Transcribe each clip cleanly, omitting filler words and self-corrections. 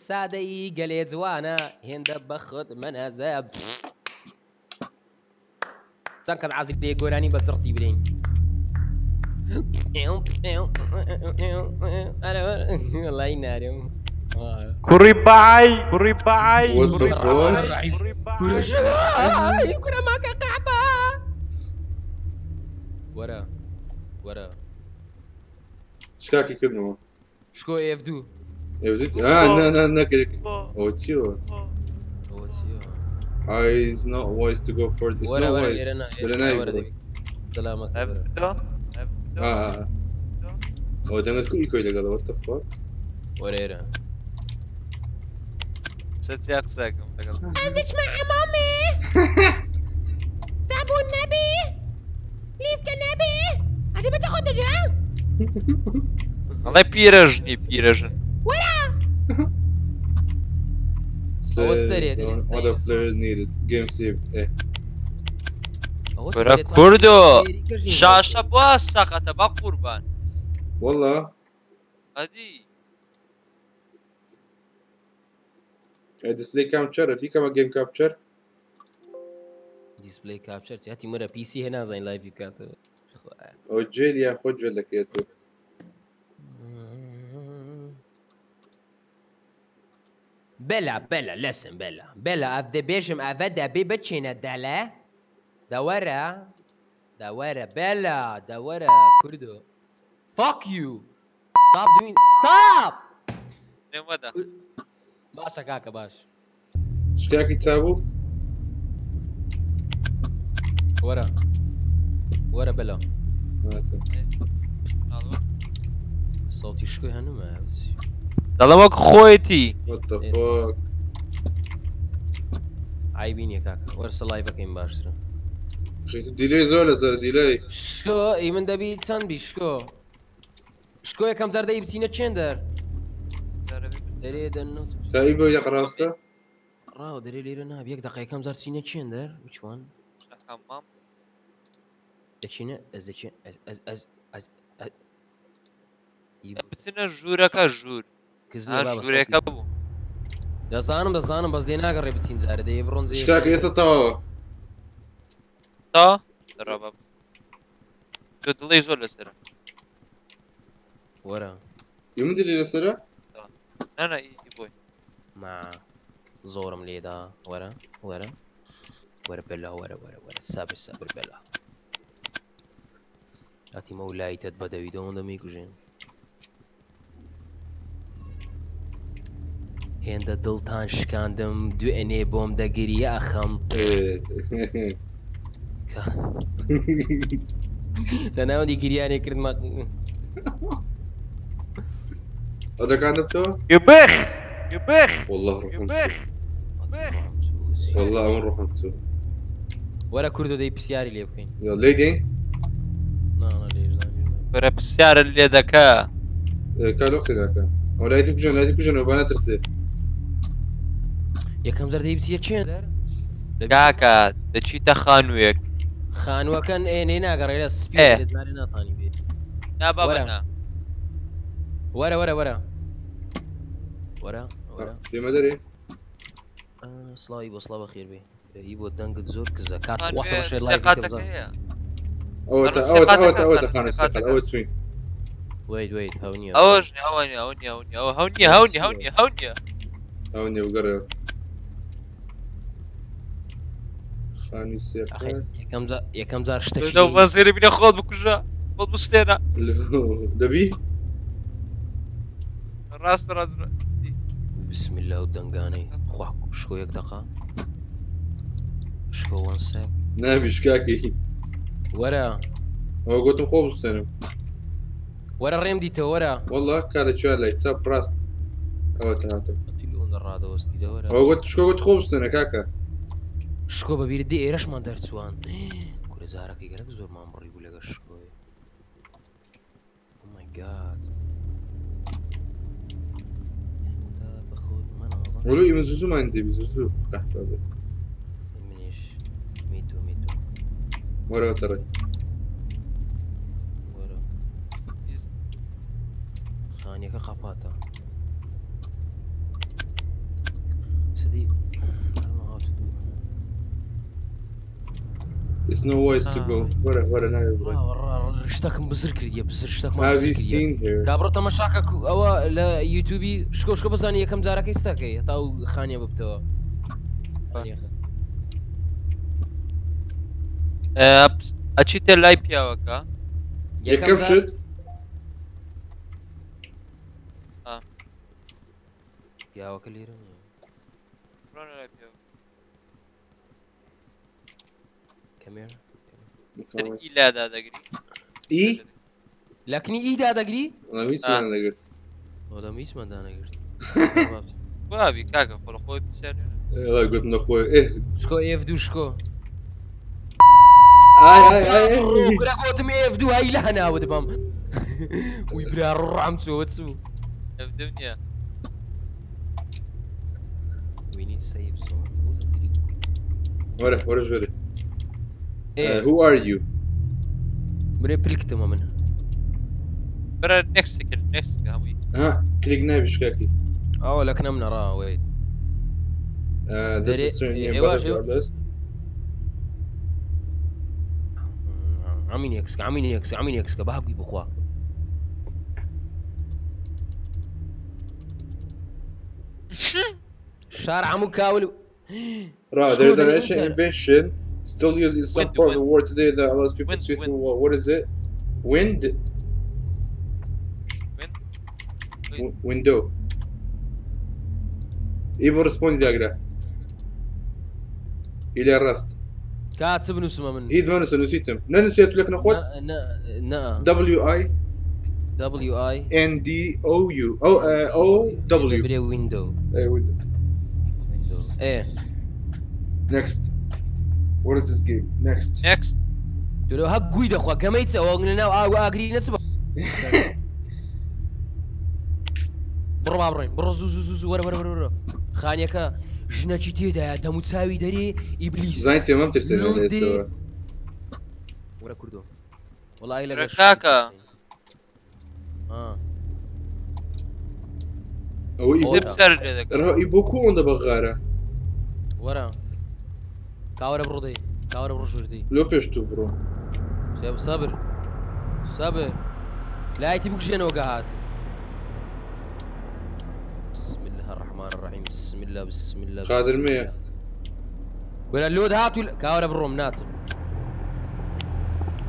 سادەی گەلێ جوانە هێندە بەخت منەزە چەند کەس عازی لێ گۆرانی بە جڕتی برین وەڵای نارێم کوڕی بەعای کوڕی بەعای کورە ماکە قاپە وەرە وەرە شکاکی کردنەوە شکۆ F2 نەکرێت ئەوە چیوە It's not wise to go for this. It's not wise. سلامك هو دمت كل كويلة قال what the fuck وريرا ستياق ساكم عندك مع مامي صابون نبي ليفك نبي هذه بتاخد جا والله بيرجني بيرجن ورا other players needed game saved ورا كردو شاشة بوا ساقطة با قربان والله هادي display capture في كما game capture display capture تأتي مرة بي سي هنا زين لايف كاتو او جيل يا خد جلك يا تو بلا listen بلا اف ذا بيجم افدا بي بتشينا دالا دورا بلا دورا كردو fuck you stop doing stop نمدا باشا كاكا باش شكاكي تسابو ورا بلا صوتي شكوي هنو ما ظلمك خويتي what the fuck عايبين يا كاكا ورسل لايفك يم باشترا خيتو ديلي زولا زر ديلي شكو ايمن دبي تسان بي شكو يكم زر داي بتينا تشندر دري دنو تايبو يقرا استا راو دري ليرنا بيك دقيقه كم زر تينا تشندر which one حمام دشينا از بتنا جوركا جور كزنا جوركا بو دزانم بس دينا قرب بتين زار دي برونزي شكاكي يسا تاوا تا درابا تدلي زول لسرا ورا يمدي لي لسرا انا اي بوي مع زورم ليدا ورا بلا صبر بلا اتي مولاي تتبدوي دون دميكوجين هێندە دڵتان شکاندم دوێنێ بۆم دەگیری ئەخەم لەناوەندی گریانێ کردمە ئەدەکاندم تۆ يبخ والله ڕۆحم والله ئەمن ڕۆحم چوو وەرە کوردۆ دەی پرسیاری لێ بکەین لێ دێین برا پرسیارە لێ دەکا کالۆ قسەکە ئەو لایتی کوژنەوە با نەترسێ یەکەم زەر دەی بچیە چێن کاکە دەچیتە خانوویەک خانووەکەن ئێنەی ناگەڕێ لە سپی لەزارێ ناتانی بێت نابەنا وەرە پێمە دەرێ سڵاوی بۆ سڵاو بەخێر بێ هی بۆ دەنگت زۆر کزە کات ئەوە خانە سەقەت ئەوە چوین ويت هوني هوني وقرب خاني سيقات يكم زار اشتكي لو ما زيري بينا خود بكجا خود بستينا دبي راس بسم الله ودنقاني خواك شكو يك دقا شكو وانساب نابي شكاكي ورا هو قلت مخوب بستينا ورا الريم ديتو ورا والله كانت شوية لا يتساب براست او تهاتو تلون الرادة وستي ده ورا هو قلت شكو قلت خوب سنة كاكا شكو ببيردي ايرش ما درسوان كل زهرك يقرأك زور ما مر يقول لك شكو او ماي جاد انت بخود مناظر ولو من زوزو ما عندي بزوزو تحت بابا منيش ميتو ورا ترى خانيك خفاته There's no ways to go. وەرە ناوێ بڕۆین. شتێکم بزر کردیە بزر شتێکمان Have بزر you کردیە. seen here? کابڕۆ تەماشاکە ئەوە لە یوتیوبی شکۆ بزانانی یەکەم جارەکەی ستەکەی هەتا و خانیە ببتەوە. ئەچیتە لای پیاوەکە یەکەم شت پیاوەکە لێرە کەمێرە ئیلادا دەگری ئی؟ لەکنی ئیدا دەگری؟ هیچمان نەگرت. ئەوەدەم هیچمان دانەگرت. وابی کاکە خۆڵ خۆی پرسیار وڵای گوتم نەخۆی شکۆ F2 شکۆ. برا گوتم F2 هەی لە هەناوت بەم. وی برا ڕام چۆوە چوو. F2 نییە. وەرە ژوەرە. Who are you? برێ پلکتمە من. برا نێکسێکرد نێکسکە هەمووی. کلیک ناوی شکاکی. ئەوە لەکنە منەڕا وێت. This is your list. عمين يكسك بهبقي بخوا. شارع عمو كاول. There's an ancient invention still used in some part of the world today that allows people to see through the wall. What is it? Wind? Window. Ivo responde diagra. إلى الراست. كاتب نسمة من. إيه زمان نسيتهم. نسيت لك نخوت. W I N D O U O W. Window. Window. Next. What is this game? Next. تقولوا هب قويدة خوا كميت وقلنا وأجري نسبة. برو بابرين برو زو ورا خانيك ژنەکی تێدایە دەموچاوی دەرێ ئیبلیس زانیت تێمەم ترسێنە لێستەوە وەرە کوردۆ وەڵای لەگەڵ کاکە ئەوەی بۆ کو ئەوەندە بەغارە وەرە کاوەرە بڕۆدەی کاوەرە بڕۆ ژوردی لۆ پێش تو بڕۆ سەبر لایەتی بکوژێنەوە گەهات بسم الله قادر مية ولا اللود هاتو كاورا بالروم ناتم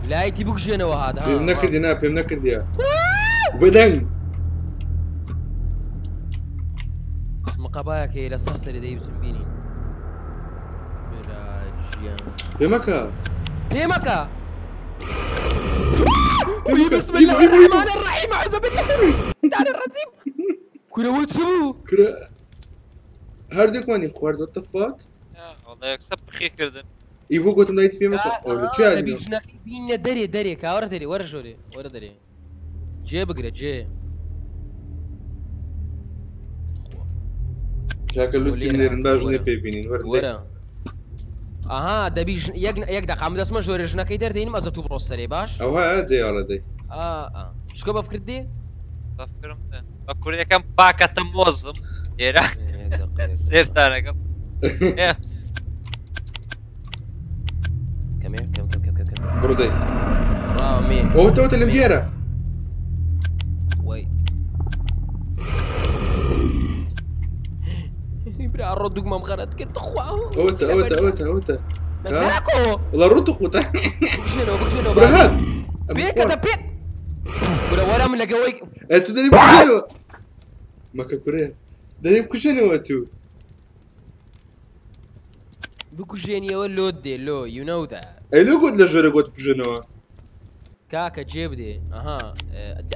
لا يتبوك جينا وهذا في منكر دي ناب منكر دي وبدن مقاباك الى سرسري دي بتنبيني بلا جيان بمكة بسم الله الرحمن الرحيم اعوذ بالله من الرجيم كره وتسبو كره هردك ماني خوارد what the fuck والله يكسب بخير كردن يبو قلتم نايت في مكة أو لتشي عادي بينا دري كاورا دري ورا جوري ورا دري جي بقرا جي شاكل لوسي منيرن باجني بيبينين ورا اها دبي يك دقيقة عم اسمه جوري جنا كيدر ديني ما زتو بروستري باش او ها دي على دي شكو بفكر دي بفكرم بكوريا كم باكة موظم يرا سيرت انا كم كم برودي رامي او توت المديرة وي برا الردوق ما مغرد كنت اخواه اوتا ناكو والله الردوق وتا بكجينو برهان بيك ولا من لقوي انتو داني بكجينو ماكا كوريا داني بكجينو واتو بكجيني ولا دي لو يو نو ذات اي لو قلت لجوري قلت بكجينو كاكا جيب دي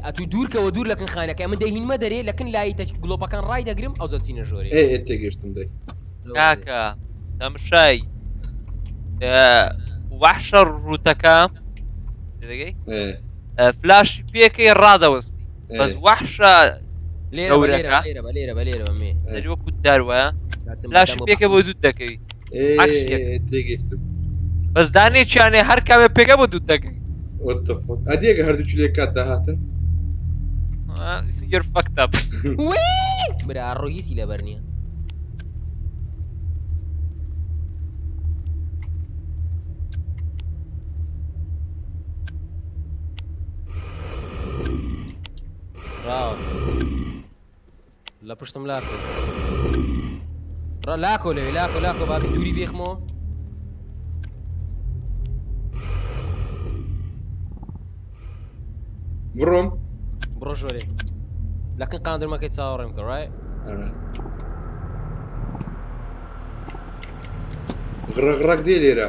اتو دورك ودور لكن خانك من دهين ما دري لكن لا يتك جلوبا كان رايد اجرم او زلتين جوري اي اتقشتم دي كاكا تمشي وحش الروتكا ايه فلاش بيكي رادوستي بس وحشة ليرة مي نجوا كداروا فلاش بيكي بدود دكي عكسي اتقشتم بس داني يعني هر كامل بيكي بدود دكي what the fuck اديك هردو چلي كات دهاتن you're fucked up وي برا الرئيسي لبرنيا ڕاوە لە پشتم لاکۆ لاکۆ لەوێ لاکۆ بابی دووری بێخمەوە بڕۆ ژۆرێ لەکن قاندرمەکەی چاوەڕێم کە ڕای غڕغڕک دێ لێرە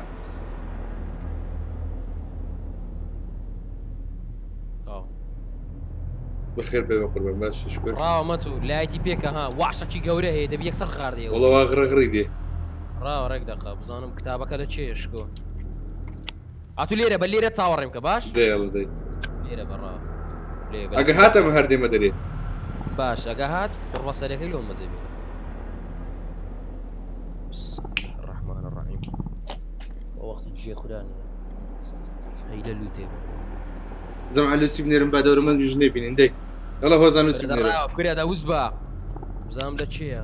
بخير بێ قوربان باش شکر ڕاوە مەچوو لایەتی پێکە ها واشەکی گەورە هەیە دەبی یەکسەر خاردێ وەڵا وا غڕغڕی دێ ڕاوە ڕێک دەقا بزانم کتابەکە لە چێ شکۆ ئاتو لێرە بە لێرە چاوەڕێم کە باش دێڵ دەی لێرە بەڕاوە ئەگە هاتەمە هەردێمە دەرێت باش ئەگە هات بڕوە سەرەکەی لۆ مەزەبی الرحمن الرحیم وەختی جێ خوددانە هەیدە لوتێ زەمع لوچی بنێرم با دەورە من ژنێ بینین دەی ئەڵە هۆزان لوچی بنێرە کورێدا وز بە بزانم لە چییە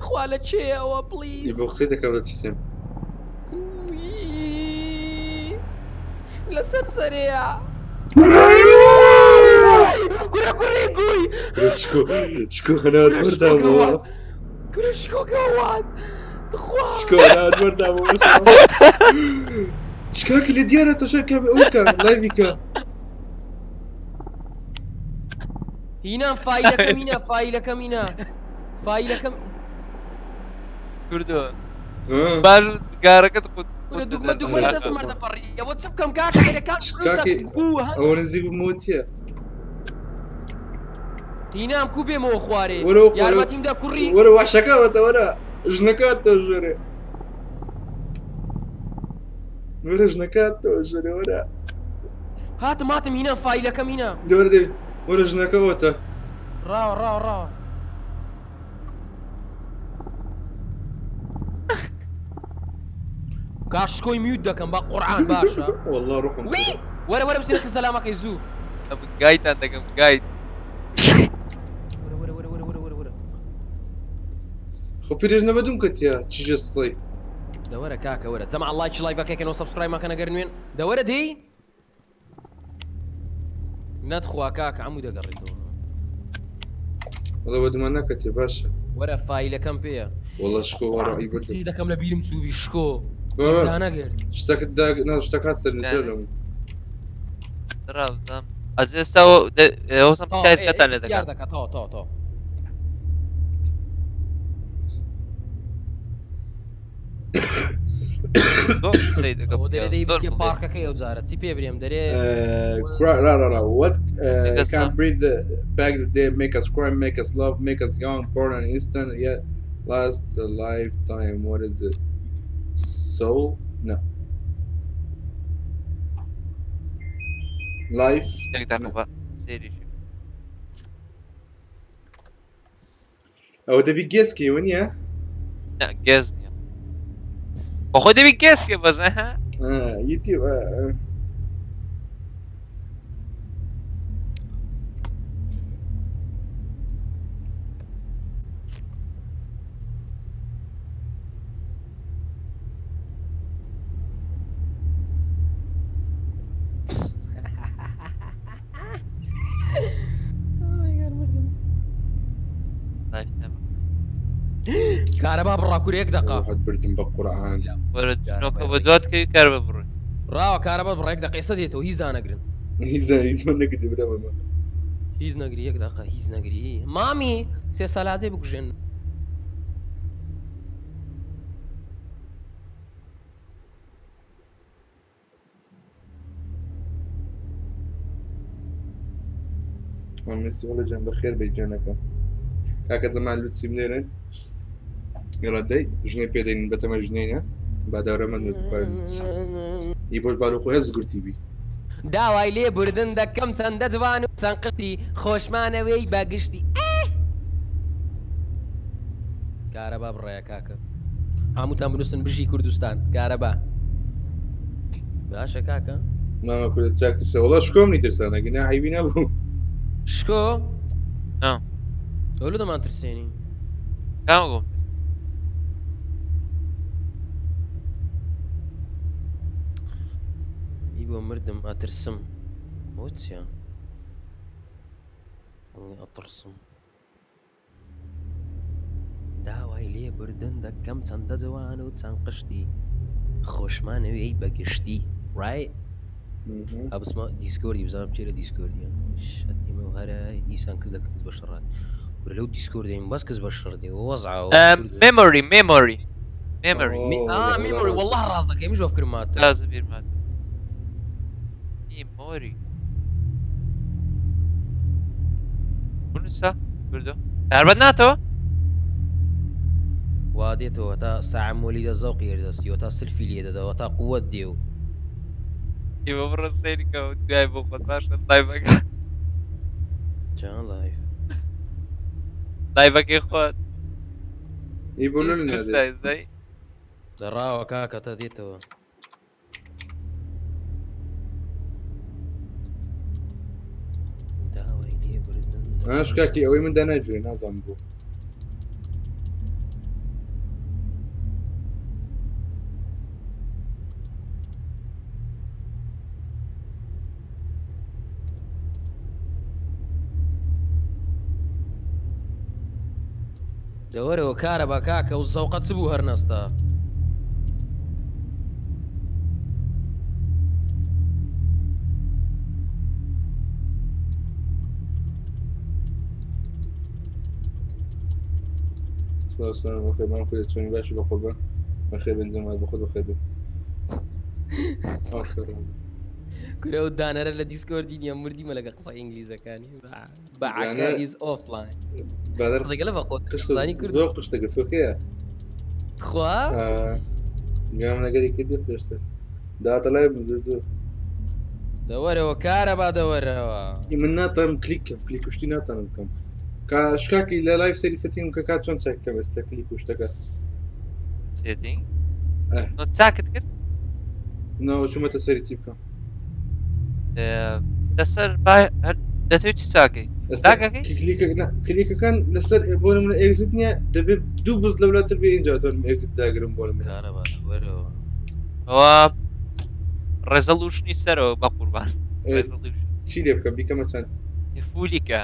خوا لە چێ ئەوە پلیز بۆ قسەی دەکەم لە تیسێم لەسەر سەرەیە شکۆ هەنات وەردامەوە شکۆ کەوات شکۆ هەنات وەردامەوە شکاکە لە دیارە تەشەکە ئەوکە لایڤیکە هینام فایلەکەمینە فایلەکەمینە فایلەکەم کردووە باش گارەکەت دوگمە لە دەستم مەردەپەڕی ئەوە چ بکەم کاکە ئەوە نزیک بمەوە چییە هینام کو بێمەوە خوارێ یارمەتیمدا کوڕی وەرە واشەکەوەتە وەرە ژنەکەتەوە ژێرێ وەرە ژنەکەتەوە ژێرێ وەرە هاتم هینام فایلەکەم هینە دەوەرە دێ وەرە ژنەکەوەتە ڕاوە کاشکۆی میوت دەکەم با قورعان باشە والله ڕوحم وەرە بچینە کە سەلامەکەی زوو گایتان دەکەم گایت خۆ پیرێژ نەبەدوم کەتیا چیژە سڵی دەوەرە کاکە وەرە جەمع لایکی لایڤەکەکەنەوە سەبسکرایب مەکەنە گەرنوێن دەوەرە دێی نەتخوا کاکە هەموو دەگەڕێتەوە وەڵا بەدومان ناکەتێ باشە وەرە فایلەکەم پێیە وەڵا شکۆ وەڕە سی دەکەم لە بیرم چوبی شکۆ شتەکەت سەر نووسەر لەم ڕاوزەم ئەز ئێستا ئەوسم شایەتەکەتان لێ دەکات تۆ پارکەکەی ئەو جارە چی پێ برێم دەرێ what can breed the back the day make us cry make us love make us young born an instant yet last a lifetime what is it soul no life ئەو دەبی گێسکی وەنیە گێز نییە بەخۆی دەبی گێسکێ بەزە ها یتی کارەبا بڕاکوورێک دەقا بردم بە قورعان وەرە جنۆکە بە دواتکەی کار بە بڕۆی ڕاوە کارەبا بڕێک دەقیسە دێتەوە هیچ دانەگرن هیچ من نەکردی برامەمە هیچ نەگری یەک دەقا هیچ نەگری مامی سێ سەلاجێ بکوژێن مەسی وەڵە جان بەخێر بێ جانەکە کاکە زەمان لوچی بنێرن گەڵا دەی ژنێ پێدەین بەتەمە ژنێنە باداورە من ئی بۆش باڵ خۆی زگورتی بی داوای لێ بردن دەکەم چەندە جوان و چەند قرتی خۆشمانەوەی باگشتی کارەبا بڕێە کاکە هەمووتان بنووسن بژی کوردستان کارەبا باشە کاکە مامە کورد چاک ترسە وەڵا شکۆم نی ترسانەگەنا عیبی نەبوو شکۆ ئەولو دەمان ترسێنی كام يبقى مردم اترسم واتسيا والله اترسم داوای لێ بردن دەکەم چەندە جوان و چەند قشتی خۆشمانەوەی بەگشتی ڕای ئەبسمە دیسکۆردی بزانم چێرە دیسکۆردیە شەتیمە و هەرە دیسان کەس دەکە کەس بە شەڕات کورە لەو دیسکۆردین باس کەس بە شەڕ دێ وەزعەوە ميموري ميموري والله ڕاست دەکەی میش بە بکرماتە لازم بيرمات ميموري كونسا كردو هربناتو وا دێتەوە تا ساعەمۆلی دە زەوقی هێردەستیەوە تا سلفی لێ دەدەوە تا قووەت دێ و يبقى برا السيركة وداي بوقت باشا لايفك جان لايف لايفك يا اخوان يقولوا لنا ازاي دەڕاوە کاکە تا دێتەوە داوای لێ بردن انا شكاكي اوي من دانا اجري نازم بو دەوەرەوە کارە بە کاکە و زەوقەت چ بوو هەرنەستا السلام بخير ما نقول توني باشا بقربان بخير بنزل ما باخذ بخير اخر کورە و دانەرە لە دیسکۆردی نیە مردیمە لەگە قسە ئینگلیزەکانی بەعاکە ئیز ئۆفلاین قسەکە لە بە قۆتزانی کورد زۆر قشتە گەتوەکەیە خوا گام نەگەری کردی پێشتر داتەلای بزۆ زۆر دەوەرەوە کارە با دەوەرەوە من ناتەم کلیکم کلیک کوشتی ناتانم بکەم کا شکاکی لە لایف سەری سەتینگ کە کات چۆن چەکەم ئێستا کلیک کوشتەکە سيتين نو تساكت كرت ناو چوومەتە سەری چی بکەم لەسەر دەتەوێت چی چاکەی کلیکەکان لەسەر بۆ منە ئێگزیت نییە دەبێت دوو بز لەولاتر بێ اینجا تۆ ئێگزیت داگرم بۆ من کارە با دەوەرەوە ئەوە ڕێزەڵوشنی سەرەوە بە قوربان چی لێ بکەم بیکەمە چەند فولیکە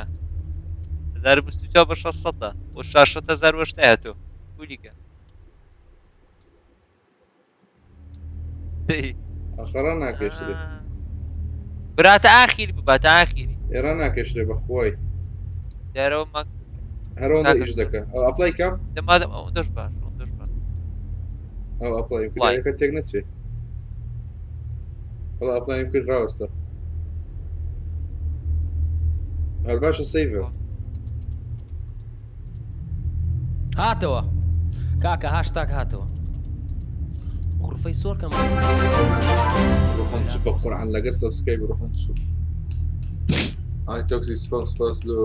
2024 بە 600 و 600,000 وەشتە هاتۆ فولیکە ئاخەڕا ناکێشرێ براتە ئاخیری بباتە ئاخیری ئێرە ناکێشرێ بەخۆی دیارەوە مەک هەرەوەندە ئیش دەکە ئەو ئەپلای کام دەمادەم ئەو دەش باش دەش باش ئەو ئەپلایم کردەکە تێک نەچێ ئەو ئەپلایم کرد ڕاوەستە هەر باشە سەیڤە هاتەوە کاکە هاشتاک هاتەوە غرفەی سۆرکەم ڕۆحم چوو بە قورعان لەگە سەبسکرایب ڕۆحم چوو ئای تۆکسی سپاس لۆ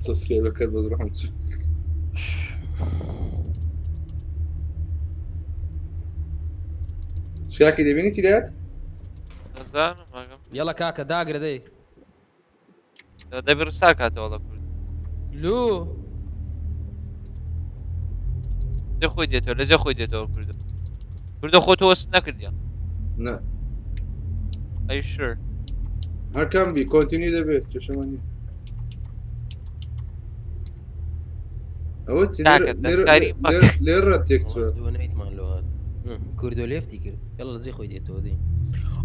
سەبسکرایبەکەت بەس ڕۆحم چوو شکاکی دەبینی چی لات نەزانم ئاگەم یەڵە کاکە داگرە دەی دەبێت ڕسار کاتەوە لە کورد لو لێ خۆی دێتەوە لەجێ خۆی دێتەوە کوردە خۆتە وەست نەکردیان نه ئەی شر هەر کام بی کۆنتینی دەبێت کێشەمانی ئەوە چی لێرە تێک چوە دووەنەیتمان لۆ هات کوردۆ لێفتی کرد یەڵە لەجێ خۆی دێتەوە دەی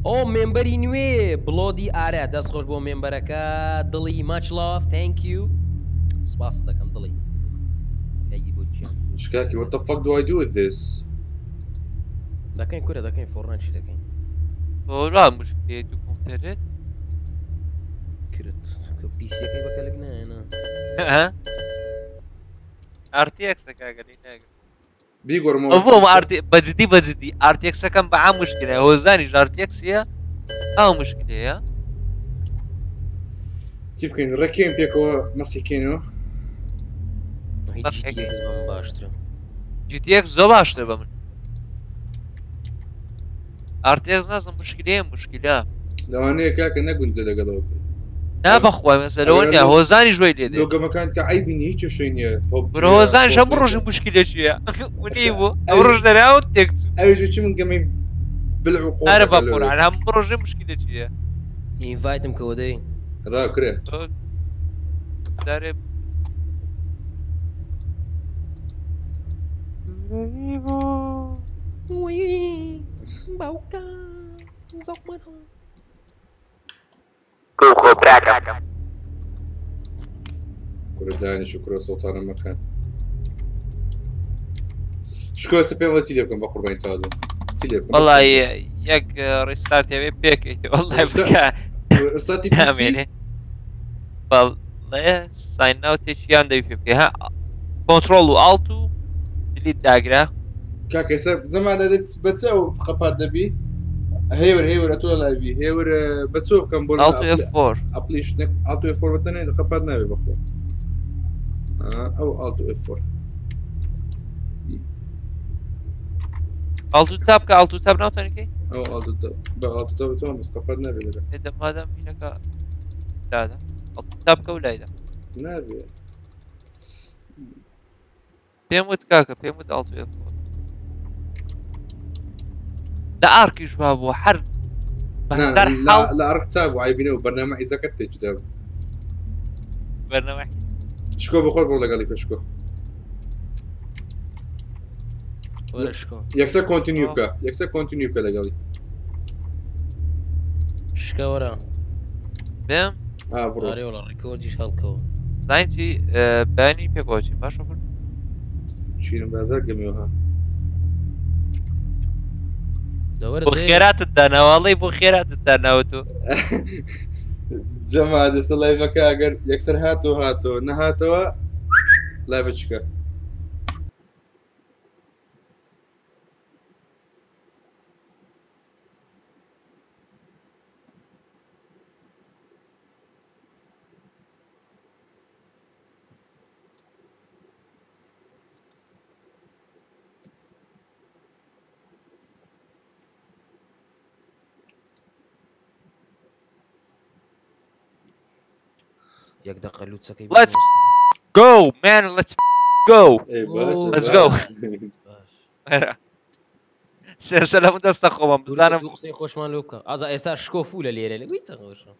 ئەو مێمبەری نوێ بڵۆدی ئارە دەستخۆش بۆ مێمبەرەکە دڵی ماچ لاف تhank you سپاس دەکەم دڵی کەیگی بۆ گیان شکاکی what the fuck do I do with this دەکەین کورە دەکەین فۆڕان چی دەکەین تۆرا مشکلەیە دوو کۆمپیوتەرت کرد کە پیسیەکەی بەکەلک نایەنا RTX-ەکە گەلی ناگرم بیگۆڕمەوە بۆم بەجددی RTX-ەکەم بە عام مشکلەیە هۆزانیش RTX-ە ئەو مشکلەیە چی بکەین ڕێکێن پێکەوە مەسیکەینەوە باشترە GTX زۆر باشتر بە من RTX نازم مشکلەیە لەوانەیە کاکە نەگونجە لەگەڵەوە نا بەخوای مەسەلەوە نیە هۆزانی ژوەی لێ دێ لۆگەمەکان کە ئایبی نیە هیچ شوێ نییە برە هۆزانیش هەموو ڕۆژی مشکلێکیە ونی بوو ئەو ڕۆژ دەراوت تێکچوو ئەوێ چی من گەمەی بلعقۆ ئەرە بە قورعان هەموو ڕۆژی مشکلێکیە ئینڤایتم کەوە دەی ڕاکرێ دارێ باوکە زەقمەرە خۆ براکەم کوردانی شکرە سڵتانە مەکان شکۆسە پێم وەسی لێ بکەم بە قوربانی چاوە چی لێ بکەم وەڵای یەک ڕیستارت هەبێ پێکەیت وەڵای بکە ئێستاتی نامێنێ بەڵێ ساین ناوتێکیان دەوی پێ بکەی ها کۆنتڕۆڵ و ئاڵت و دلیت داگرا کاکە ئێستا زەمانە دێت بەچە ئەو خەپات دەبی هێور هێورە تۆ لایبی هێور بەچۆ بکەم بۆ ئاڵت و F4 ئەپلیش ئاڵت و F4 بەتەنێ خەپات نابێ بەخۆ ئەو ئاڵت و F4 ئاڵت و تاب کە ئاڵت و تاب ناوتانەکەی ئەو بە ئاڵت و بتوان بەس خەپات نابێ لەدا هێدە مادەم هینەکە دادا ئاڵت و تاب کە و لایدا نابێ پێم وت کاکە پێم وت ئاڵت و F4 لە ئارکیش وا بووە هەر بەهزار حاڵ لە ئەرق چاک بوو عیبینەوە بەرنامە عیزەکەت تێکدا بوو بەرنامە شکۆ بخۆر بڕۆ لەگەڵی پێشکۆ شکۆ یەکسەر کۆنتینیو بکە یەکسەر کۆنتینیو بکە لەگەڵی شکەوەرە بێم بڕۆ ئارێ وەڵا ڕێکۆردیش هەڵکەوە زانیتی بەیانی پێکۆچی باشە کرد شیرم بازار گەمیەوە بۆ خێراتت داناواڵی بۆ خێراتت داناوە تۆ جەما دەستە لایڤەکە ئەگەر یەکسەر هاتۆ نەهاتەوە لای بچکە یەک دقە لوچەکەی Let's go man let's go let's go سلام دەستە خۆمم بزانم قسەی خۆشمان لۆ بکە ئازا ئێستا شکۆ فو لە لێرە لەگوی تەغۆشە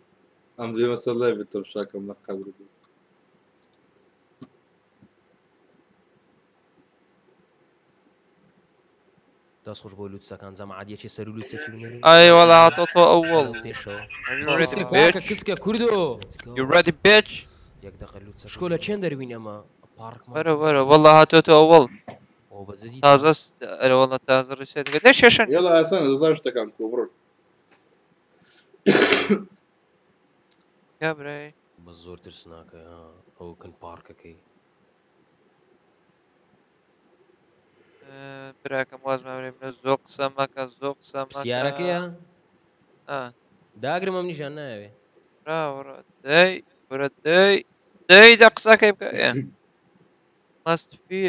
ئەم دوێ مەسەر لای بێتەوە شاکەم لە قەبر بوو دەست خۆش بۆ لوچەکان جەماعەتیەکی سەر و لوچێکی ئای وەڵا هاتۆ تۆ ئەووەڵ کسکە کوردۆ you ready bitch یەک دقە لوچە شکۆ لە چێن دەروین ئەمە پارکمان وەرە وەرە وەڵا هاتۆ تۆ ئەووەڵ ئەو بەزەدی تازە ئەرە وەڵا تازە ڕیسێت دەکەێت دە شێشن یاڵا ئاسانە دەزان شتەکان کۆ بڕۆ یا برای بە زۆر ترسناکە ئەو کن پارکەکەی براکەم وازماوێ منە زۆ قسە مەکە زۆ قسە مەکە سیارەکەیە داگرم ئەم نیشان ناوێ راوەڕە دەی وەرە دەی دە قسەکەی بکە must be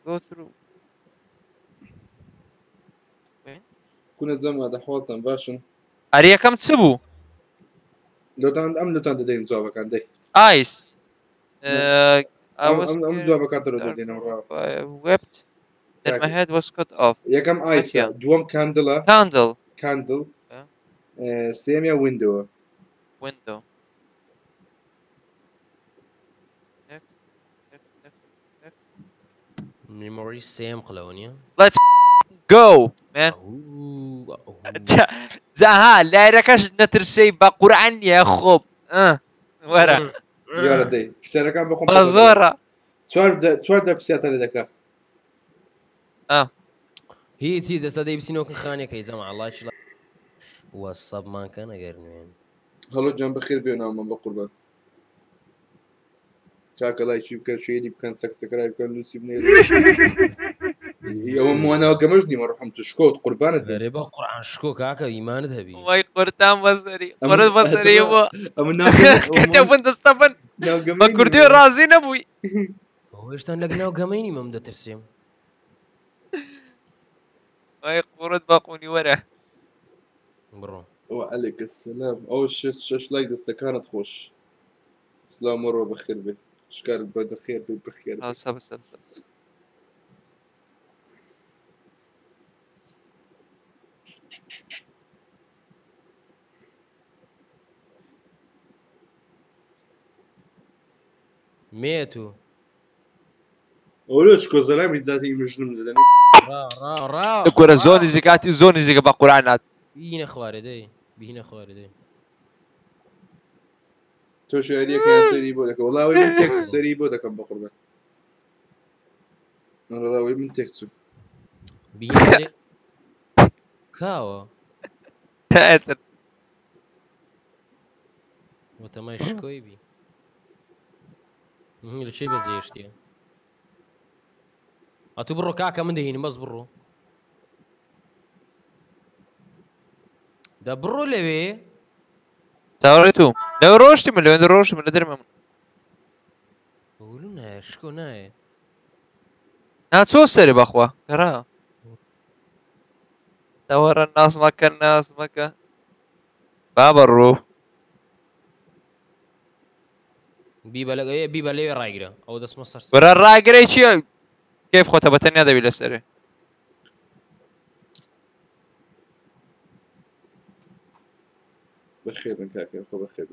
go through کونە جەما دەحواڵتان باشن ئەریەکەم چ بوو لەتان ئەم لەتان دەدەین جوابەکان دەی ئایس ئەم جوابەکاتەوە دەدەینەوە ڕاو wept then my head was cut off یەکەم ئایسە دووەم کاندڵە کاندڵ سێمیە ویندۆوە window میمۆری سێم قلەوە نییە let's go man جاها لایرەکەش نەترسەی بە قورعان نیە خۆب وەرە یارە دەی کسەرەکان بەخۆم بە زۆرە چوار جا پرسیاتە لێ دەکا هیچی دەستە دەی بچینەوەکە خانێکەکەی جەما ئەڵڵاش وە سەبمانکە نەگەر نوێن هەڵۆ جان بەخێر بێناومە بە قوربان کاکە لایکی بکەن شوێنی بکەن سەکسەکەرای بکەن نووسی بنێر ئەوە موانەوە گەمەش نیمە ڕحم تو شکۆت قوربانت بێ بە قورعان شکۆ کاکە ئیمانت هەبی وای قورتان بەسەری قورت بەسەری بۆ کەتێ بن دەستە بن بە کوردی ڕازی نەبووی هێشتا لەگ ناو گەمەینی مەم دەترسێم وای قورت باقوونی وەرە بڕۆ عليك السلام أول شش لايك دستكانت خوش سلام مرة بخير بي شكار بخير بي بخير بي سب ميتو أولوش كو زلامي داتي مجنون دادني را كورة زوني زكاتي زوني زكا بقرعنات بينا خواردي بينا خواردي تو شو عليك يا سري بودك والله وين من تكسو سري بودك أم بقربه والله وين من تكسو بينا كاوا وتما شكوي بي لشي بزيشتي اتو برو كاكا من دهيني مز برو ده برو لوي تاوريتو لو روشتي من لو روشتي من ندري من قولونا شكو ناي ناتسو سري باخوا ترى تورا الناس مكة بابا الروح بيبا لوي رايقرا او دس مصر ورا الراقري شي كيف خوته بتني هذا بلا سري بخير من كاكا أخو بخير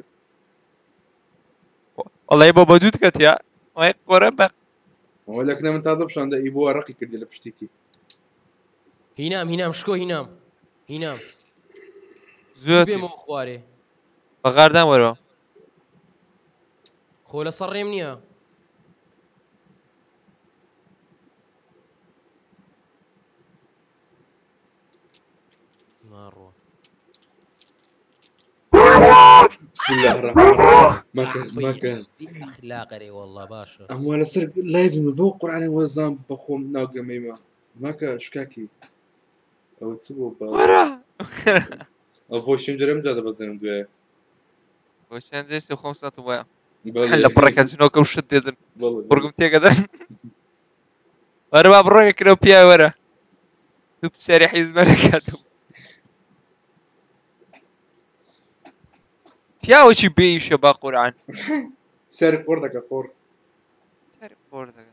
والله يبا بدود كتيا ما يقرب بق ولكن من تازب شان ده يبوا رقي كردي لبشتيتي هينام شكو هينام زوتي بيمو خواري بغاردان ورا خولا صريمنيا مارو بسم الله الرحمن الرحيم ما كان اخلاق ري والله باشا اموال سرق لايف من بوقر على وزام بخوم ناقه ميما ما كان شكاكي او تسبو ورا افوشين درم دادا بزنم دويا وشان زي 500 ويا بالي هلا بركة زنوكم شديد والله برقم تيجا ده ورا باب الرؤية كده بيا ورا تب سريح يزمرك بيا وشي بيش با قرآن سارق قردك قور سريح قردك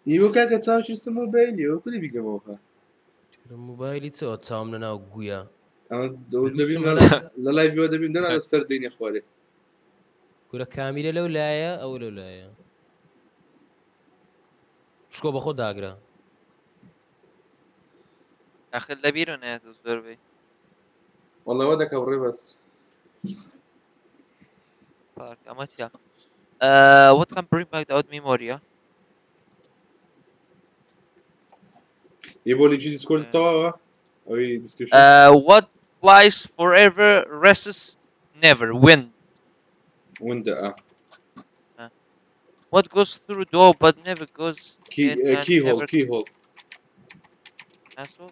يو كاكا تساوي شو اسمه موبايلي وكل بيجا موها موبايلي تسوى تسامنا وقويا انا دبيم لا لايف يو دبيم دنا السردين يا اخواني كورة كاملة لولايا او لولايا شكو باخد داقرا اخي اللبيرو نهاية الزور بي والله ودك اوري بس فارك اماتيا what can bring back the old memory يبغى لي يجي ديسكورد توا او ديسكريبشن what flies forever rests never when وندا what goes through door but never goes in and كي never هول كي هول asshole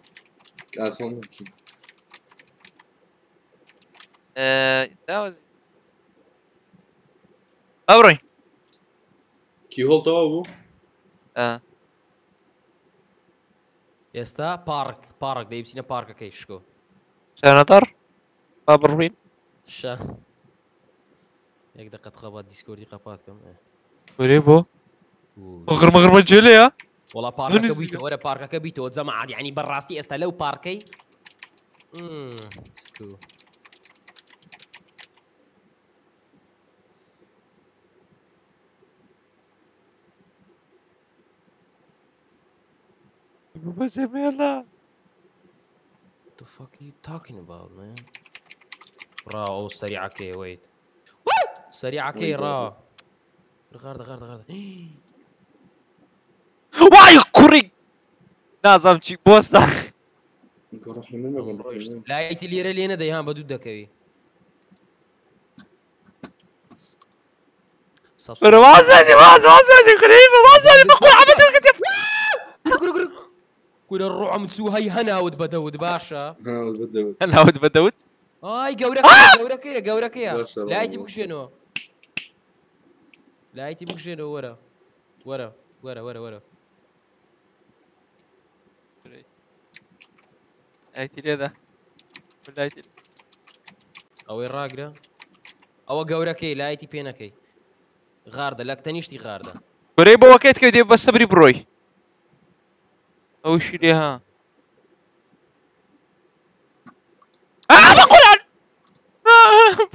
اسهم كي that was أبري كي هول توا ابو يستا بارك دايب سينا بارك كيشكو سنطر أبروين شا هيك دقة خبات ديسكوردي قباتكم وريبو مغر مجلي والله بارك كبيتو ولا بارك كبيتو زعما يعني براسي استا لو باركي سكو بس يلا the fuck are you talking about man را سريعة كي ويت سريعة كي را غارد واي كوريك نازم شي بوستا روحي من ما بنروح لا ايتي ليرة لينا ديهان بدو دكوي ما زاني غريبة ما زاني بقول عملت الكتف كل الروح متسو هاي هناود بدود باشا هناود بدود هاي قورك يا لا ايتي بكشينو لا ايتي بكشينو ورا لایتی لێدا لایتی ئەوەی ڕاگرە ئەوە گەورەکەی لایەتی پێ نەکەی غاردە لە تەنیشتی غاردە گۆرەی بەوەکەیت کە دێ بە سەبری بڕۆی ئەوشی لێ ها بە قورآن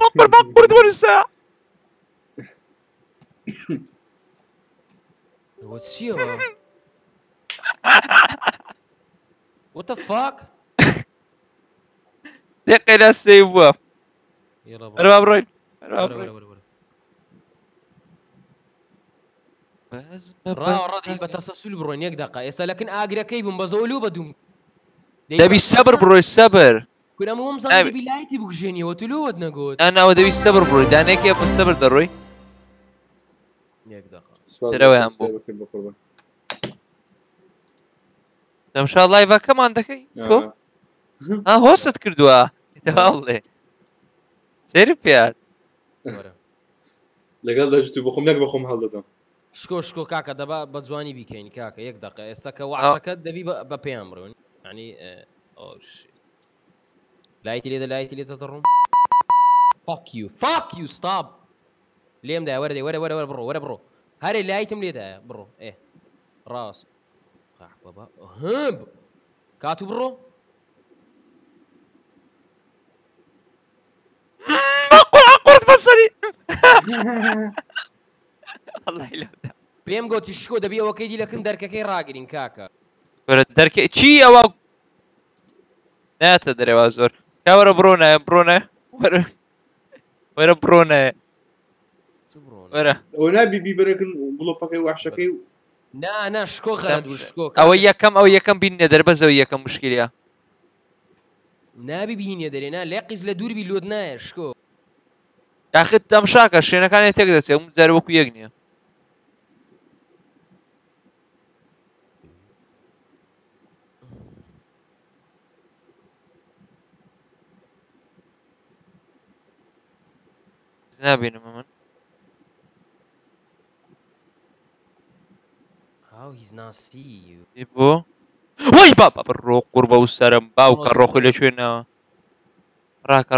بەقور بە قورد وەرسا ئەوە چییەوە what the fuck دقیقەی لا سێ بووە هەروا بڕۆین ڕاڕەدی بە تەسەسول بڕۆین یەک دقە ئێستا لەکن ئاگرەکەی بووم بە زۆلو بە دووم دەبی سەبر بڕۆی سەبر کورەم وەمزانی بیلایەتی بکوژێنیەوە تولووەت نەگوت ئەناوە دەوی سەبر بڕۆی دانێکی بە سەبر دەڕۆی یەک دقە درەوەیان بۆ دەمشا لایڤەکەمان دەکەی تۆ هۆست کردووە هەڵێ سێری پێات لەگەڵ دەجت و بخۆم نەک بەخۆم هەڵدەدەم شکۆ کاکە دەبا بە جوانی بیکەین کاکە یەک دقە ئێستا کە وعسەکەت دەبی بە پێیان بڕۆن ینی لایتی لێدە دەڕۆم fuck you stop لێمدا وەرە بڕۆ هەرێ لایتم لێدایە بڕۆ ڕاست بابا هەم کاتو بڕۆ قورد بەسەری پێم گوتی شکۆ دەبی ئەوەکەی دی لەکن دەرکەکەی ڕاگرین کاکە دەرکە چی ئەوە ناتە دەرێوا زۆر کاوەرە بڕۆنە وەرە بڕۆنە وەرە ئەوە نابی بیبەرەکن بڵۆپەکەی وحشەکەی نا شکۆ خەرە دوو شکۆ ئەوە یەکەم بینێ دەربەزەوە یەکەم مشکلیە نابی بینێ دەرێنا لێ قیز لە دووربی لۆت نایە شکۆ یاخت تەمشاکە شوێنەکانی تێک دەچێت هەموو جارە وەکو یەک نییە نابینم من how he's not see you بۆ وای بابا بڕۆ قوربە و سەرم باوکە ڕۆخی لە شوێنەوە ڕاکە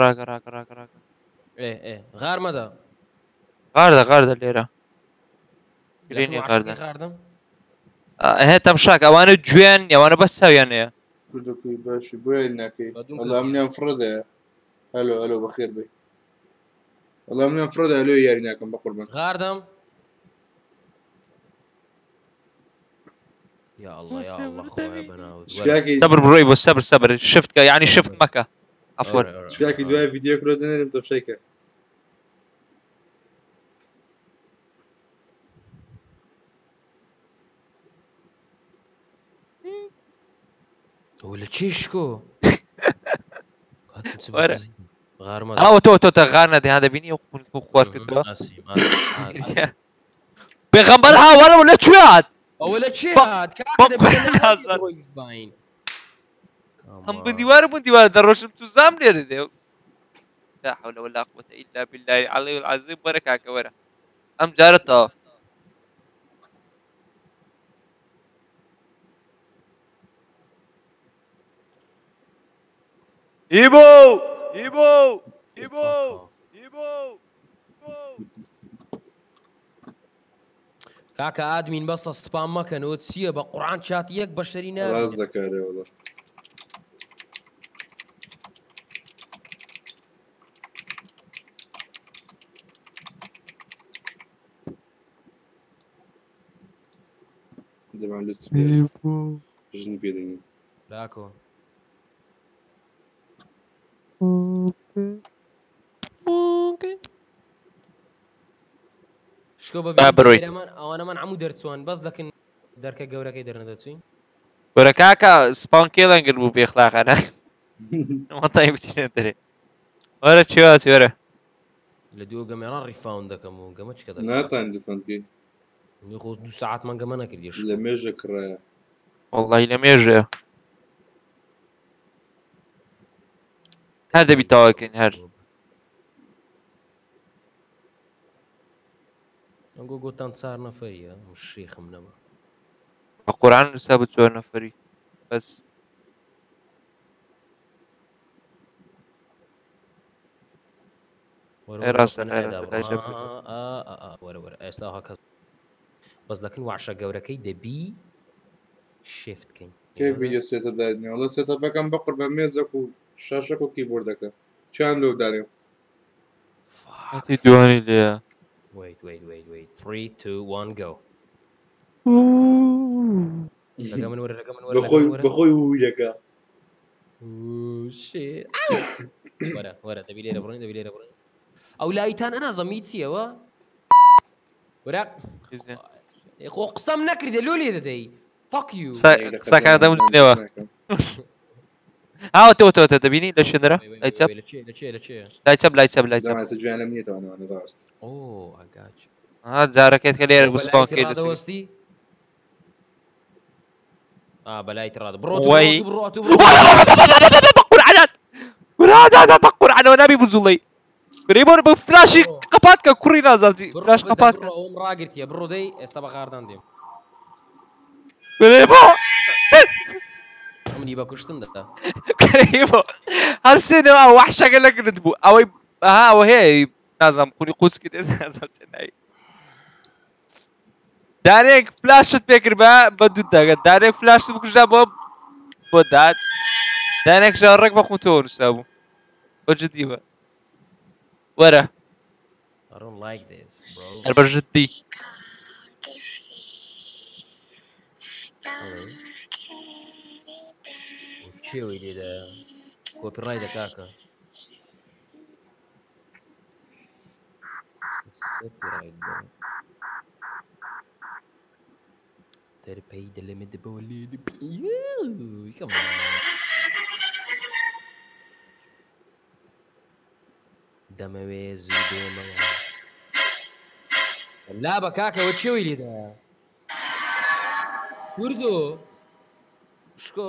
غارمەدا غاردە لێرە گرینی غاردم تەمشاک ئەوانە گوێن ئەوانە بەس چاویانەیە کردەکەی باشی بۆیە ناکەی وەڵا منیان فڕدەیە هەلۆ بەخێر بێ وەڵا منیان فڕدە هەلۆ یاری ناکەم بە قوربان غاردم يا الله خويا بناود سەبر بڕۆی بۆ سەبر شفتکە یعنی شفت مەکە عەفوەن شکاکی دوای ڤیدیۆ کرۆ دەنێرم تەفشەیکە ولا چێشکۆ ئەوە تۆ غار نەدەی ها دەبینی خوار کردەوە پێغەمبەر هاوەرەوە لە کوێ هات ئەوە لە چێ هات هەم بندیوارە دەڕۆشم تو زام لێرە دێ لا حول ولا قوة إلا بالله العلي العظيم وەرە کاکە وەرە ئەم جارەتەوە ئیبۆ کاکە ئادمین بەسە سپام مەکەنەوە چییە بە قورعان چات یەک بەشتری ناوێت ڕاست دەکارێ وەڵا زمان لوت ژنی پێدەین لاکۆ شکۆ بەبێمان ئەوانەمان هەموو دەرچوان بەس دەکەن دەرکە گەورەکەی دەرنەدەچوین وەرە کاکە سپان کێڵەنگر بوو پێخلاقانە وەتای بچینە دەرێ وەرە چێواچ وەرە لە دووە گەمێڕان ڕیفاون دەکەم و گەمە چکە دەکەم ناتان ریفەندکەی خۆ 2 ساعتمان گەمە نەکردیش لە مێژە کڕایە وەڵڵاهی لە مێژەیە هەر دەبی تاواکەین هەر ئەنگۆ گۆتان 4 نەفەریە شێخم نەما بە قورعان نووسا بە 4 نەفەری بەس راسا وەرە ئێستا هەکەس بەس دەکەن واشە گەورەکەی دەبی شفتکەین کێ ڤیدیۆ سێتە دادنی وڵە سێتەپەکەم بەقڕ بە مێزەک و شاشەک و کیبۆردەکە چیان لەو دارێ هەتی دوانی لێە wait 3 2 1 go لەگە من وەرە لەگە من بەخۆی وویەکە وەرە دەبی لێرە بڕۆین دەبی لێرە بڕۆین ئەو لایتان ئەنازەمی چیەوە وەرە خۆ قسەم نەکردێ لۆ لێ دەدەی fuck you ساکان دەمونێەوە ئاوتەوە دەبینی لە شوێنەرە لای چەپ جوانە نیێتەوەوانە ڕاست جارەکەت کە لێرە بسپاون کرد دەوەستی بەلای ڕاد بڕۆ بەقورعانەوە نابی بزوڵی بۆ بە فراشی قەپات کە کوڕی نازانتی فراش قەپات ئەوم ڕاگرتیە بڕۆ دەی ئێستا بە غاردان دێم منی بە کوشتم دەدا هەر سێنەوە وەحشەکە لەگرت بوو ئەوەی ئەوە هەیە نازانم کوڕی قوچکی دێت نازانم چەنایی دارێک فلاشت پێکرد بە دوو دەگەت دارێک فلاشت بکوژدا بۆ داد دارێک ڕێک بە خوتەوە نووسا بوو بە جددی بە وەرە هەر بە جددی کێوەی لێدا کۆپیڕای دەکاکە دەرپەی دەلێمە دەبەوە لێ دەمەوێ زوو دێمەوە لا بە کاکەوە چێوەی لێدا کوردۆ شکۆ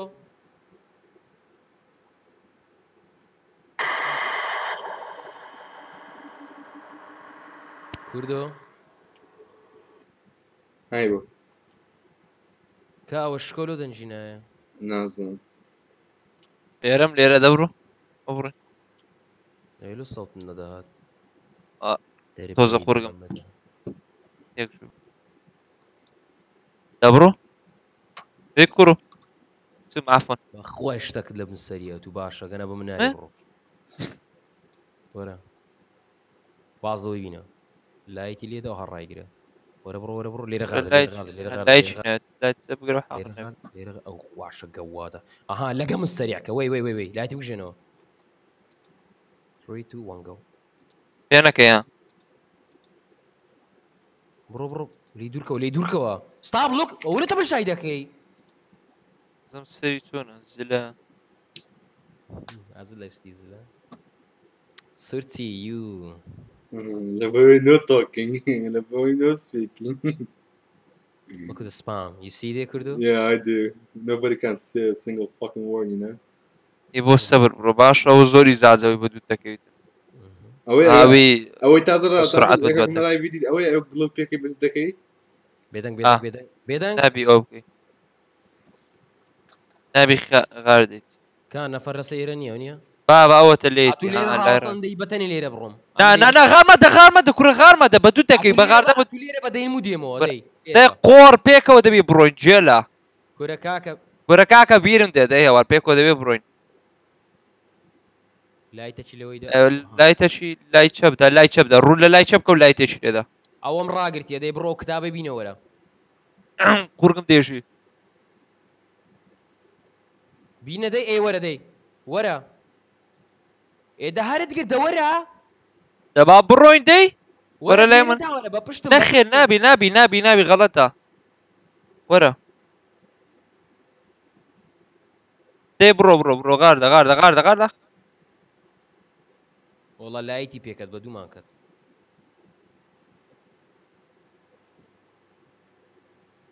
کوردۆ های بۆ کاوە شکۆلۆ دەنجینایە نازانم لێرە دەبڕۆ ئەوڕێ ئەلو سەوتن نەداهات تۆزە قورگم دەبڕۆ دێ کوڕۆ چم ئافۆن خۆی شتەکت لە بن سەریە تو باشە گەنە بە مناری بڕۆ وەرە بازەوەی بینە لایەتی لێدەوە هەڕایگرە وەرە بڕۆ لێرە لێرە ئەو خواشە گەوادە ئەها لەگە من سەریعکە وەی لایەتی بژێنەوە 3 2 1 go پێنەکەیە بڕۆ لی دوورکەوە ستاپ لوک ئەوە تە بەشای دەکەی زەم سەری چۆنە زلە ئازل لە شتی زلە سورتی یو لەبەوەی نۆ تۆکینگ لەبەوەی نۆ سپیکینگ look at the spam you see there Kurdo yeah I do nobody can say a single fucking word you know بۆ سەبر بڕۆ باش ئەوە زۆری زاجەوەی بە دوو دەکەویت ئەوەی تازە ڕای ویدی ئەوەی ئەو گڵۆ پێکەی بە دوو دەکەی بێدەنگ نابی ئەو بکەی نابی غار دێت کان نەفەر لە سەیرە نییە نییە با ئەوەتە لێت لێرەی بەتەنی لێرە بڕۆم غارمەدە کوڕە غارمەدە بە دوو دەکەی بە غاردە بە تو لێرە بەدەین و دێمەوە دەی سێ قۆڕ پێکەوە دەبی بڕۆین جێلا کورە کاکە بیرم دێدە هێوار پێکەوە دەبێ بڕۆین لایتەکی لەوەیدا لایتەشی لای چەپدا ڕوو لە لای چەپکە و لایتێکی لێدا ئەوەم ڕاگرتیە دەی بڕۆ کتابە بینەوەرە قورگم دێژی بینە دەی ئێوەرە دەی وەرە ئێدە هەرت گردە وەرە دەبا بڕۆین دەی وەرە لای من نەخێر نابی غەڵەتە وەرە دەی بڕۆ غاردە وڵا لایەتی پێکەت بە دوومان کەت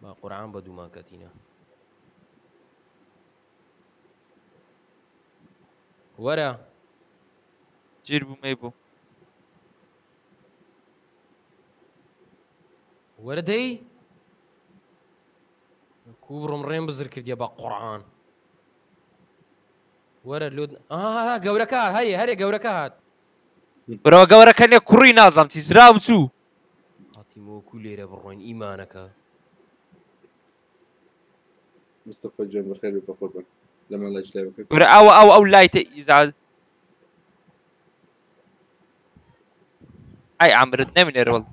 با قورعان بە دوومان کەتینە وەرە گیر بوومەی بوو وەرە دەی کو بڕۆم ڕێم بزر کردیە بە قورعان وەرە لۆ گەورەکە هەیە هەرێ گەورەکە هات برەوە گەورەکە لێ کوڕی نازام چی زراوم چوو هاتیمەوەکو لێرە بڕۆین ئیمانەکە مستەفا گیان بەخێر بێ بەخۆتان لەمان لەج لای بکە گورە ئەو لایتە ئیزاد ئای ئامرت نەمینێرە وەڵ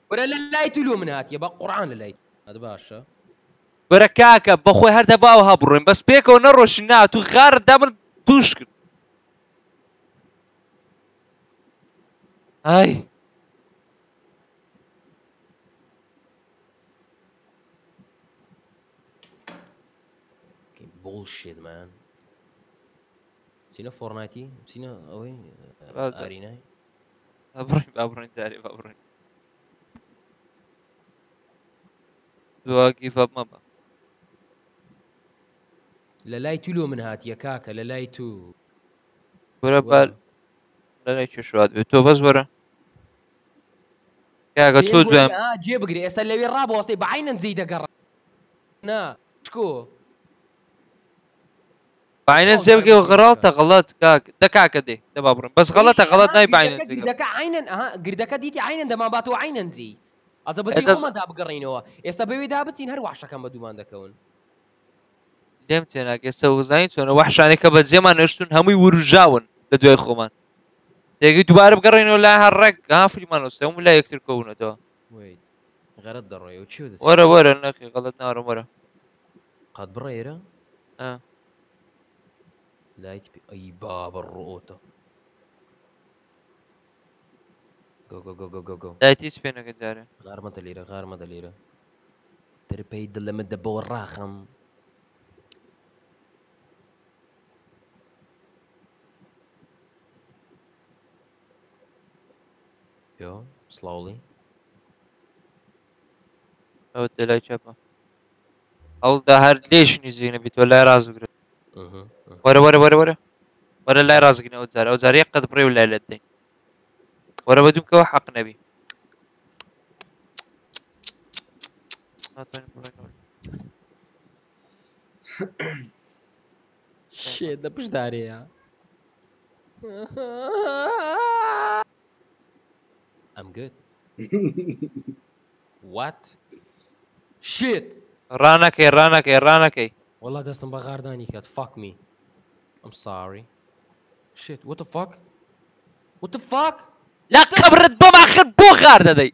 وەرە لە لای تولۆ من هاتیە بە قورعان لە لای هات باشە گورە کاکە بەخۆی هەر دەباوە هەبڕۆین بەس پێکەوە نەڕۆشن نا تو غارت دا من توش کرد ئای bullshit man چینە فۆرنایتی چینە ئەوەی ئارینای بابڕۆین جارێ بابڕۆین دوا گیڤەپ مەبە لە لای تولۆ من هاتیە کاکە لە لای تو گورە بال لە لای چێشوات بێت تۆ بەس وەرە کاکە تۆ دوام جێ بگری ئێستا لەوێ ڕابوەستەی بەعینە نزەی دەگەڕ نا شکۆ باینە زێبگە و غڕاتە غەڵەت دەکاکە دێ دەبا بڕم بەس غەڵەتە غەڵەت نای باینە گردەکە عینەن گردەکە دیتی عینەن دەمان باتەوە عینەن جێی ئەزە بەدی خۆماندا بگەڕینەوە ئێستا بەوێدا بچین هەر وحشەکەم بە دوومان دەکەون لێم تێناکە ئێستا وەزانین چۆنە وەحشانێک کە بە جێمان نوێشتون هەمووی وروژاون لە دوای خۆمان تێگەی دووبارە بگەڕێنەوە لای هەر ڕێک فیلمان وەستە هەموو لای یەکتر کەوونەتەوە غەرەت دەڕۆی و چی وەرە نەخی غەڵەت ناڕم وەرە قەت بڕێرە لایت ئەی بابە ڕۆتە گۆ دایتی سپێنەکە جارێ غارمەدە لێرە ترپەی دڵ لەمە دەبەوە ڕاخەم یۆ سلاولی ئەوە لای چاپە ئەوڵدا هەر لێشنی زیینە بیتەوە لای ڕازگرێت وەرە لای ڕازگرنەوە جارە ئەو جارە یەک قەت بڕێ و لای لەت دەین وەرە بە دووکەوە حەق نەبی شێت لە پشتدارەیە I'm good. What? Shit! ڕانەکەی والله دەستم بە غاردانی کات. Fuck me. I'm sorry. Shit, what the fuck? What the fuck? لا قبرت بەماخر بۆ غار دەدەی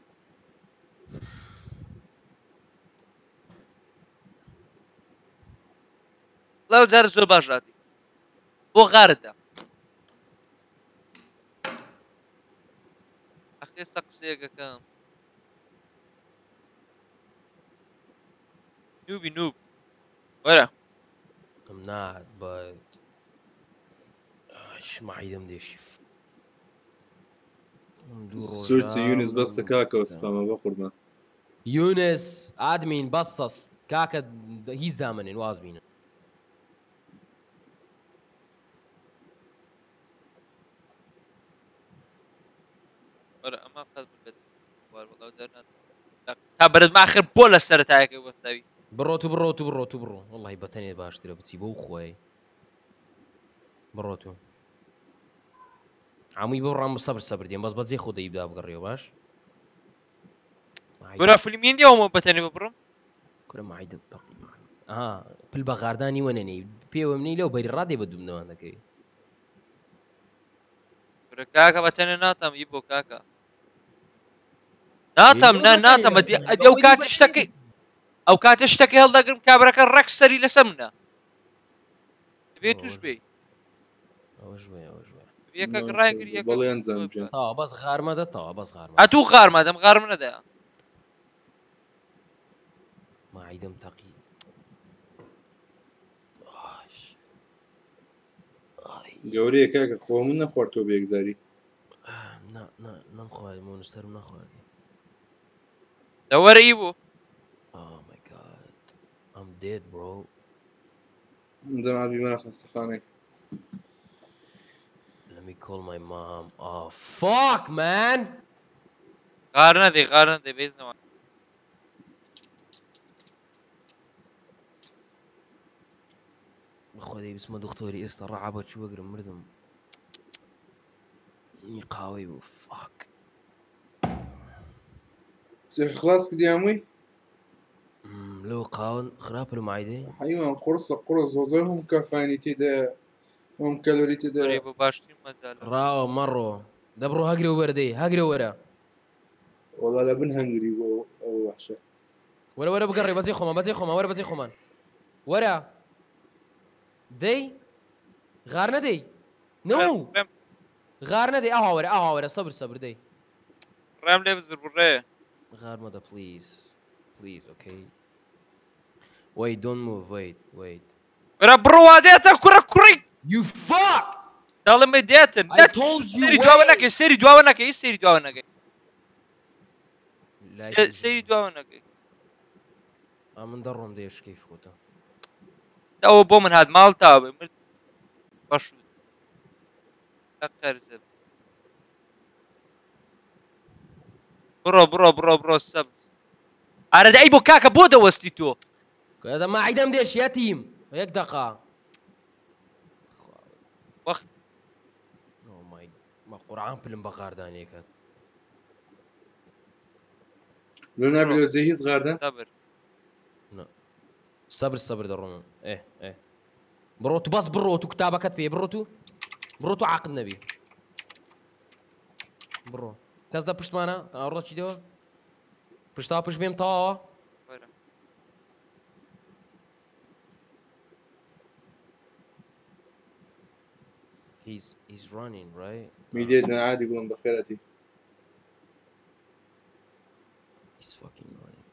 لەو جارە زۆر باش ڕاتی بۆ غارتدا ئەخێستا قسەیەکەکەم نوب وەرە I'm not, but... معیدم دێشی. سوورتی یونس بەستە کاکەوە سپامە بە قوربان یونس ئادمین بەسەس کاکە هیچ دامنێن واز بینن ئەمە قەت بێت تا بەرت ماخر بۆ لە سەرەتایەکە وەستاوی بڕۆ وەڵڵاهی بەتەنێ باشترە بچی بۆ خۆی بڕۆ تو هەمووی بۆ ڕام سەبر دێم بەس بەجێ خۆ دەیبدا بگەڕێەوە باش گورە فیلمین دیەوەمە بەتەنێ ببڕم کورە معیدم پل بە غاردانی وەنێنەی پێوە منی لەو بەری ڕادێ بە دوومنەوان دەکەوی گورە کاکە بەتەنێ ناتەم ئی بۆ کاکە ناتەم ناتەم ئەو کاتی شتەکەی ئەو کاتە شتەکە هەڵدەگرم کابرەکە ڕەک سەری لەسەر منە دەبێت توش بێ یەکە ڕایگری بەڵێن جەم بەس غارمەدە ئەتوو غارمەدەم غارم نەدەیە معیدم تەقی گەورەیە کاکە خۆ من نەخواردتەوە بێگزاری نەمخوای مۆنستەرم نەخواردی دەوەرە ئی بوو Oh my god. I'm dead, bro. جەمال بیمەرە خەستەخانەی Let me call my mom. Oh fuck, man! غار نەدەی بێزنەوە بخۆدەی بسمە دکتۆری ئێستا ڕەعابە چی وەگرم مردم قاوي بو فاك خلاص كده يا عمي لو قاون خراب المعدة ايوه قرص وزيهم كفايني تدا هم كالوري تدا بۆ باشترین مەجاالە راو مرو دبرو هاجري وردي هاجري ورا والله لا بن هنغري او وحشه ورا بقري بزي خمان ورا بزي خمان ورا دي غارنا دي نو غارنا دي اها ورا صبر دي ڕام لێ بزر بڕێ غار مدى please okay wait don't move wait وەرە بڕوا دێتە کوڕی you fuck داڵێمە دێتن I told you, سەری دواوە wait. نەکەی سەری دواوە نەکەی سەری دواوە نەکەی لا سەری دواوە نەکەی من درهم ديش كيف خوتا ئەوە بۆ من هات ماڵ تاوێ مرد بەش قەرزە بڕۆ سەب ئارەدە ئەی بۆ کاکە بۆ دەوەستی تۆ هذا ما عيدم ديش يا تيم هيك دقة وەخت او ماي ما قرعان فيلم بقار دانيك لو نابلو زي صغار سەبر صبر درهم ايه بروتو بس بروتو كتابك فيه بروتو عقد نبي برو كاز دا پشت مانا اورا چی دو پشت بیم تا he's running right ميديا عادي يقولون بخيرتي he's fucking running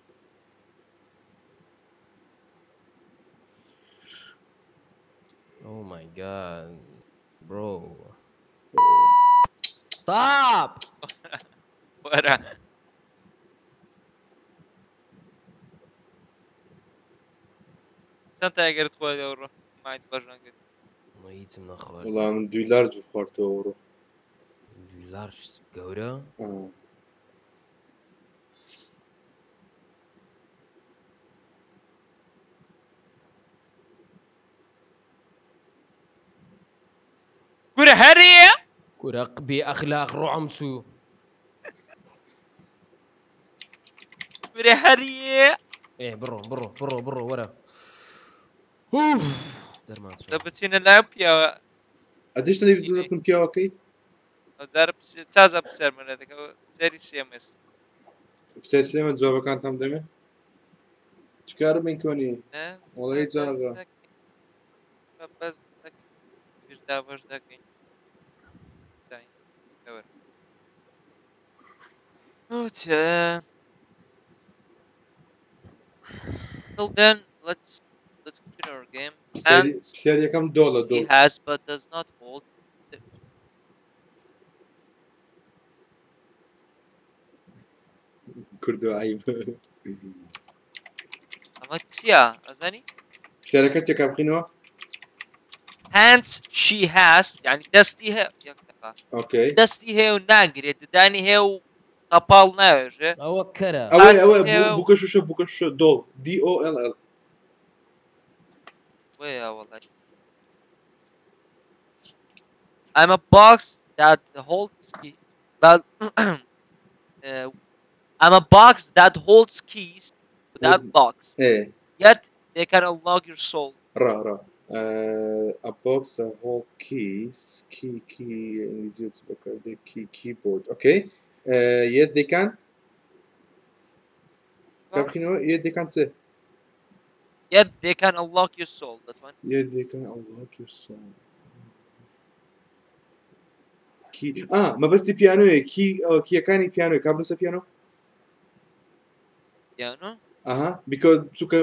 oh my god bro stop وەرە چەند تا ئەگەرت خۆی دەوڕۆ مایت بەژەنگت ما هیچم نخوارد والله من $2 جوف خورتو ورو $2 گەورە گورە هەریە كورة بأخلاق رعمسو گورە هەریە ايه برو ورا اوف درمان دە بچینە لای پیاوە اديش تلفزيون لكم بياوكي ئەوزارە چازە پسەر منە دەکەوە سەری سێمس بسيسيما جوابك كانت هم دمي شكار بين كوني والله جاغا بەس داوەش دەکەین اوچە till then let's continue our game بسيريا كم دولار he has but does not hold كردو عيب ئەمە چییە ئەزانی شركتك كم خينوا hands she has يعني دەستی هەیە یەک دقا اوكي دەستی هەیە و ناگرێت ددانی هەیە و قەپاڵ ناوێژێ او كرا اوي بوكشوشو دول DOLL وێە وەڵای I'm a box that holds keys that I'm a box that holds keys to that box ايه yet they can unlock your soul را a box that hold keys key انجليزي تبقى the keyboard okay yet they can كم خينوا yet they can say yet they can unlock your soul that one yet they can unlock your soul كي ما بس دي بيانو كي كاني بيانو كابلوس بيانو piano اها because سوكا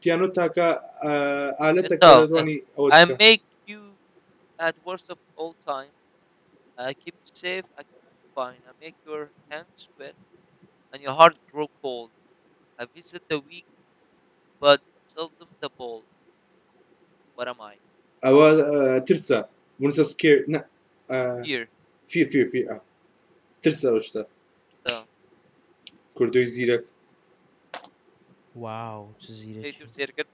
بيانو تاكا آلة No, تاكا تواني I make you at worst of all time I keep you safe I keep you fine I make your hands sweat and your heart grow cold I visit the weak but seldom the bold what am I او ترسا ونسا سكير نا fear في ترسا وشتا so كردوي زيرك واو جزيرة hey, circuit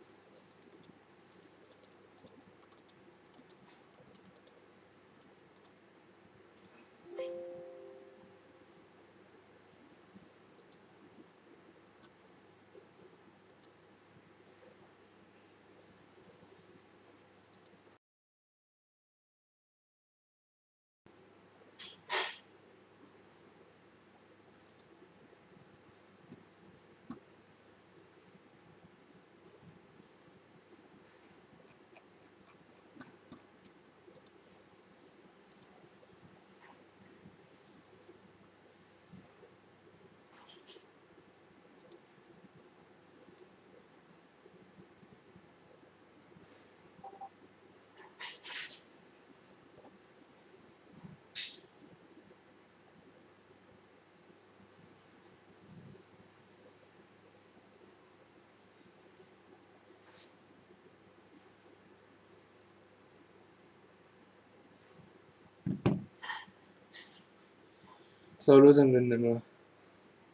سەولۆتم دەنەما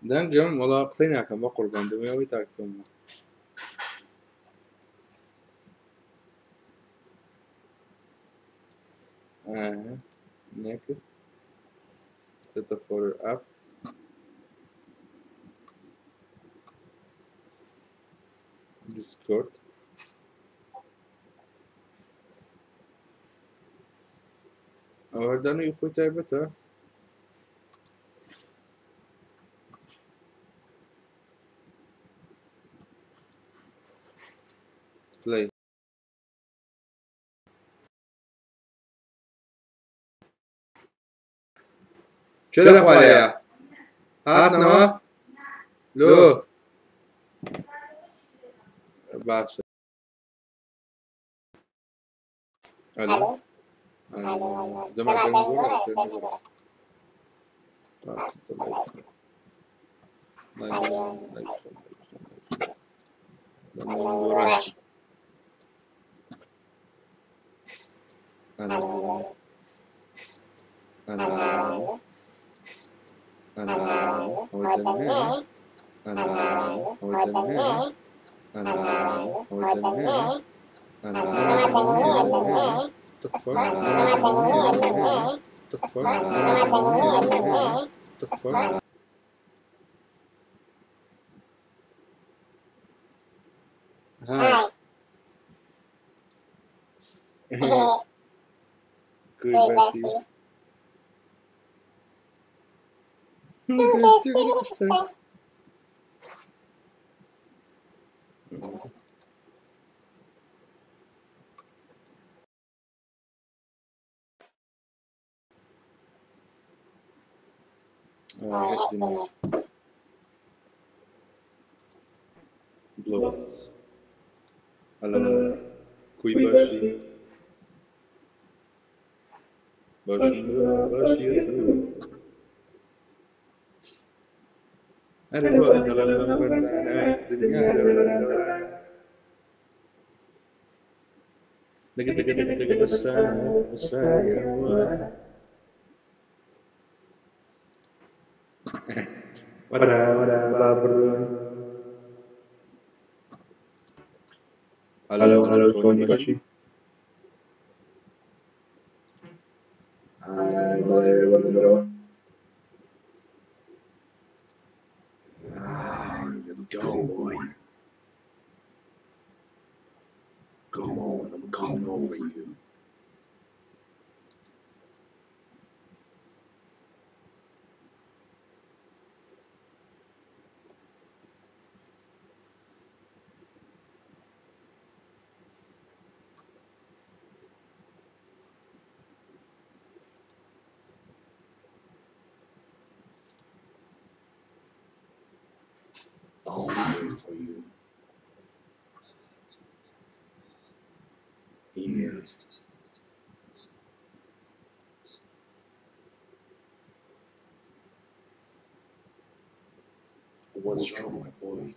دەنگم وەڵا قسەی ناکەم بە قوربان دەمەوەی تاکەمەوە next set a folder up Discord ئەوەردانەی خۆی تایبەتە play چه لەخوارەیە هاتنەوە لۆ باشە ئەلۆ جەماعەکەم بلوس على كوي باشي باشي أنا بقول لما بدنا الدنيا دق دق دق دق بسايا ولا بابر Hello, Tony Bashi. Let's go, boy. Come on, I'm coming over you. I'll wait for you. Here. What's wrong, my boy?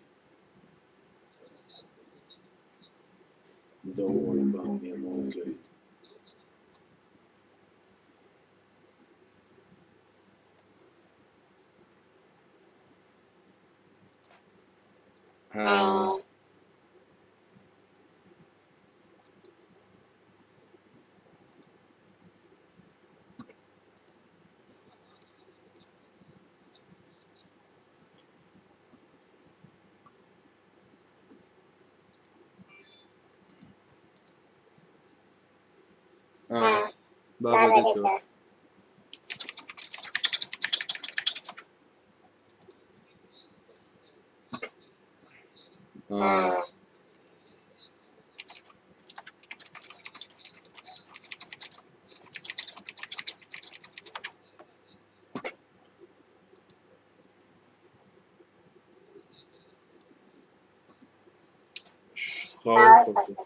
Don't worry about me, I'm all good. بابا دكتور خالص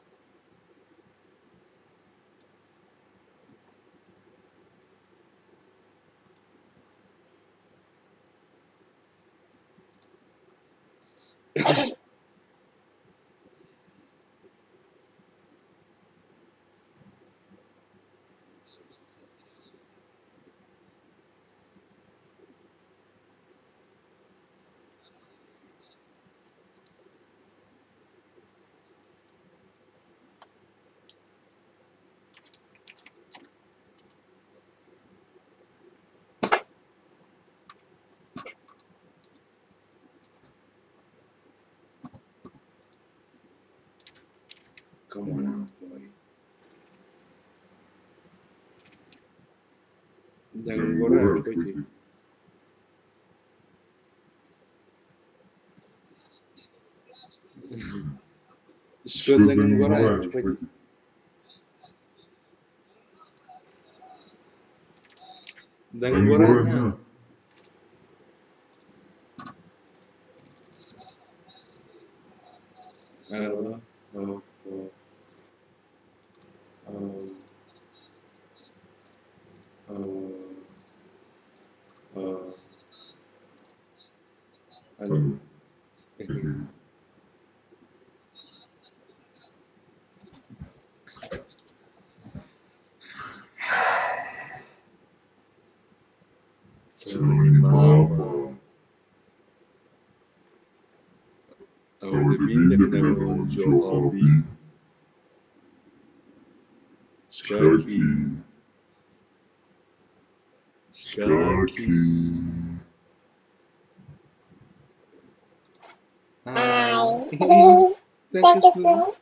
Come on out, boy. دەنگم گۆڕایە خۆیتی. شکۆ دەنگم گۆڕایە خۆیتی. دەنگم گۆڕایە نا. أيوة. أوه. أوه. أوه. أوه. أوه. ألو. Sorry, mama. أو دبين دكناو جوابي. شكاكي. شكاكي. هاي. تكفو.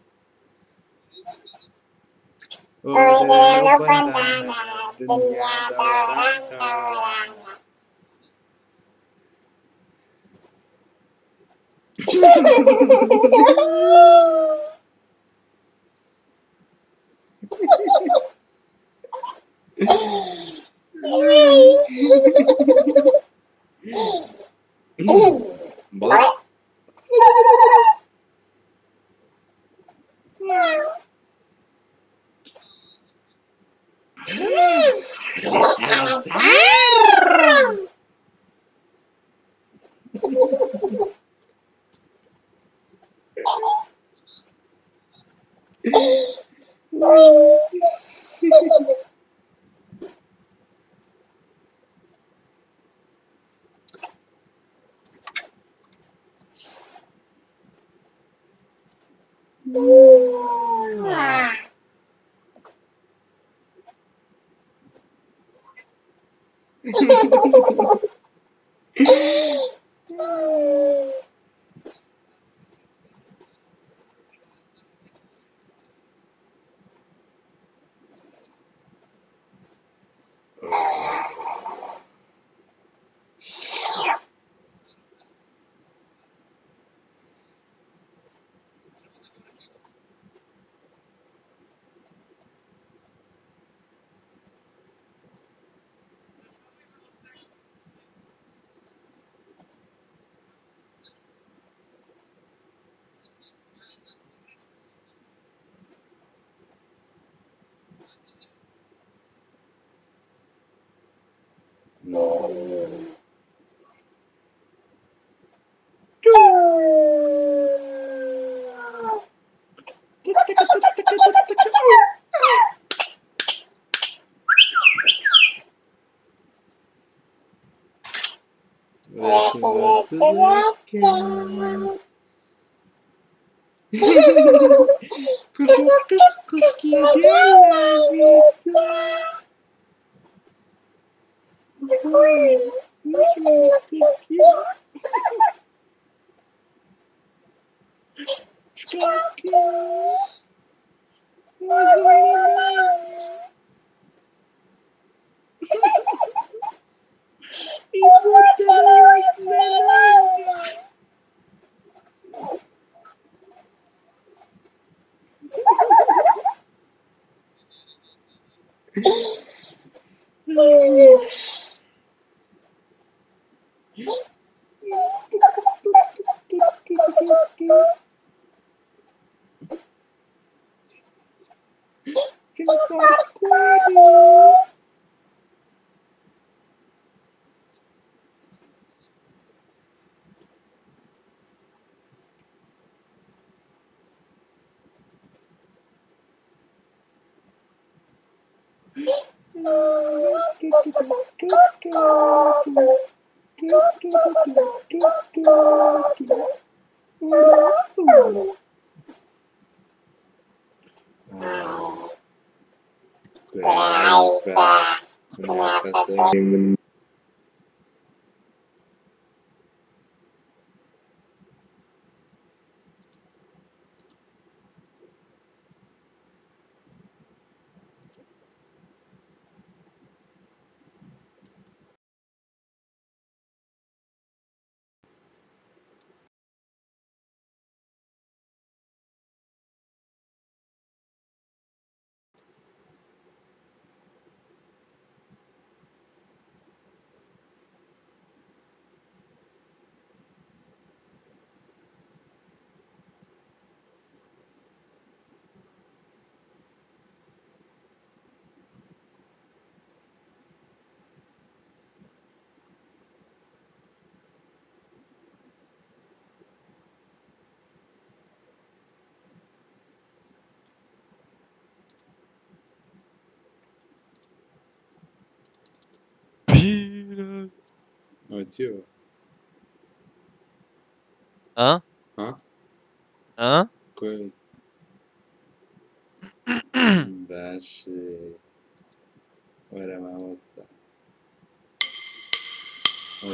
ودانا بندانا دنيا دوران دوران. What? ئەوە چیەوە؟ ها ها کۆی باشێ وەرە مامۆستا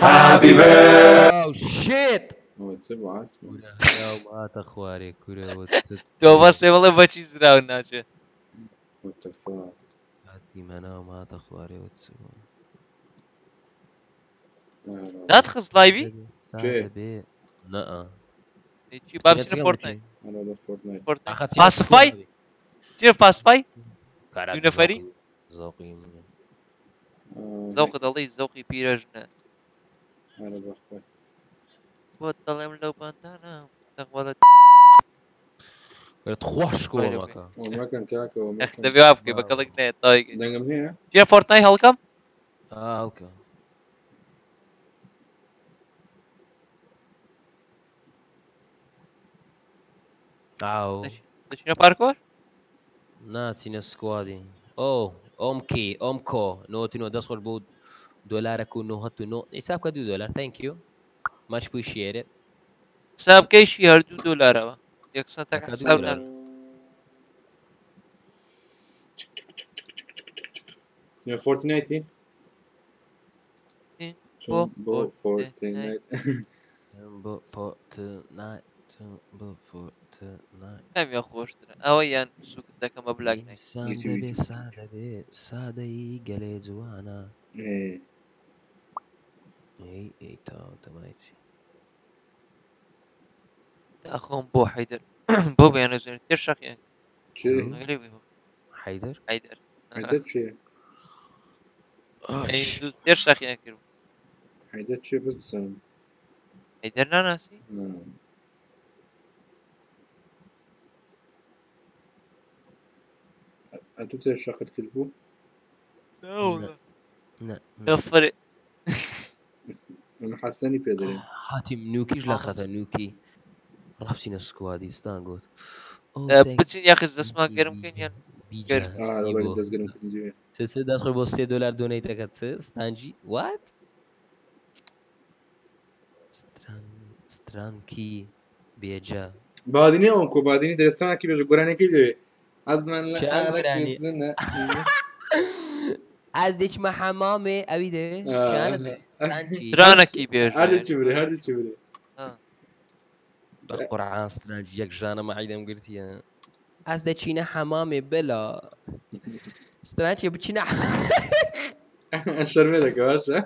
Happy birthday! Oh shit! ئەوە چ بۆ ئاسمە ماتە خوارێ کورەوە تۆ بەس پێ بڵێ بەچی زراون ناچێت وتەفا هاتی مەناو ماتە خوارێەوە چ ناتخست لایڤی بێ نەئە چی با بچینە فۆرتنایت ئەرە لە فۆرتنایت پاسفای چیە پاسفای دوو نەفەری زۆقی زەوقت دەڵی زەوقی پیرەژنە ئەرە بەخۆی بۆ دەڵێم لەو بەندانە دەخوالت خۆش کۆمەکە مەکەن کاکەوە دەبێ وا بکەی بەکەڵک نێت تاویگە دەنگم هەیە چیە فۆرتنایت هەڵکەم هەڵکە ئاو دەچینە پارکۆر ناچینە سکوادی ئۆ ئۆم کی ئۆم کۆ نۆتینۆ دەستخۆش بۆ $9.99 حساب کە $2 thank you much appreciated حسابکەیشی هەردوو دۆلارەوە یەکسەتەکە حساب نەکە فۆرتنایتی بۆ فۆرتنایت بۆ فۆرتنایت بۆ فۆرتنایت ئەمیا خۆشترە ئەوە یان سوکت دەکەمە بلاک نای دەبێ سادەبێ سادەی گەلێ جوانە ئەی تاو تەمایچی داخۆم بۆ حەیدەر بۆ بەیانە زێنێت تێر شەقیان حەیدەر حەیدەر حەیدەر چێ تێر شەقیان کرد حەیدەر چێ بزانم حەیدەر ناناسی ئەتو تێ شەقت کرد بوو نەفرێ حەسەنی پێدەرێن هاتیم نوکیش لە خەتە نوکی ڕاپچینە سکوادیستان گوت بچین یاخز دەستمان گەرم بکەین یان دەستگەرم کردی چ دەخۆر بۆ $3 دۆنەیتەکە چ ستانجی وات سترانکی بێجا بادینی ئەوم کۆ بادینی دەستانکی بێژە گۆرانەکەی دەوێ ئەزمان لە ئارەکەزنە ئەس دێکمە حەمامێ ئەوی دەوێ درانەکی بێژ هەردێکی برێ هەردێکی برێ بەقورعان سترانجی یەک ژانە مەعیدەم گرتیە ئەس دەچینە حەمامێ بەلا سترانجی بچینە شەرمێ دەکە باشە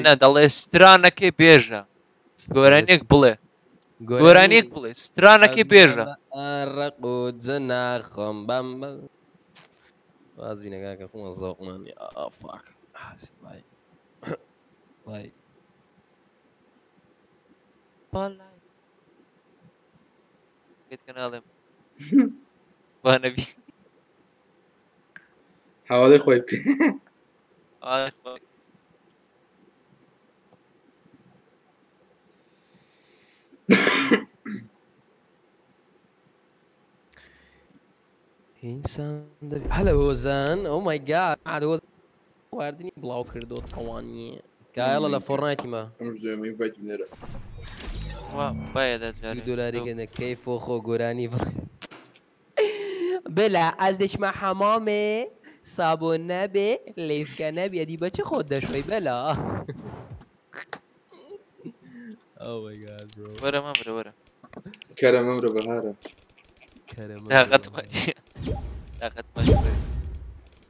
نا دەڵێ سترانەکەی بێژە گۆرانێک بڵێ گۆرانێک بڵێ سترانەکەی بێژە ڕق و جەناخۆم بەم وازبینەکەکە خۆمە زۆقمان ئافاک وای پێت کە ناڵێم وا نەبی هەواڵەی خۆی بکە ئینسان هەلە هۆزان ئەو مای گاد هۆز واردنی بڵاو کردو تەوانیە کایڵە لە فۆرنایتیمە $2 کەی فۆخۆ گۆرانی بلا ئەس دێکمە حەمامێ سابۆن نەبێ لێفکە نەبێ دی بەچی خۆت دەشۆی بەلا وەرە مەمرە وەرە کەرە مەمرە بەهارە تاقەتمان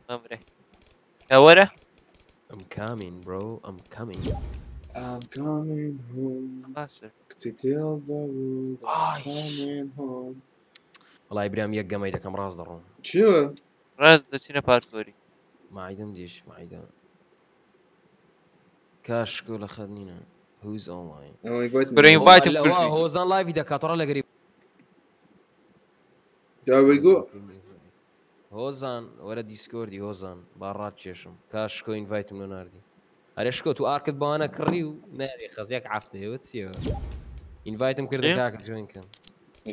مەمرە وەرە I'm coming bro I'm coming I'm coming home کچیتێڵ دەوڵ coming home وەڵای برام یەک گەمەی دەکەم ڕاست دەڕۆم چیوە؟ ڕاست دەچینە پارکۆری مایدەم دیش مایدە کاشکۆ لە خەت نینە Who's online هۆزان لایڤی دەکات ڕە لەگەری جاوەیگۆ هۆزان وەرە دیسکۆردی هۆزان با ڕات کێشم کاشکۆ ئینڤایتم لە ناردی ئەرێشکۆ تو ئارکت بەوانە کڕی و نارێ خەزیەک عافتەیەوە چیەوە ئینڤایتم کردە کاکە جوینکەن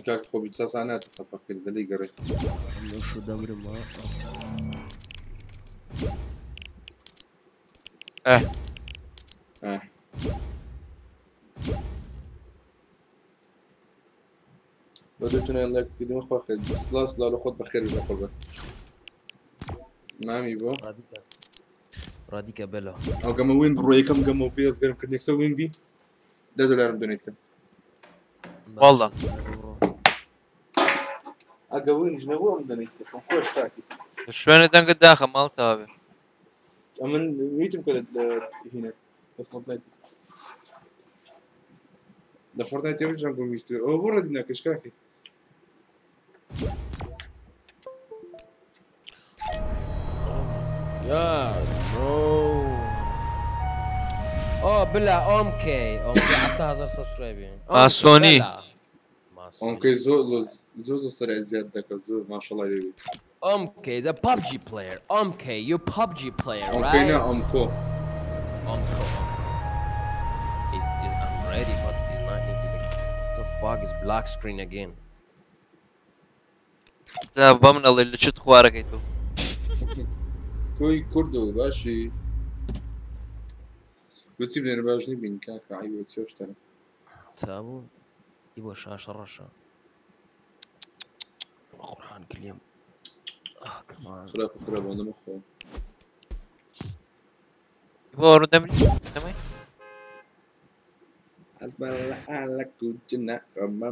کاک خۆبی چاسانات تەفەکرد دەلی گەڕێت شو دەورما اه بدوتنا الله كتير مخ واخد سلاس لا خد بخير بقربه نعم يبا راديكا بلا او كم وين بروي كم كم بيز قرب كنت نكسو وين بي ده دولار دونيتك والله اقوين جنبو دونيتك خوش تاكي شلون دنق الداخل مال تابع امن ميتم كده هنا فورتنايت ده فورتنايت يوم جنبو ميشتري او برا دينا كشكاكي يا برو بلا اومكي حتى 1000 سبسكرايبر سوني اوكي زوزو سريع زيادة زوز ما شاء الله يبي اومكي the PUBG player اومكي you PUBG player right اوكي نا امكو I'm ready but he's not into the fuck is black screen again ضمن الله اللي شت خوارك ايتو كوي كردو باشي بتسيب لي باجني بين كاكا عيب تشوف ترى تابو يبغى شاشة رشا قرآن كل يوم كمان خراب وانا مخو يبغى ورد مني تمام لك وجنا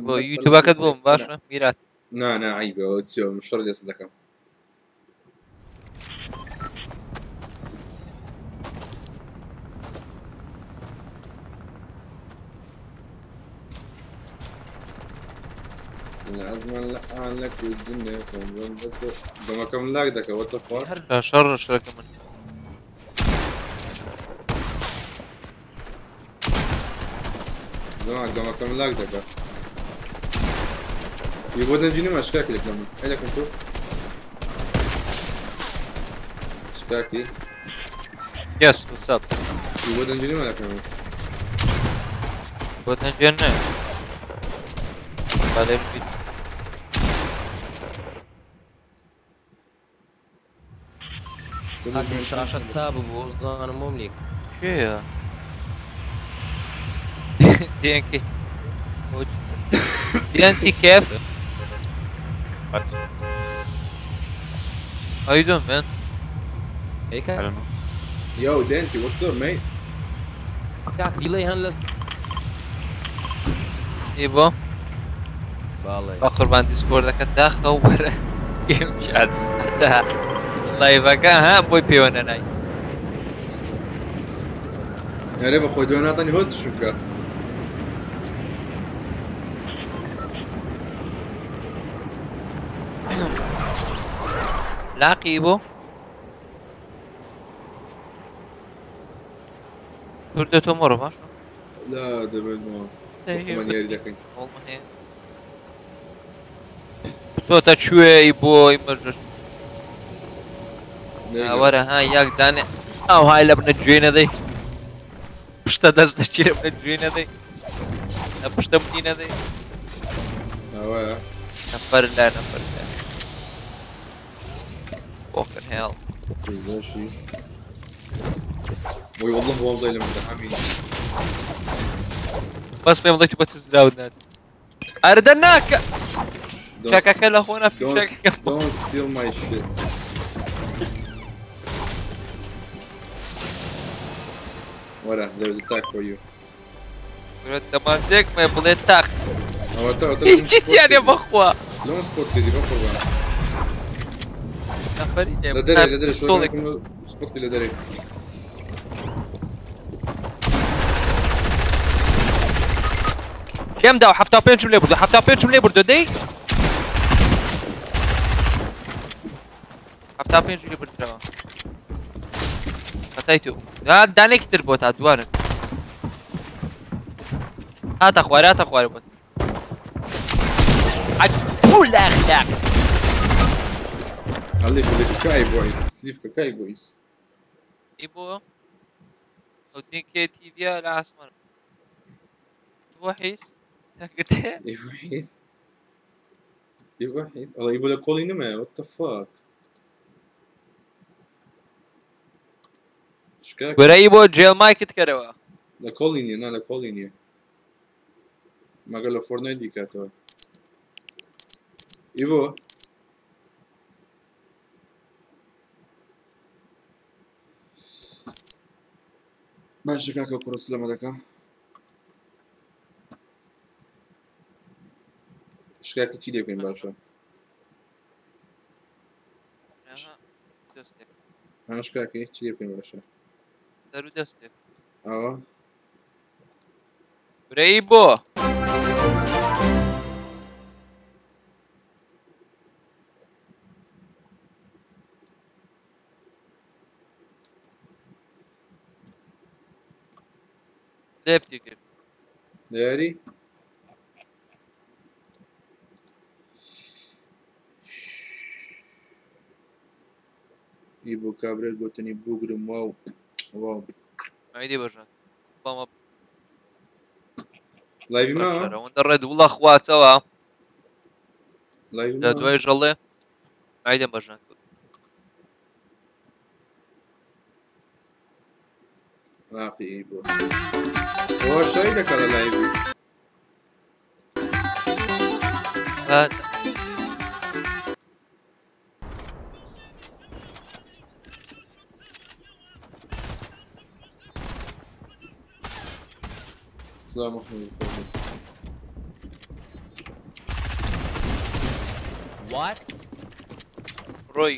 يوتيوب كتبهم باشا ميرات نا عيب وتسيو مش شرط يصدقها لازم لك وجنا بما كم لاك دك وات فاك شر شرك من بما كم لاك دك يبغى نجيني مشكاكي لك لما هلك انتو شكاكي يس واتساب يبغى نجيني مالك لما وتنجينا بعدين هاك الشاشة تسابق وزان مملك شو يا دي انكي دي انتي كيف What? How you doing man هيك I don't know. Yo Dante what's up mate كاك ديلي هنلس يبا بالله اخر بان ديسكورد داخل ورا جيم شات والله يبقى ها بوي بيونا ناي يا ريت اخوي دون اعطاني هوست شوكا لاقي يبو كردو تمر باشا لا دبل ما من يريد لكن والله هي صوتك شوي يبو يمرجش ورا هاي ياك داني او هاي لبن الجوينة دي بشتا دست شي لبن الجوينة دي بشتا مدينة دي نفر لا fucking hell ماشي وي والله والله لما دعمي بس ما يمضيك بتزراود ناس اردناك شاكك اخونا في شاكك don't steal my shit ورا there's attack for you انت ماسك ما يبغى تاخ ايش جيت يعني بخوا لون سبوت لي بخوا نفري لا دري شو سبوت لي دري كم داو حفتا بينش بردو دي حفتا بينش اللي بردو فتايتو داني كتر بوت ادوارن هات اخواري بوت عاد فول اخلاق خليك ليف كاي بويس يبو ودين كي تي في على اسمر وحيس تاكد يوحيس الله يبغى لك قولي نما وات ذا فاك شكاك برای بۆ جێل مایکت کەرەوە لە کۆڵی نییە نا لە کۆڵی نییە مەگەر لە فۆرنای دیکاتەوە ئی بۆ باشە کاکە کوڕس لەمە دەکەم شکاکە چی لێ بکەین باشە ئەمە شکاکەی چی لێ بکەین باشە دەرو دەستێک ئەوە برای بۆ لێفتی کرد یاری ئی بۆ کابرێت گوتنی بووگرم واو واو ئایدی بەژان بەمە لایڤی ماوە شەرەوەندە ڕێد وڵە خواتەوە لایڤی لە ماوە دوای ژەڵێ ئایدەم بەژان کرد واقعی ئی بۆ ئەوە شای دەکا لە لایڤی سلام عليكم وات ڕۆی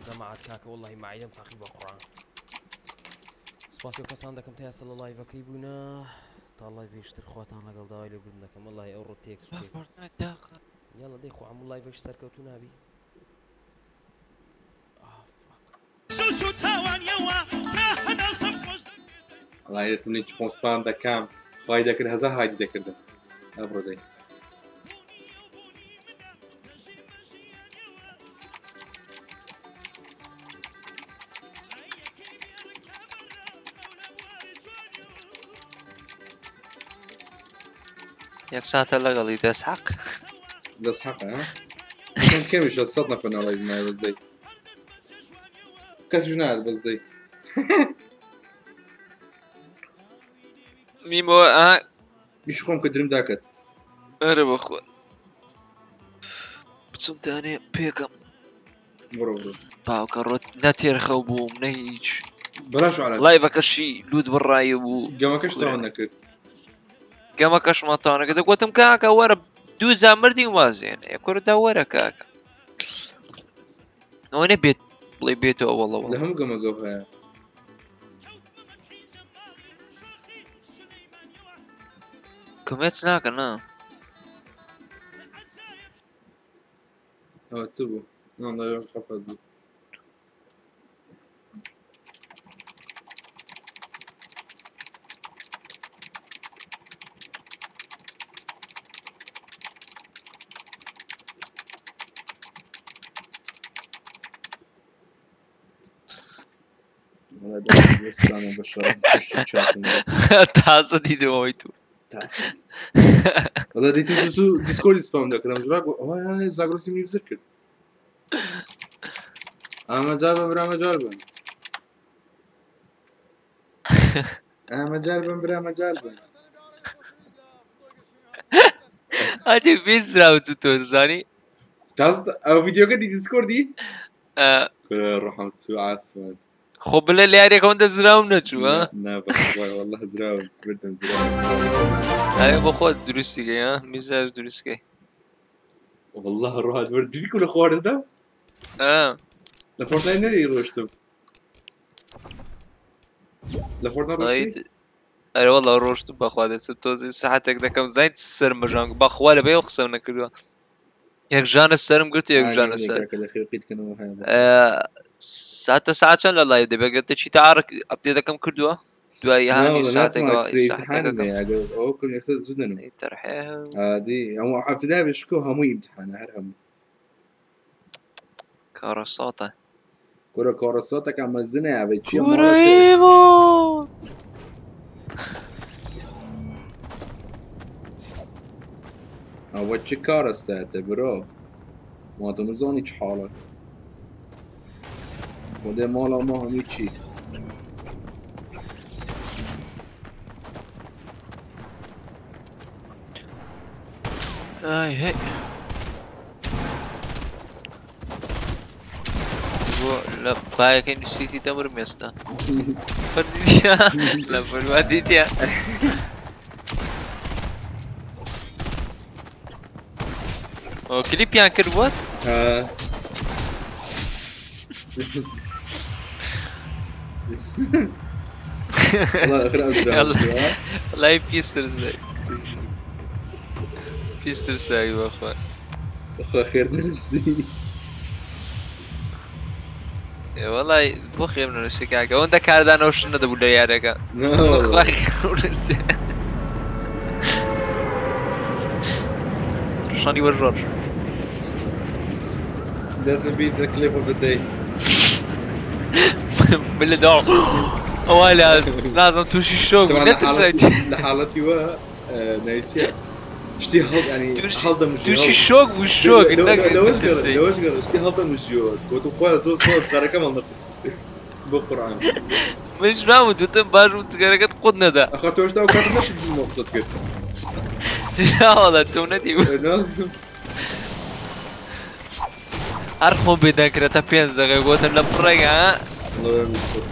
جەماعەت کاکە وەڵڵاهی ماعیدەم تاقی بە قوڕان سپاسی و کەسان دەکەم تا ئێستا لە لایڤەکەی بوونە تا لای بێشتر خواتان لەگەڵ داوای لێبوردن دەکەم وەڵڵاهی ئەو ڕۆ تێک یاڵە دەی خۆ هەموو لایڤەش سەرکەوتوو نابی والله دەتمنیت خۆسپان دەکەم خی دەکرد هەزا هادی دەکردن ئەبڕۆ دەی یەک ساتە لەگەڵی دەست حەق دەست حەقە کەمیشە 100 نەفەر ناڵای نایە بەزدەی کەسیش نایەت بەزدەی میمۆ میش خۆم کە درم داکەت ئەرە بەخۆ بچم دانێ پێکەم بڕۆ بڕۆ باوکە ڕۆت نەتێرخەو بووم نە هیچ بەلاش عەلا لایڤەکەشی لوت بڕایە بوو گەمەکەش تاوان نەکرد گەمەکەشمان تاوانەکە دەگوتم کاکە وەرە دوو جا مردی وازێنێ کووردا وەرە کاکە ئەوە نەبێت بڵێ بێتەوە لە وەڵەوە هەموو گەمەگەو هەیە کمێت ناکە نا ئەوە چ بوو ناڵە خەفەت بوو تازە دیدەوەی تو والله دیتی دیسکۆردی سپام دەکردم ژرا ئەوە زاگرۆسی منی بزر کرد ئاماجار بن برامەجار بن ئاماجار بن برامەجار بن ئاتی بیزراوە تو تۆ زانی تاز ئەو ڤیدیۆکە دی دیسکۆردی ڕەحمەت سوعات خۆ بلە لە یاریەکەوەندە زراوم نەچوو نا بەخوای والله زراوم بردم زراوم ئایا بۆ خۆت دروستیکەی میزاج دروستکەی والله ڕۆهات وەرد دیدی کو لە خواردەدا لە فۆرتنایت نەری ڕۆشتم لە فۆرتنایت ڕۆشتی ئەرە وەڵا ڕۆشتم بەخوا دەچم تۆزی سەعاتێک دەکەم زایت سەرم بەژانگ بەخوا لەبێ ئەو قسەم نەکردووە یەک ژانە سەرم گرت و یەک ژانە سەر ساتە ساعت چەند لە لایڤ دەبێت چی تا ئارک ئەپدێت دەکەم کردووە دوای هامی ساعتێکەوە عادی ئەو هەفتەدا بێشکۆ هەمووی ئیمتحانە هەر هەموو کارەساتە گۆرە کۆڕەساتەکە مەزنە ئەوەی چی ئەوە چ کارەساتە برۆ مادەمەزانی چ حاڵە خودێ ماڵە ما هەمووی چی هي لا بايك انه سيتي تمر ميستا فرديتيا لا فرديتيا او كليب يعني كربوت والله اخر يلا والله بيسترز بيسترز ايوه اخوان اخو خير نفسي والله بو خير من الشكاكة وانت كاردان وشنا دبو ليارك اخوان خير نفسي شاني والجورج That's to be the clip of the day. بالله دعو ولا لازم توشي الشوق لحالتي و نايتيا اشتي هض يعني هضم مش توشي الشوق والشوق لوش قال اشتي هضم مش يود قلت خويا زوز صوص غير كمان نقول بالقران مش فاهم دوتن باجو تقرقت قدنا ده اخواتي واش تاو كانت ماشي المقصد كده لا والله تونتي أرخو بذاكرة تبينز غيقوت النبرة الله يمسك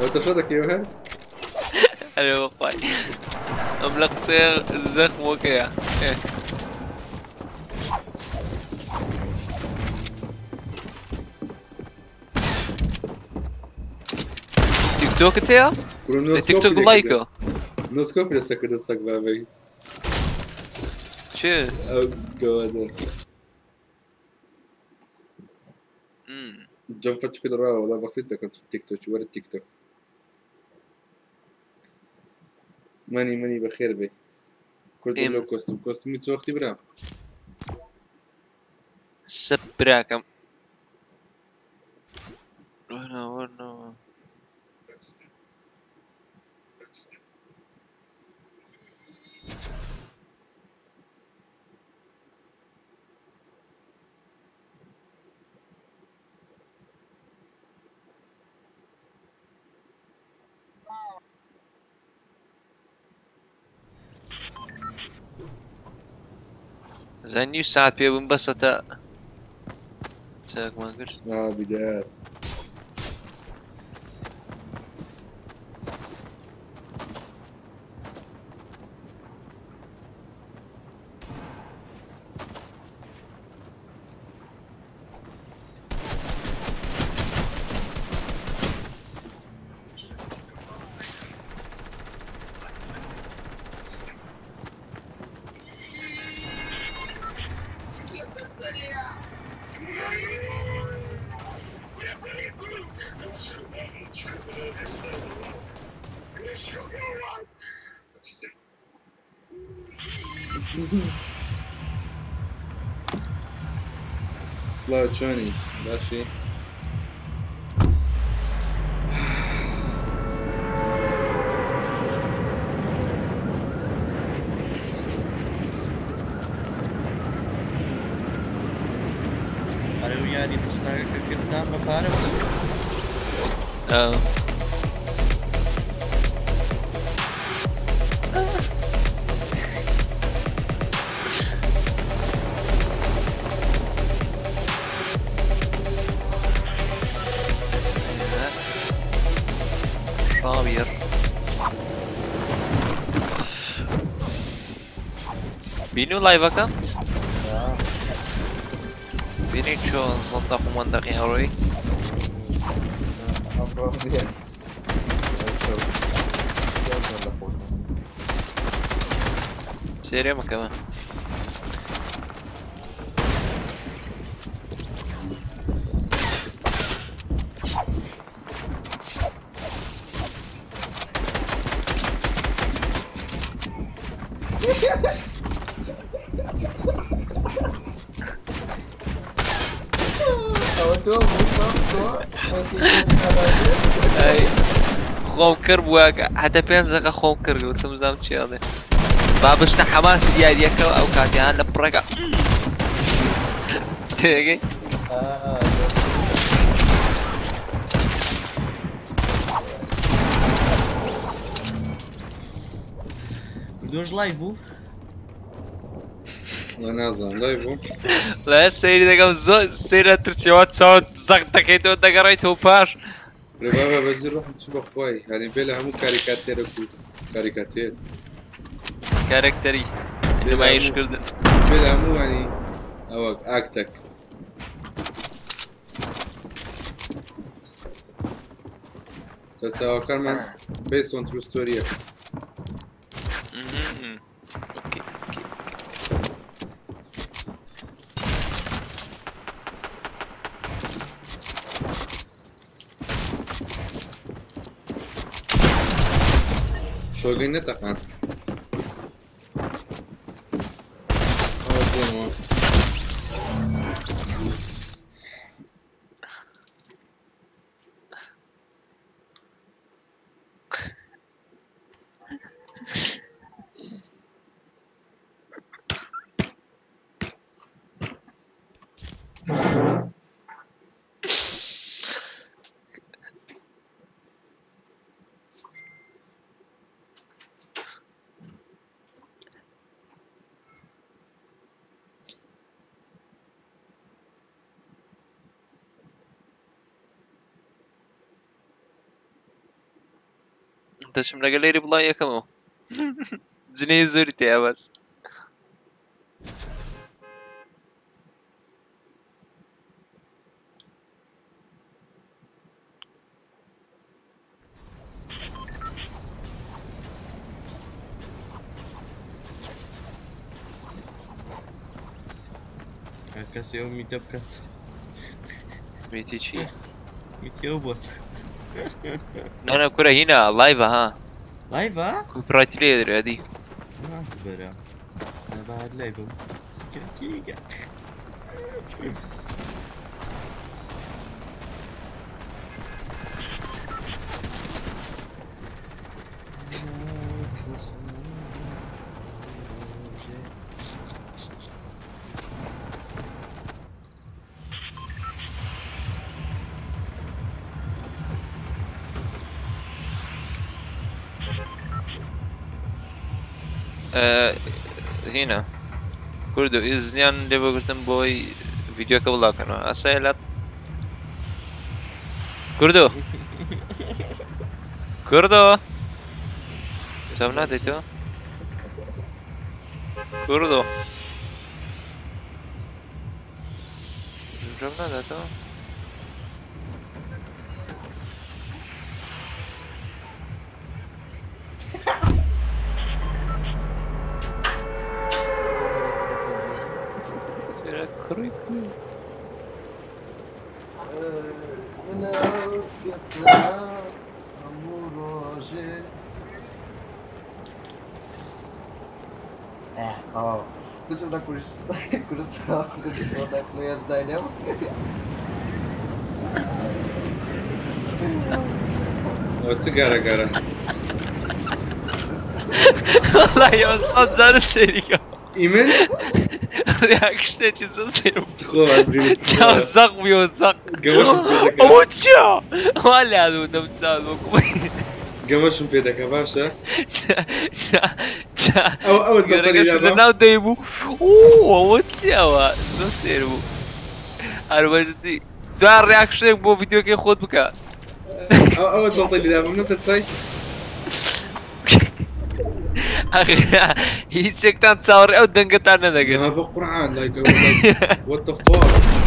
وانت شادك يا وهن؟ ايوه اخوي املقت الزخم وكيا تيك توك انت يا؟ تيك توك لايكو نسكوب لسه كده بابي شو؟ او جود جنفتش كده راه والله بسيطة كنت في التيك توك ورا التيك توك ماني بخير بي كنت له كوستم 100 وقتي برا سبراكم ورنا زين ساعات بيه بنبسط تاك ما قلت بدايات طلعت شوني ماشي يعني ترسناكە کردان بە پارە صابر بينو لايفك بيني شو صدق منطقي هوري سيريا ما كمان خوم كرب واقع حتى بينزق خوم كرب وتمزام تشيادي بابشنا حماس ياديك او كاتيان لبرقا تيجي کردۆش لای بوو نازانم لای بوو لا سەیری دەکەم زۆر سەیرە ترسیەوە چاوت زەق دەکەیتەوە دەگەڕێیتەوە پاش ڕێبابە بەزی ڕۆحم چ بەخوای هەرین بێ لە هەموو کاریکاتێرە بوو کاریکاتێر کارکتەری نمایشکردن بێ لە هەمووانی ئەوە ئاکتەک چاوەکانمان بێسۆن تروستۆریە اوکی اوکی شۆگەی نەتەقان دەچم لەگەڵ لێری بڵای یەکەمەوە جنەی زۆری تێیا بەس کەسێەوە میتە بکات میتی چی؟ میتیەوە بۆت نانە کورە هینە لایڤە ها لایڤە؟ کوپڕاتی لێ دەرێدی بەرە نەبات لای بم کیگە هینە کورد و ئیزنیان لێ بگرتم بۆی ڤیدیۆکە بڵاکەنەوە ئەسایلات کوردۆ کوردۆ چاو نادەیتەوە کوردۆ چاو ناداتەوە Bizim de kursa players dynamo. چ گارە والله يا صوت زاد السيريكا ئیمن رياكشنتي زين خۆ تشاو زق بيوزق اوتشا ولا هذا ودم تساوي گەمەشم پێ دەکە باشە ئەو لەناو دەیبوو ئەوە چیەوە زۆر سێر بوو هەروەدی دوای ڕیاکشنێک بۆ ڤیدیۆکەی خۆت بکە ئەوە زەڵتەی لێدابم نەتەرسای هیچێکتان چاوەڕێ ئەو دەنگەتان نەدەگەن بە قورعان what the fuck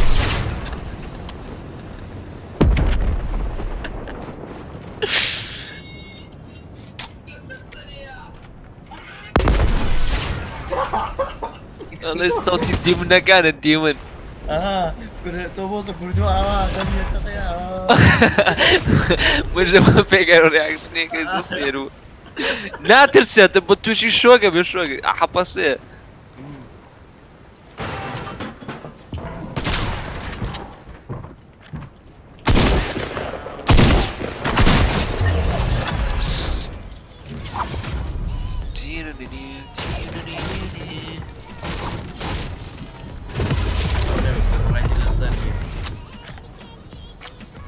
والله صوتي ديمن كان الديمن تۆ بۆزە کوردووە ئاوا دەمیە چقەیە مژە پێگەر ڕیاکشنێکی زۆر سێر بوو ناترسێت بە تووشی شۆکە بێ شۆکە حەپەسێ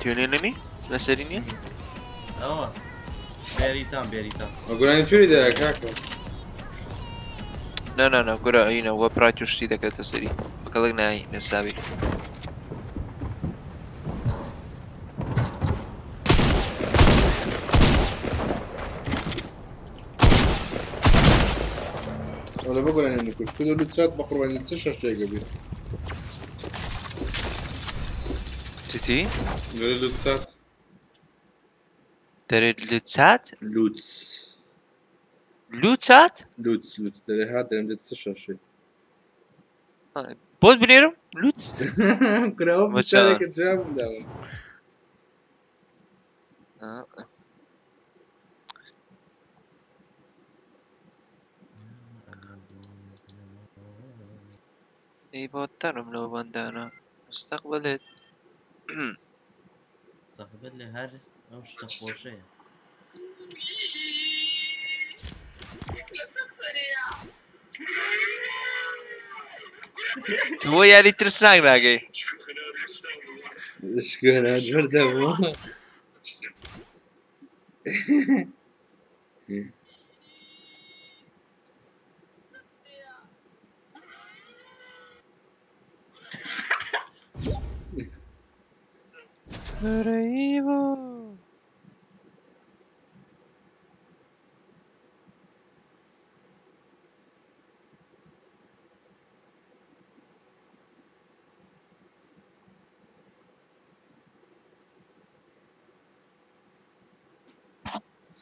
تيونيني نسريني ئەوە بێریتان ئەگوڵانی چوری دەیە کاکە نا گورە ئەینەوە پڕای توشتی دەکەوێتە سەری بەکەڵک نایی نەساوی ولا بقول انا نكوش كل اللوتسات بقربان يتسشى شيء قبل چی؟ اللوتسات دەرێت لوتسات؟ لوتس لوتسات؟ لوتس داري هاد داري يتسشى شيء بۆت بنێرم؟ لوتس؟ كراهم بشارك الجام داون ای بۆتەرم لەو بەندانە مستەقبلت مستقبل لە هەر ئەو شتە خۆشەیە بۆ یاری ترسناک ناگەی شكون هاد بردمو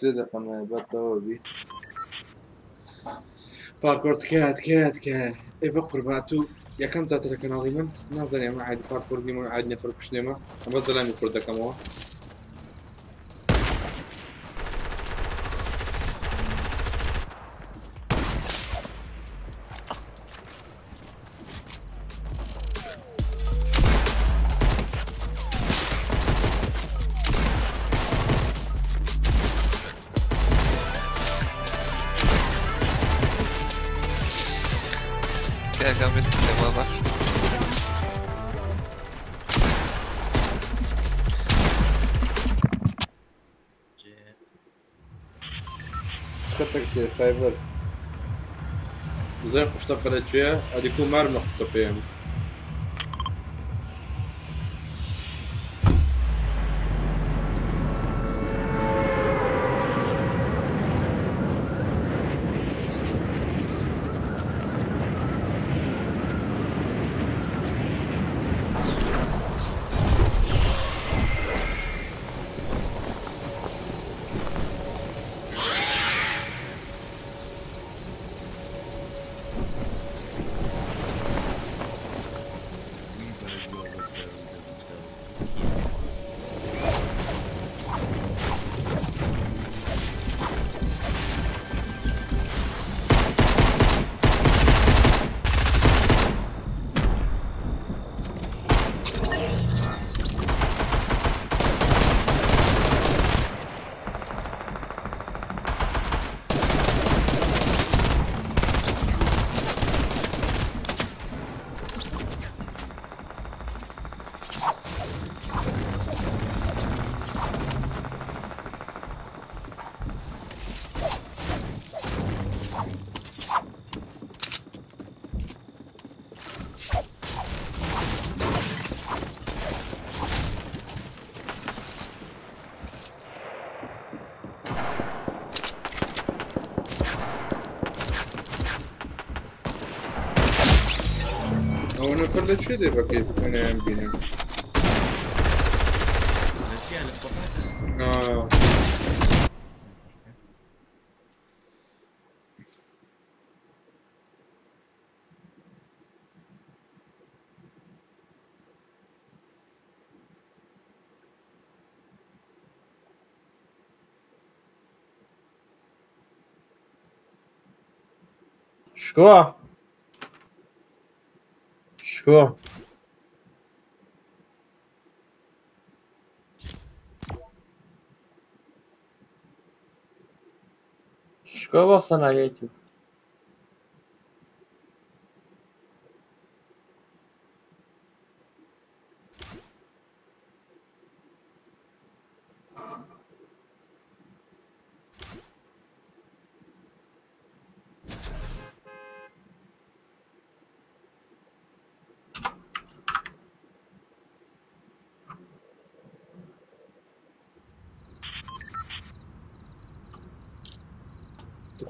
صدق ما بطل بي باركورت كات اي بقرباتو يا كم تاتر كان عظيما نظري ما عاد باركور دي ما عاد نفرق شنما بس زلمه يقول لك ما كم استخدام بار شكتك فايبر زين قشطة بلاتشيا هاد يكون مرمى قشطة بيهم وانا فرد شو دي بكيف انا ام بينهم شكو بصنع يوتيوب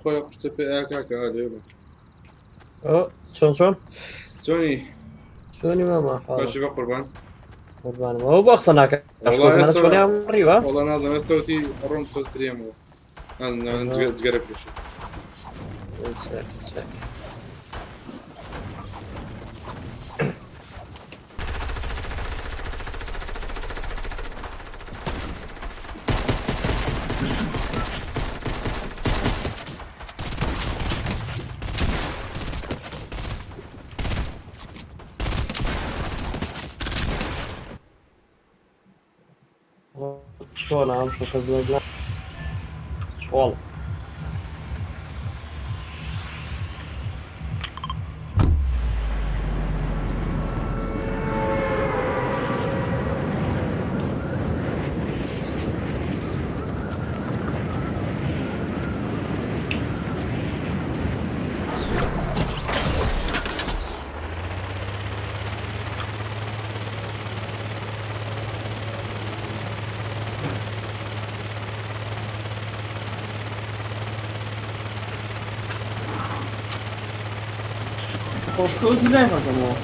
خۆرە قوشتە پێ ئاکاکە هادێ بە چۆن چۆنی چۆنی ماما باشی بە قوربان قوربانم ئەوە بۆ قسە ناکە چۆنیان ڕیوە وەڵا نازانم ئێستاوتی ڕۆم تۆستریەمەوە جگەرە پێشە چۆنە ئەم شوکە زۆر چۆڵ خۆشکۆ دیلای مەکەمەوە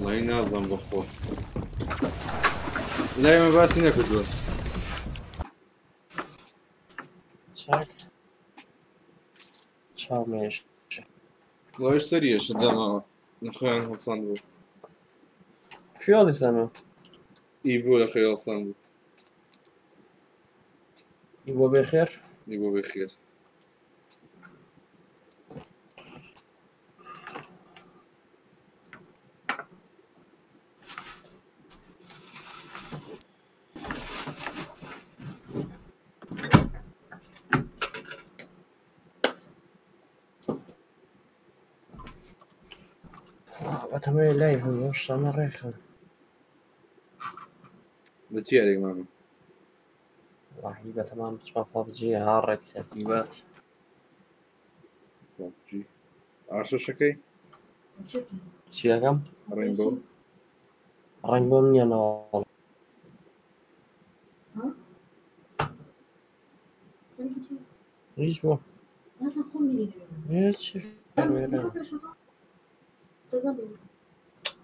وڵی نازانم بەخۆ لای من باسی نەکردووە چاک چاومێش وڵایش سەریەشە دەماوە نەخۆیان هەڵساند بوو کێڵی سەمە ئی بۆ لە خۆی هەڵساند بوو ئی بۆ بێخێر ئی بۆ بێخێر بەتەمای لایڤم بۆ شتانە ڕێکخەن لە چیارێک مامە واهی بەتەمان بچمە پابجی هاڕێک تەرتیبات ئاشەشەکەی چیەکەم ڕێنبۆ ڕنگ بۆم نییەنەوە هیچ بۆ هیچ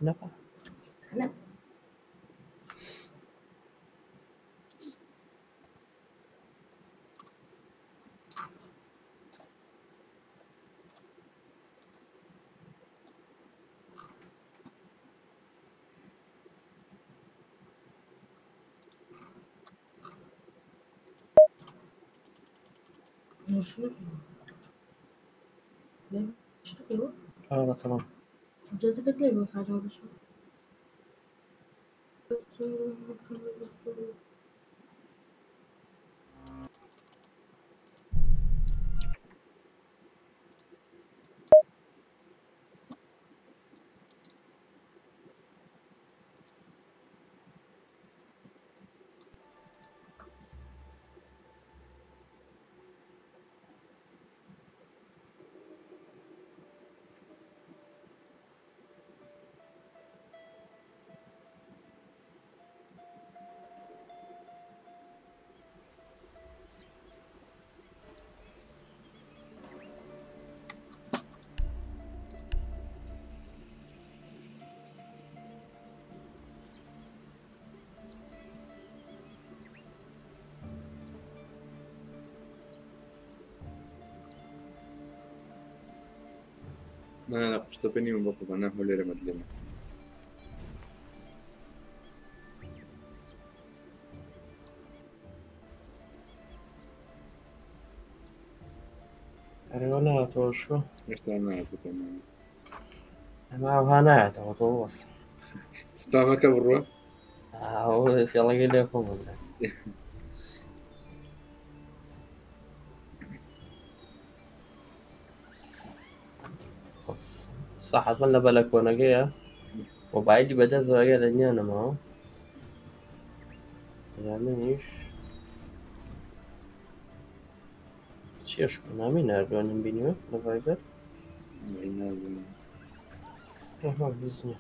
نەپا آره تمام اجازه بده لباس عجب بشه أنا قشطة بيني وبابا أنا هو اللي رمت لنا أنا ولا توشو إيش أنا تمام ما هو أنا توصل سبامك برا هو في الله يقول لكم صح أتمنى بلكونة جاية وبعيد بدأ زوايا لأني أنا معه يعملنيش شيش كنا مين أردوان بينيو لفايبر لازم ما بيزني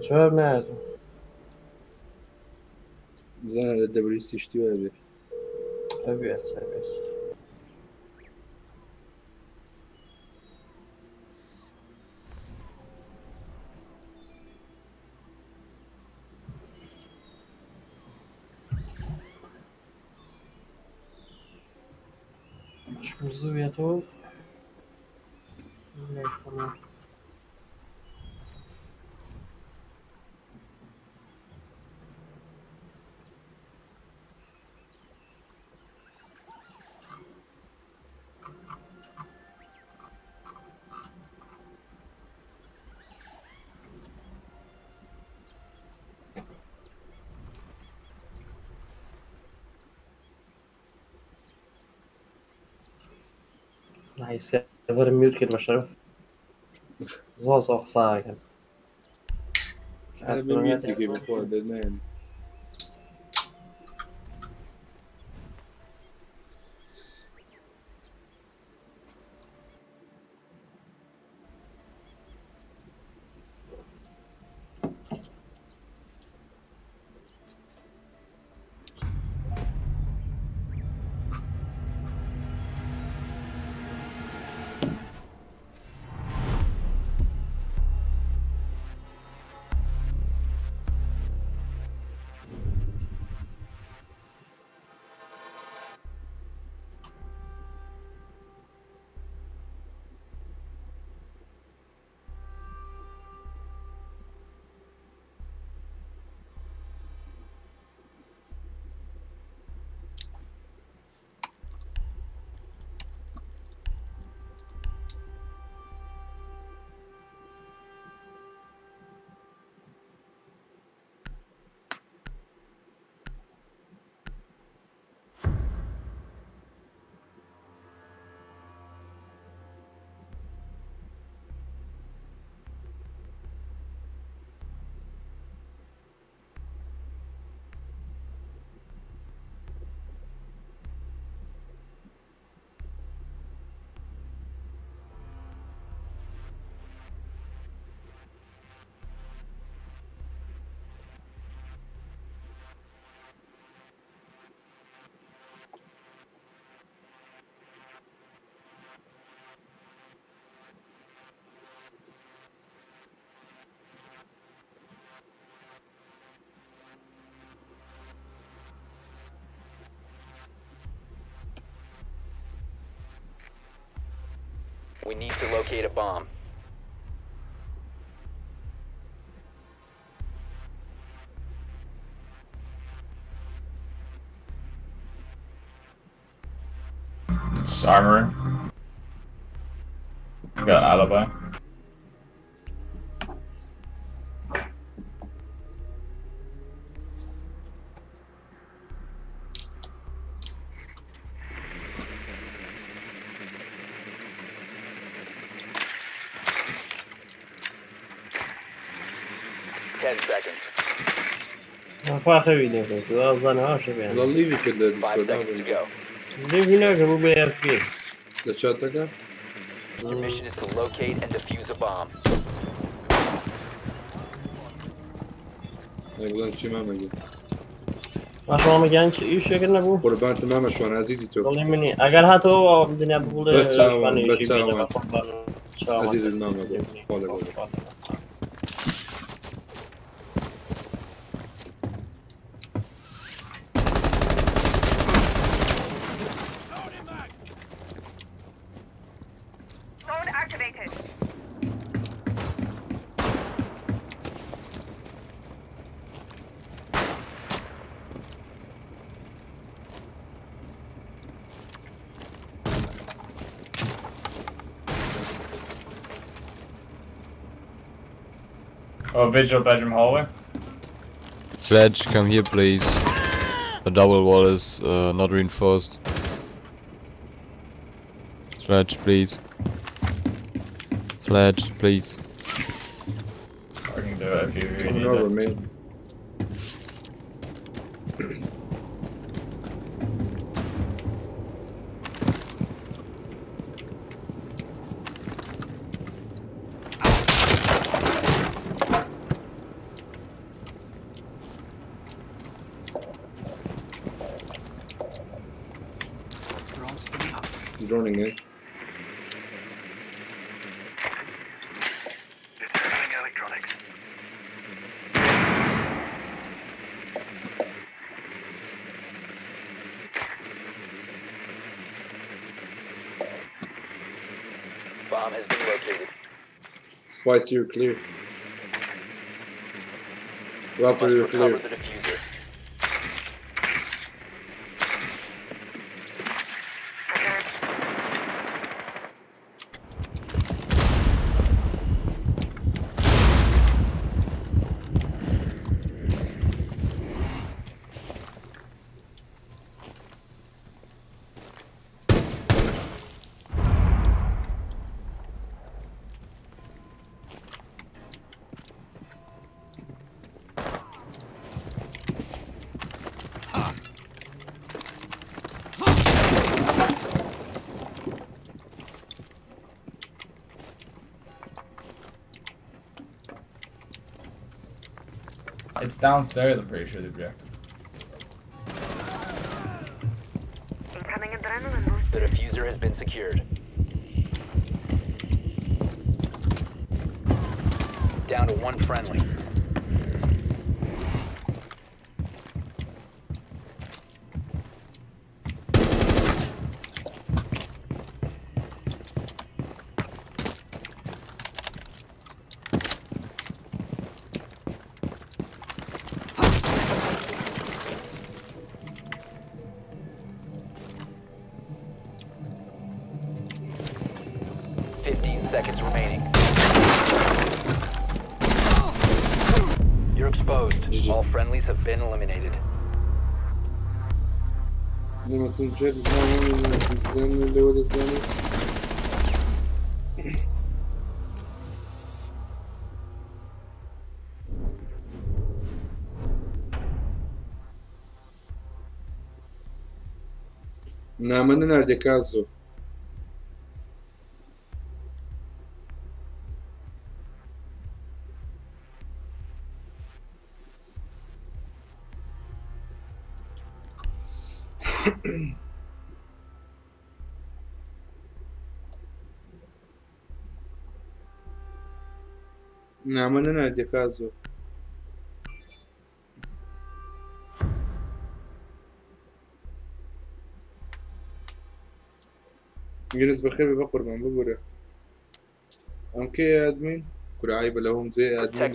جواب نازم بزنە لە دەبری سیشتی وە بێ أبيت شو زويته هاي سيرفر ميوت كده بشرف زوز صاحي هذا بميتي كيف بقول دنيا We need to locate a bomb. It's armory. Got an alibi. والله ليفي كده ديسكورد لازم ليفي نجم بي اف كي لشاتك Your mission is to locate and defuse a bomb. والله شي ما مجد ما شو ما كانش ايش كنا بو قربان تماما شلون عزيزي تو والله مني اگر هاتو الدنيا بقول بتساوم عزيزي الماما قول Oh, vigil bedroom hallway. Sledge, come here please. The double wall is not reinforced. Sledge, please. Sledge, please. I can do it if you really need over, it. mate. droning in. Bomb has been located. Spice, you're clear. Raptor, you're clear. Recover the diffuser. It's downstairs, I'm pretty sure the reactor. The diffuser has been secured. Down to one friendly. Seconds remaining. You're exposed. All friendlies have been eliminated. Naaman nerede caso? Naaman nerede caso? يونس بخير ببقر من بقرة أم كي يا أدمين كل عيبة لهم زي أدمين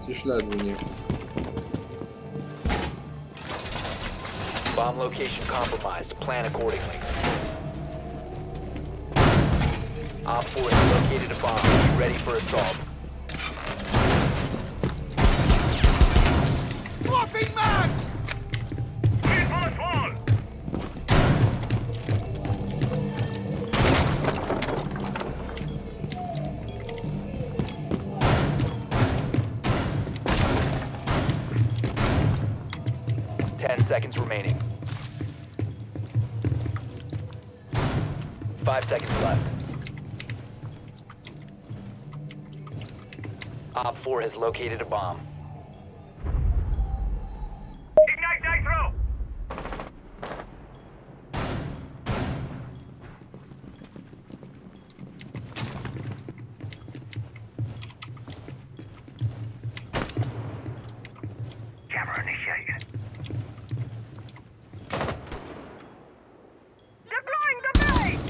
شيش لا أدمين Bomb location compromised. Plan accordingly. Op 4 has located a bomb. Be ready for assault. Swapping mag! Reinforce wall! 10 seconds remaining. 5 seconds left. Op 4 has located a bomb. Ignite nitro! Camera initiated. Deploying the bait!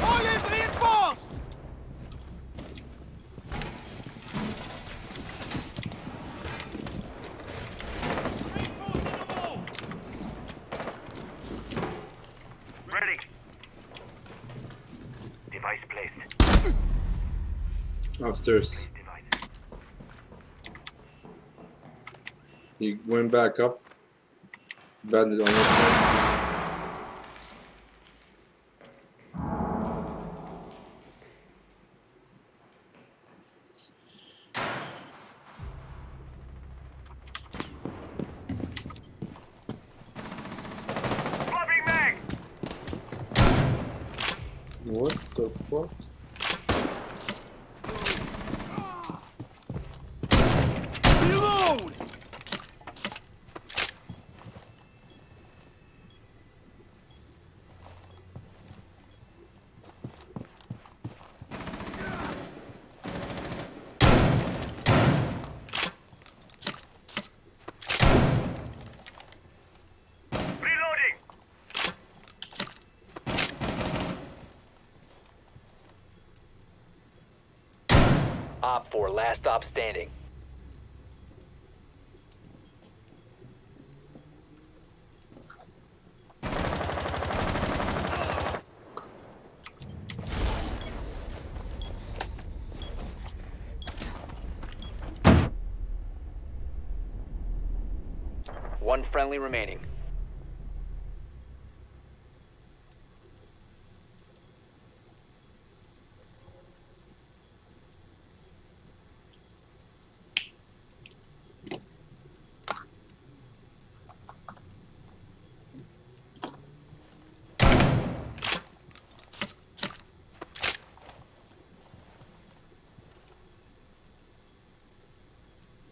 All is reinforced! Ready. Device placed. Upstairs. He went back up. Bandit on this side. Flopping mag! What the fuck? Op 4, last stop standing. One friendly remaining.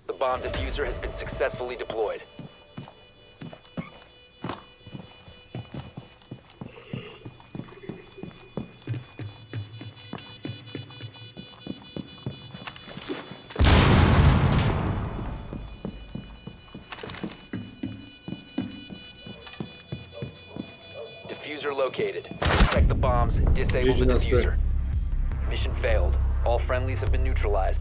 The bomb diffuser has been successfully deployed. Diffuser located. Protect the bombs, disable the diffuser. Mission failed. All friendlies have been neutralized.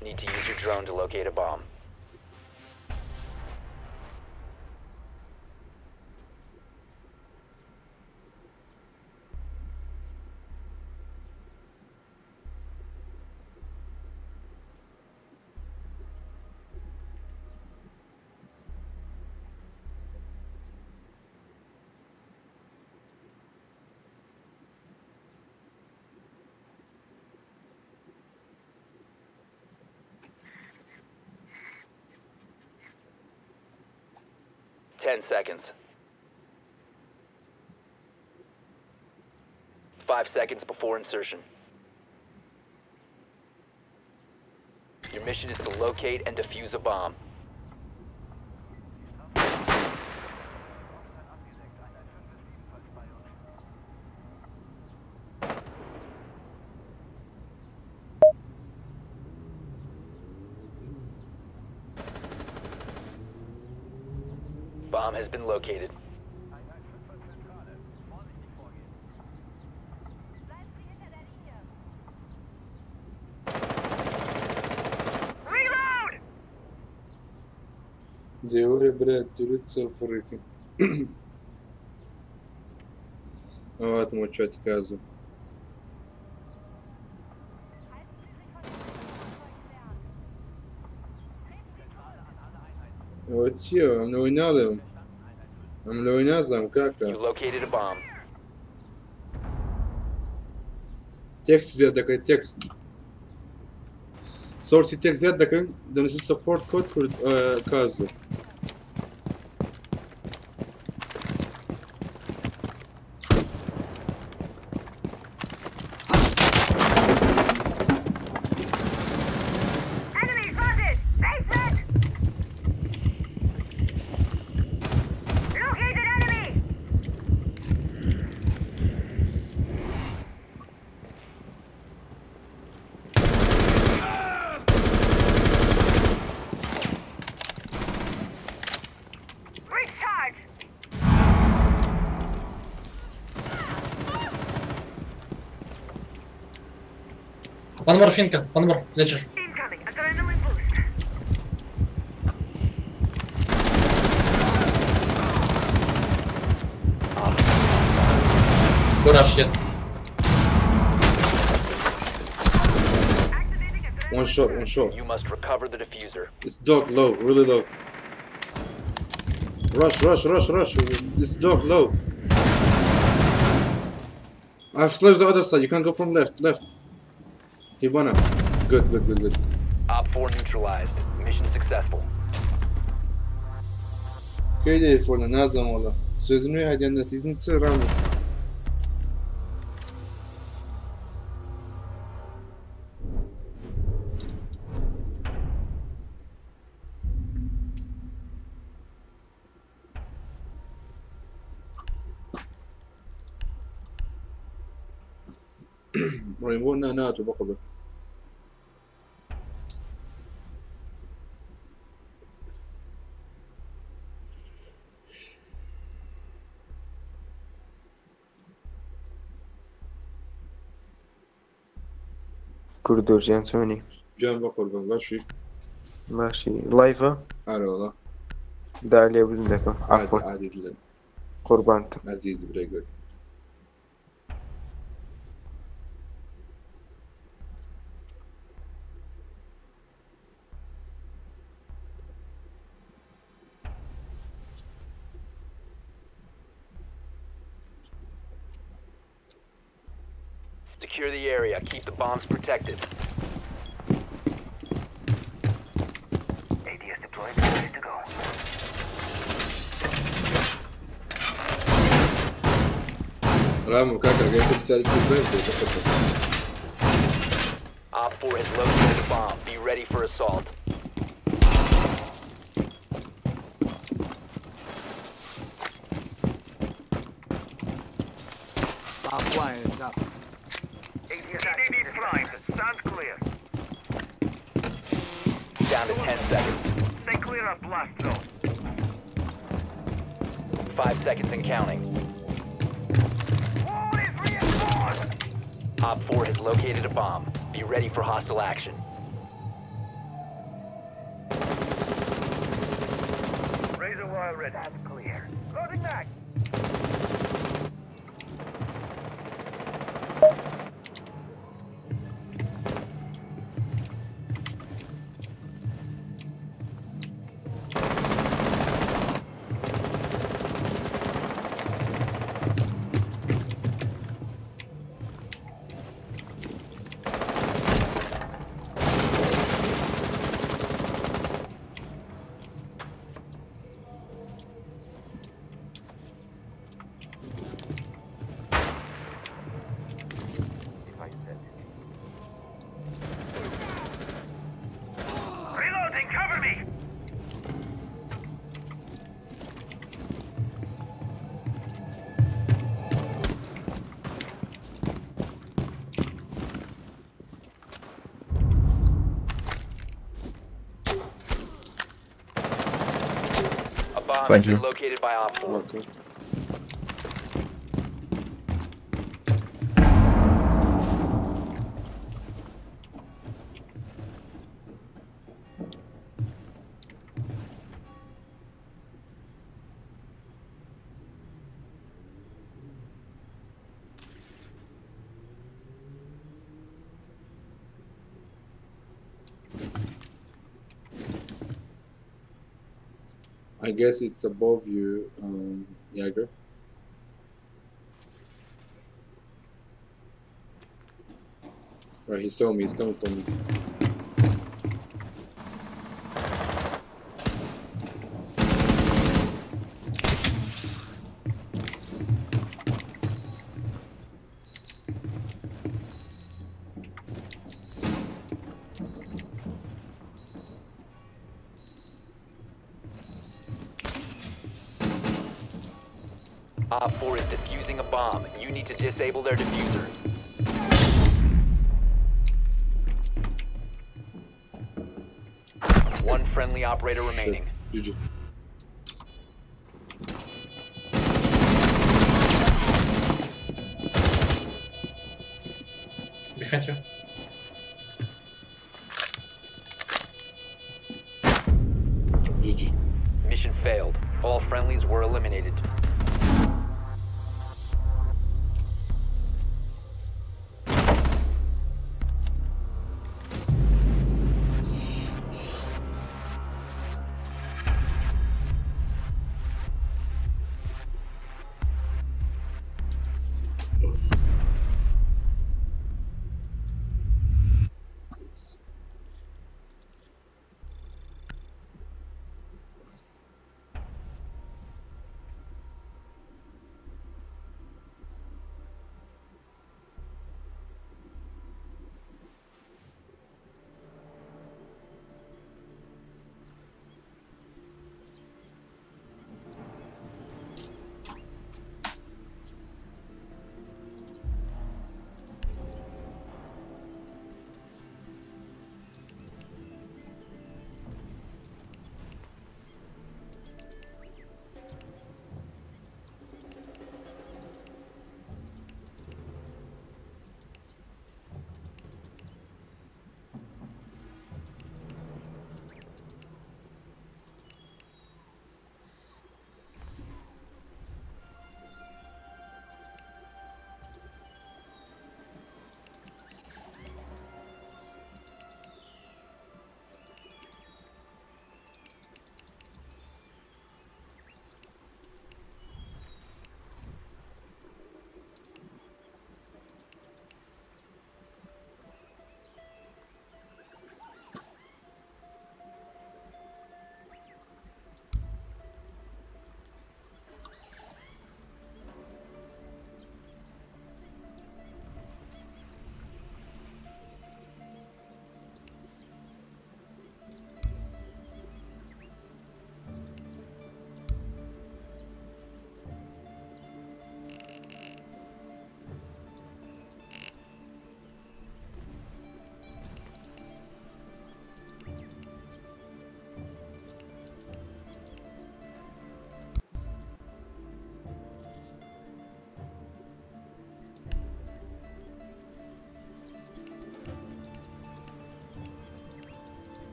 Need to use your drone to locate a bomb. Ten seconds. 5 seconds before insertion. Your mission is to locate and defuse a bomb. Bomb has been located. Diyor برات دولت فريكي. اوقات موتشات كازو. وتشيو من وين نالهم؟ من وين نازم كاكا؟ You located a bomb. تكست زيادة كي تكست. سورسي تكست زيادة كي دنسي سبورت كود كازو. One more finka, one more, ledger. Good rush, yes. One shot, one shot. You must recover the diffuser. It's dog low, really low. Rush. This dog low. I've slashed the other side. You can't go from left. He wanna. Good. Op 4 neutralized. Mission successful. Köyde forna nazam ola. Sözünü hadiyandan siz niçin ramu? ريمونا ناتو بقبل كردوجيان سوني جان بقربان ماشي لايفا على والله داليا بزندك عفوا عادي لله قربانت عزيز بريجر Secure the area. Keep the bombs protected. ADS deployed. Ready to go. رامو كاكا قاعد تسالك في البيت. Op 4 has located a bomb. Be ready for assault. Our flying is up. ADD flying. Stand clear. Down to 10 seconds. Stay clear of blast zone. 5 seconds and counting. Wall is reinforced. Op 4 has located a bomb. Be ready for hostile action. Razor wire ready. That's clear. Loading back. Reloading, cover me! A bomb Thank has you. been located by Op 4. Okay. I guess it's above you, Jagger. Right, he saw me, he's coming for me. Op 4 is defusing a bomb. You need to disable their diffuser. One friendly operator remaining. GG. Behind you. GG. Mission failed. All friendlies were eliminated.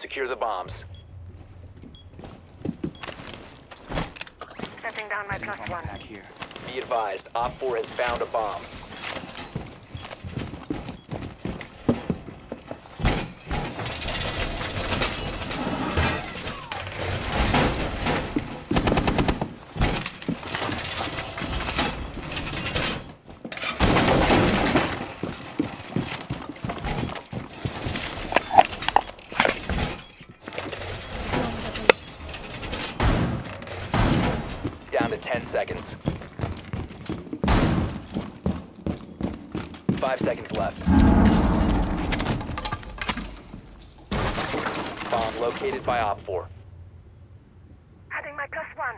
Secure the bombs. Setting down my plus one. Back here. Be advised, Op 4 has found a bomb. Down to 10 seconds. 5 seconds left. Bomb located by Op 4. Adding my plus one.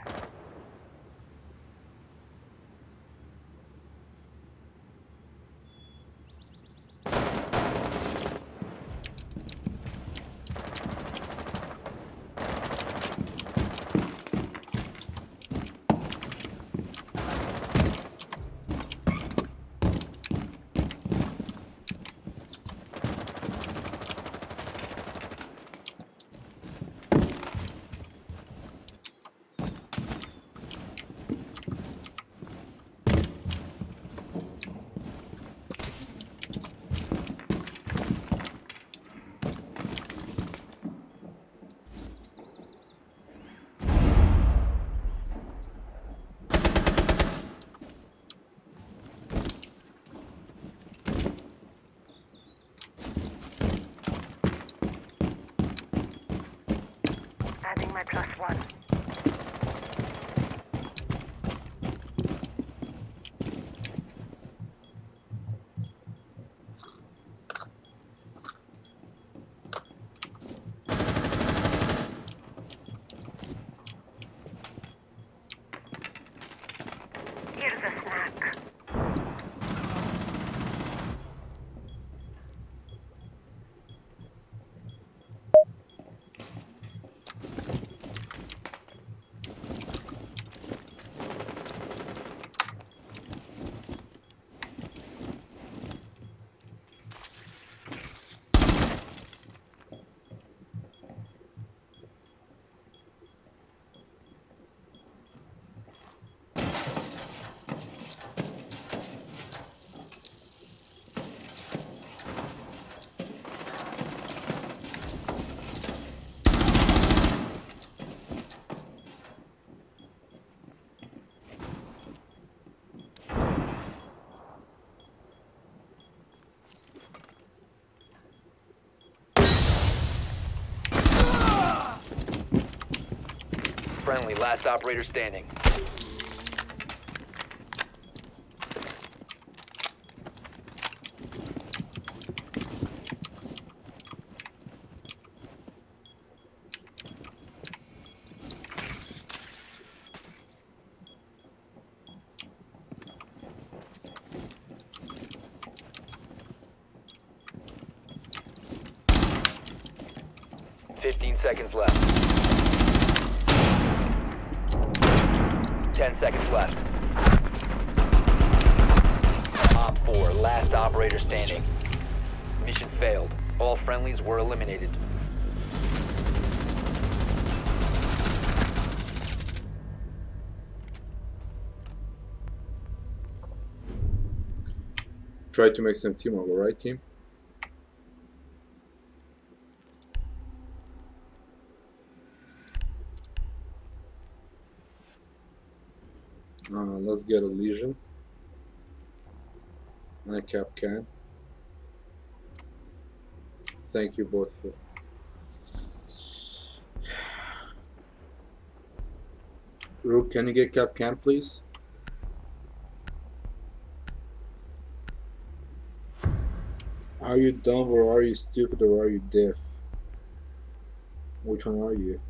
Adding my plus one. Here's a snack. Friendly, last operator standing. Seconds left. 10 seconds left. Op 4, last operator standing. Mission failed. All friendlies were eliminated. Try to make some teamwork, alright, team? Let's get a Legion and a KURD-BEAST. Thank you both for. Rook, can you get KURD-BEAST, please? Are you dumb or are you stupid or are you deaf? Which one are you?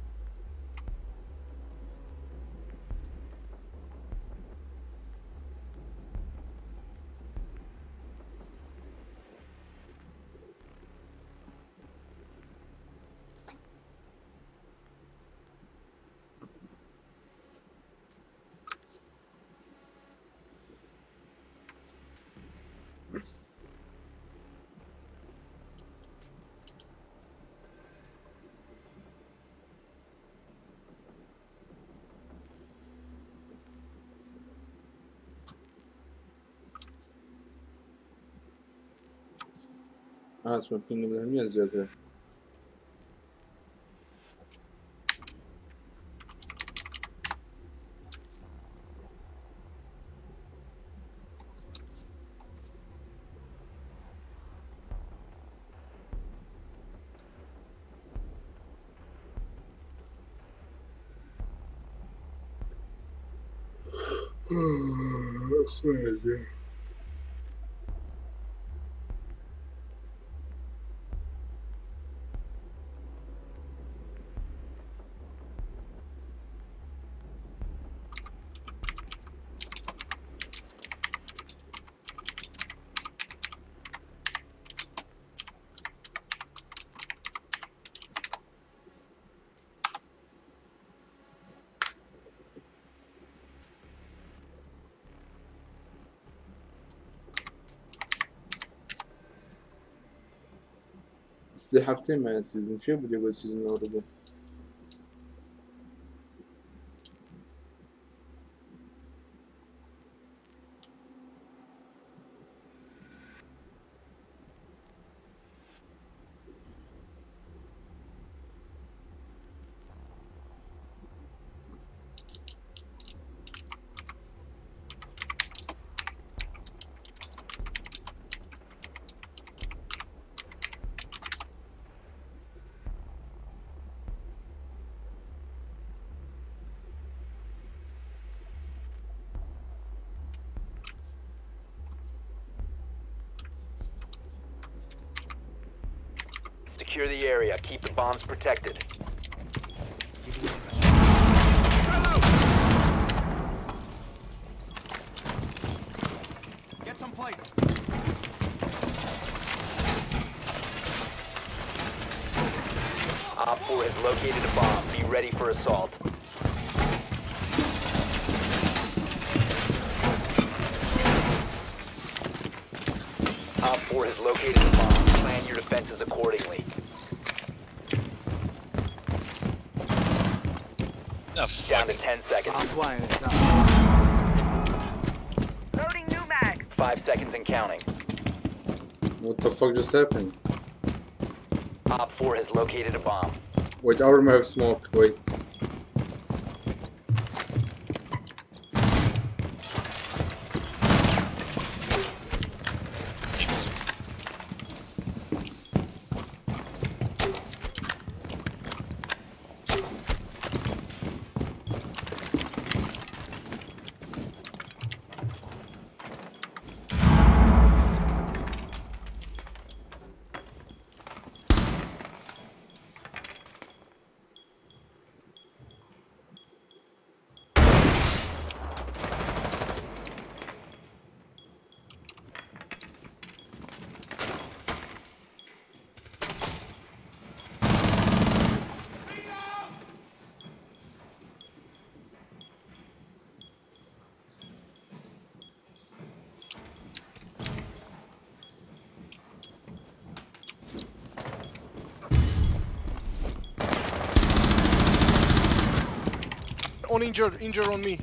اسمع فيلم من همية زيادة سي هفتين مع السيزون شو بدي اقول سيزون الاول Secure the area. Keep the bombs protected. Get some plates. Op 4 has located a bomb. Be ready for assault. Op 4 has located a bomb. Plan your defenses accordingly. Down to 10 seconds. I'm playing it. Loading new mag. 5 seconds and counting. What the fuck just happened? Op 4 has located a bomb. Wait, I'll remove smoke. Wait. On injured on me,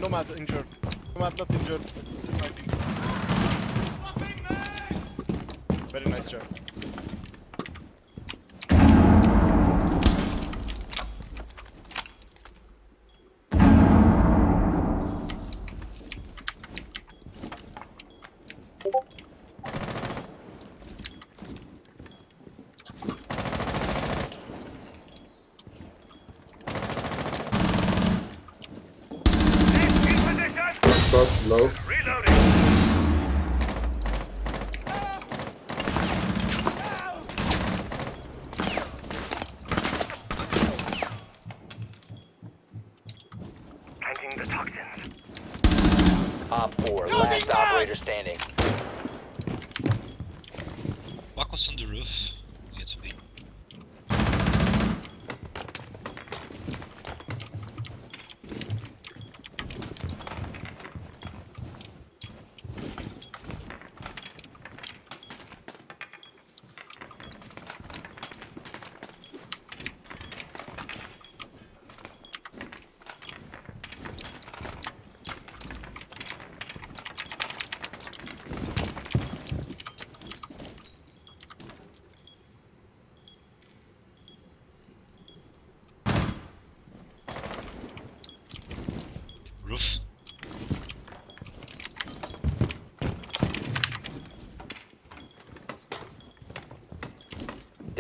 Nomad injured. Nomad not injured. Very nice job. Low. Reloading. Planting the toxins. Op 4, last operator standing. What was on the roof? Needs to be.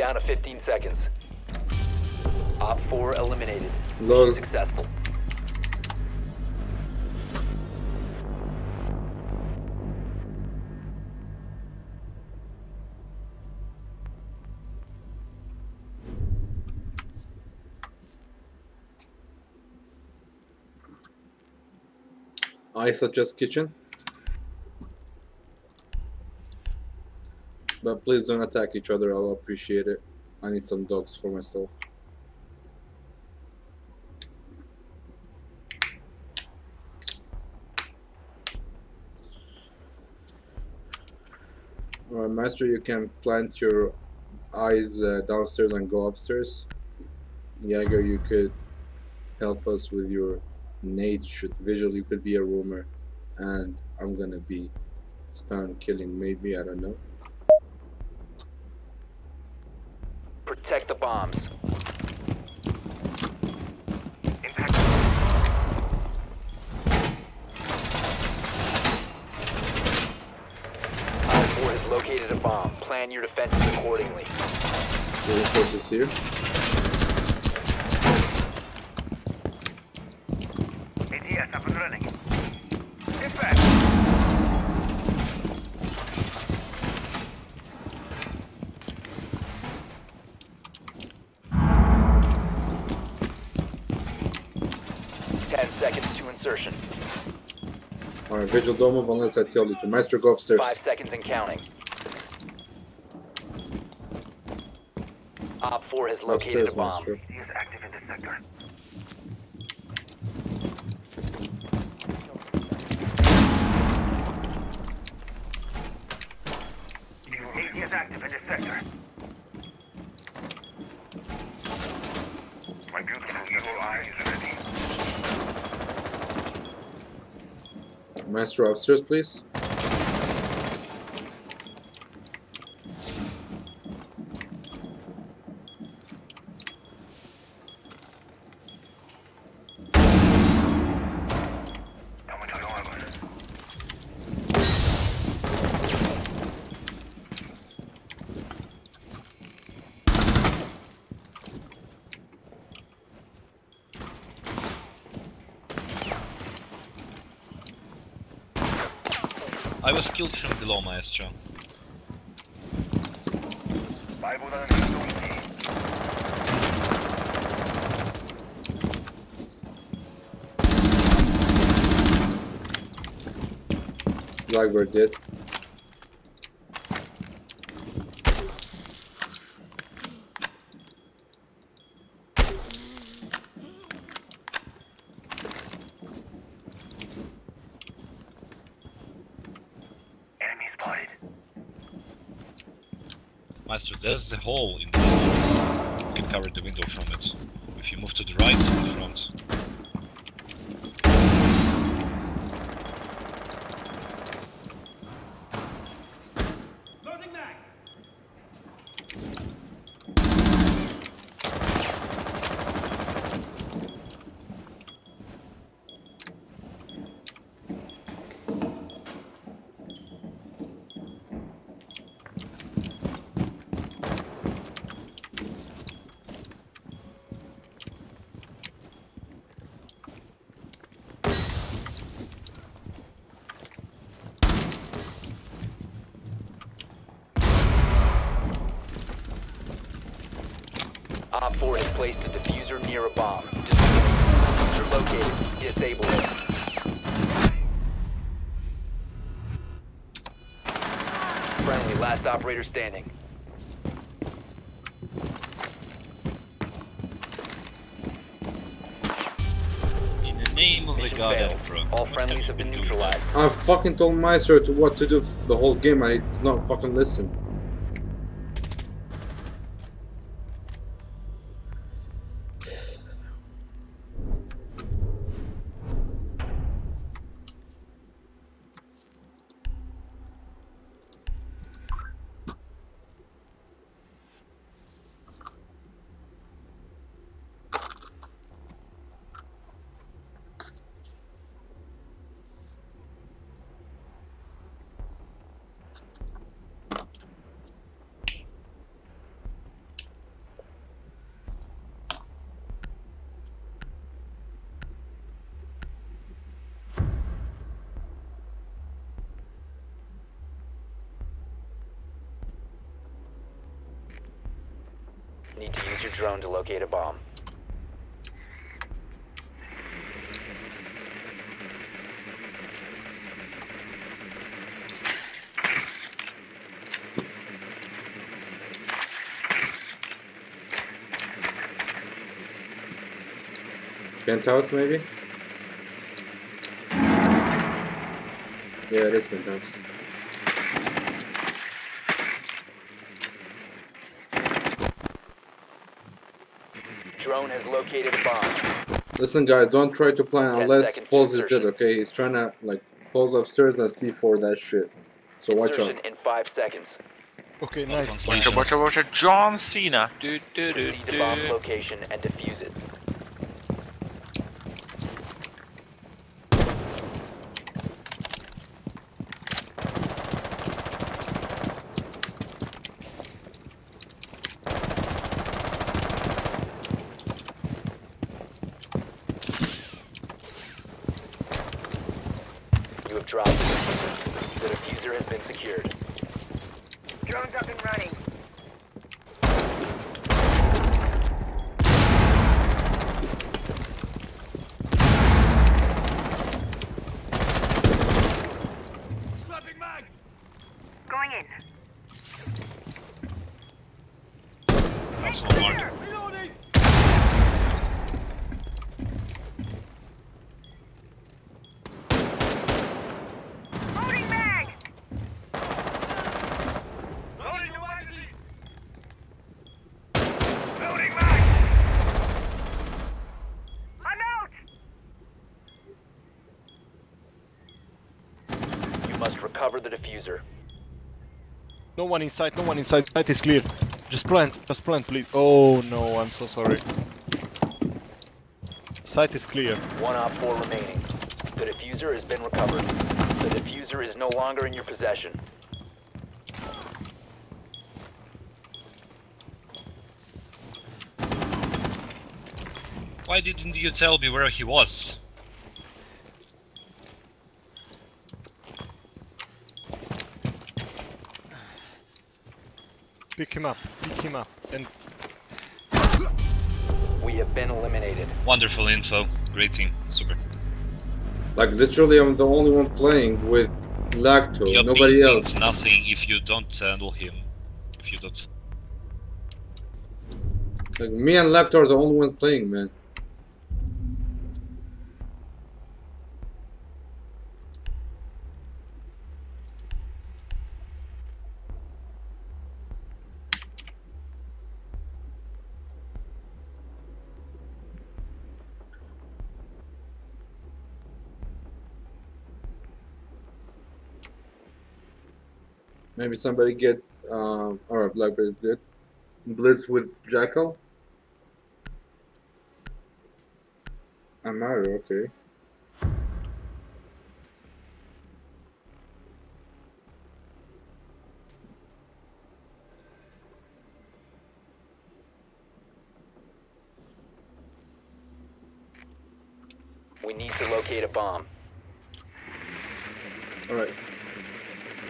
down to 15 seconds. Op 4 eliminated. Lol. Successful. I suggest kitchen. But please don't attack each other, I'll appreciate it. I need some dogs for myself. Alright, Master, you can plant your eyes downstairs and go upstairs. Jaeger, you could help us with your nade shoot visual. You could be a rumor, and I'm gonna be spam killing, maybe, I don't know. Protect the bombs. Op 4 has located a bomb. Plan your defenses accordingly. Reinforces here. ATS up and running. Get back. Insertion. Alright, Vigil, don't move unless I tell you to. Maestro, go upstairs. 5 seconds and counting. Op 4 has located Upstairs, a bomb. Maestro. He is active in this sector. He is active in this sector. My beautiful yellow eyes ready. Maestro, upstairs, please. I was killed from below, Maestro. Blackbird dead. Maestro, there's a hole in the window. You can cover the window from it. If you move to the right, in front. Op 4 has placed a diffuser near a bomb. Diffuser located. Disable it. Friendly, last operator standing. In the name of the God Emperor. All friendlies have been neutralized. I fucking told Maestro what to do the whole game and it's not fucking listen. Need to use your drone to locate a bomb. Penthouse, maybe? Yeah, it is penthouse. Drone has located a bomb. Listen, guys, don't try to plan unless Pulse is dead, okay? He's trying to, like, Pulse upstairs and C4 that shit. So watch out. In 5 seconds. Okay, nice. Watch out, John Cena. Lead the bomb location and defuse it. Dropped. The diffuser has been secured. Drone's up and running. Swapping mags. Going in. That's one more. Reloading. Recover the diffuser. No one inside, no one inside. Site is clear. Just plant, please. Oh no, I'm so sorry. Site is clear. 1 op 4 remaining. The diffuser has been recovered. The diffuser is no longer in your possession. Why didn't you tell me where he was? Pick him up, and... We have been eliminated. Wonderful info, great team, super. Like literally I'm the only one playing with Lacto, Your nobody ping else. means nothing if you don't handle him. If you don't... Like me and Lacto are the only ones playing, man. Maybe somebody get, alright, Blackberry is good. Blitz with Jackal. Amaru, okay. We need to locate a bomb. Alright.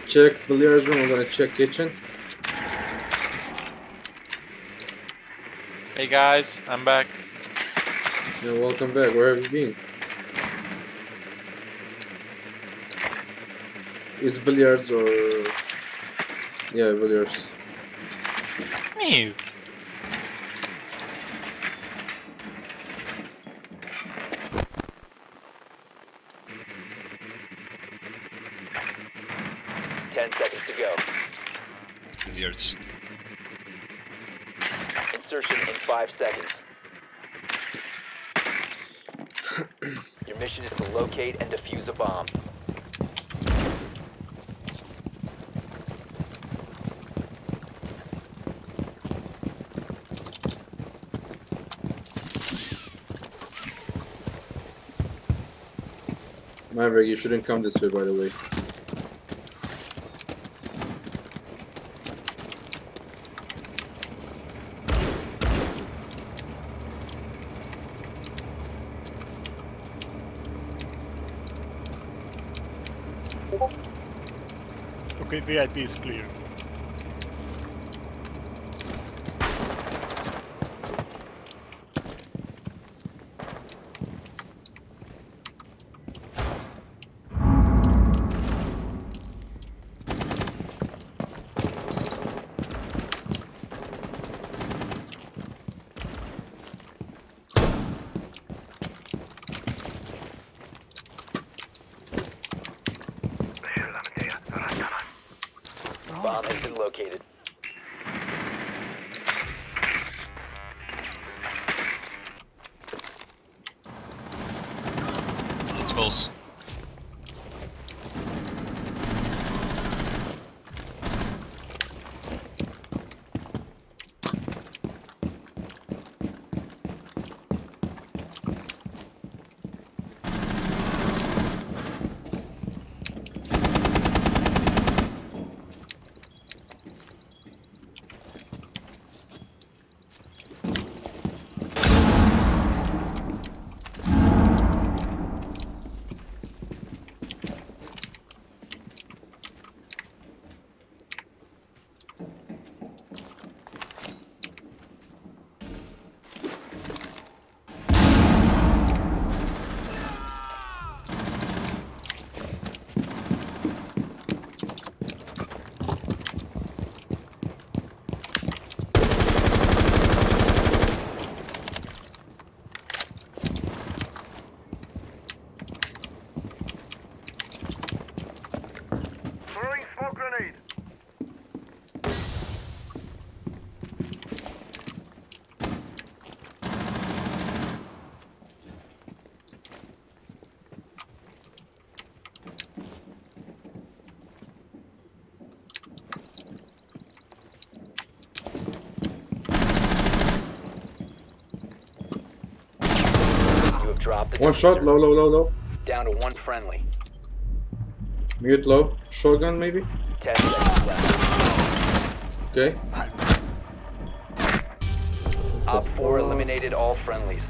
Check billiards room, I'm gonna check kitchen. Hey guys, I'm back. You're welcome back. Where have you been? Is billiards or... Yeah, billiards. Me. Billiards. Insertion in 5 seconds. Your mission is to locate and defuse a bomb. Maverick, you shouldn't come this way, by the way. Okay, VIP is clear. bomb has been located. It's close. One shot, low. Down to one friendly. Mute low. Shotgun maybe? 10 seconds left. Okay. Op 4 eliminated all friendlies.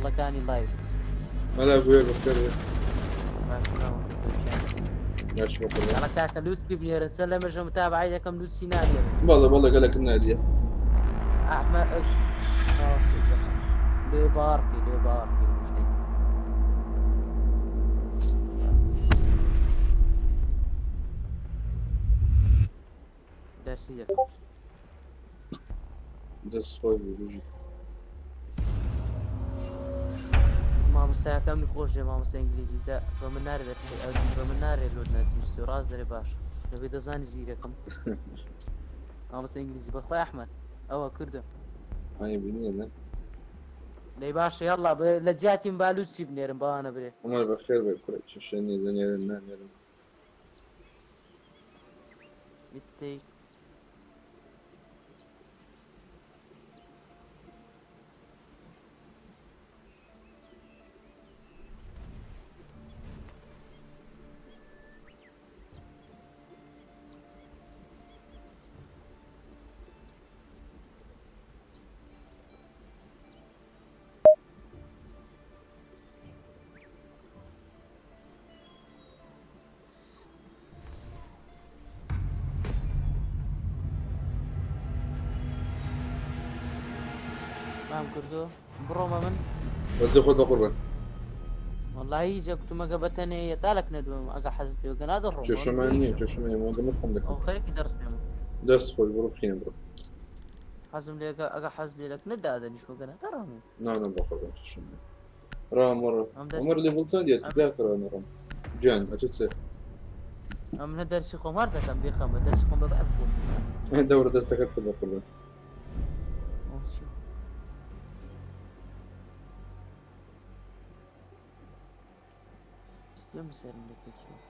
لقاني لايف. هلا ابويا بفكر. ماشي بقول. على كاك لوت كيبني رسالة مرجع متابعة عايزة كم لوت سيناريو. والله قال لك النادية. أحمد لو باركي مشتي. درسية. دس خوي. مامۆستا کەم خۆش دێ مامۆستا ئینگلیزی جا بە من نارێت دەرسی ئەو بە من نارێت لۆ نەتویست و ڕاست دەرێ باش دەبێت دەزانی زیرەکەم مامۆستا ئینگلیزی بەخوای ئەحمەد ئەوە کوردم دەی باشە یاڵا لە جیاتیم بالوت چی بنێرم بەوانە برێ عمر بەخێر بێ کوڕێک چ شوێنی دەنێرن نانێرم کردو بڕۆمە من بەجێ خۆت بە قوربان وەڵڵاهی جەکوتمەگە بەتەنێ تالک نەدوم ئەگە حەزت لێوگە نادەڕۆم کێشەمان نییە کێشەمان مۆگەمە خۆم دەکەم خەرێکی دەرس پێم دەست خۆی بڕۆ بخینە بڕۆ حەزم لێگە ئەگە حەز لێلەک نەدادەنیش وەگە نەدەڕۆم نانە بە قوربان کێشەمان ڕام وەڕۆ عمر لێڤڵ چەندیە تکرار کەڕۆنە ڕۆم گیان ئەچێت چێ ئەم منە دەرسی خۆم هەر دەکەم بێخەم بە دەرسی خۆم بەبار خۆش دەورە دەرسەکەت کرد بە قوربان Gömserim de geçiyor.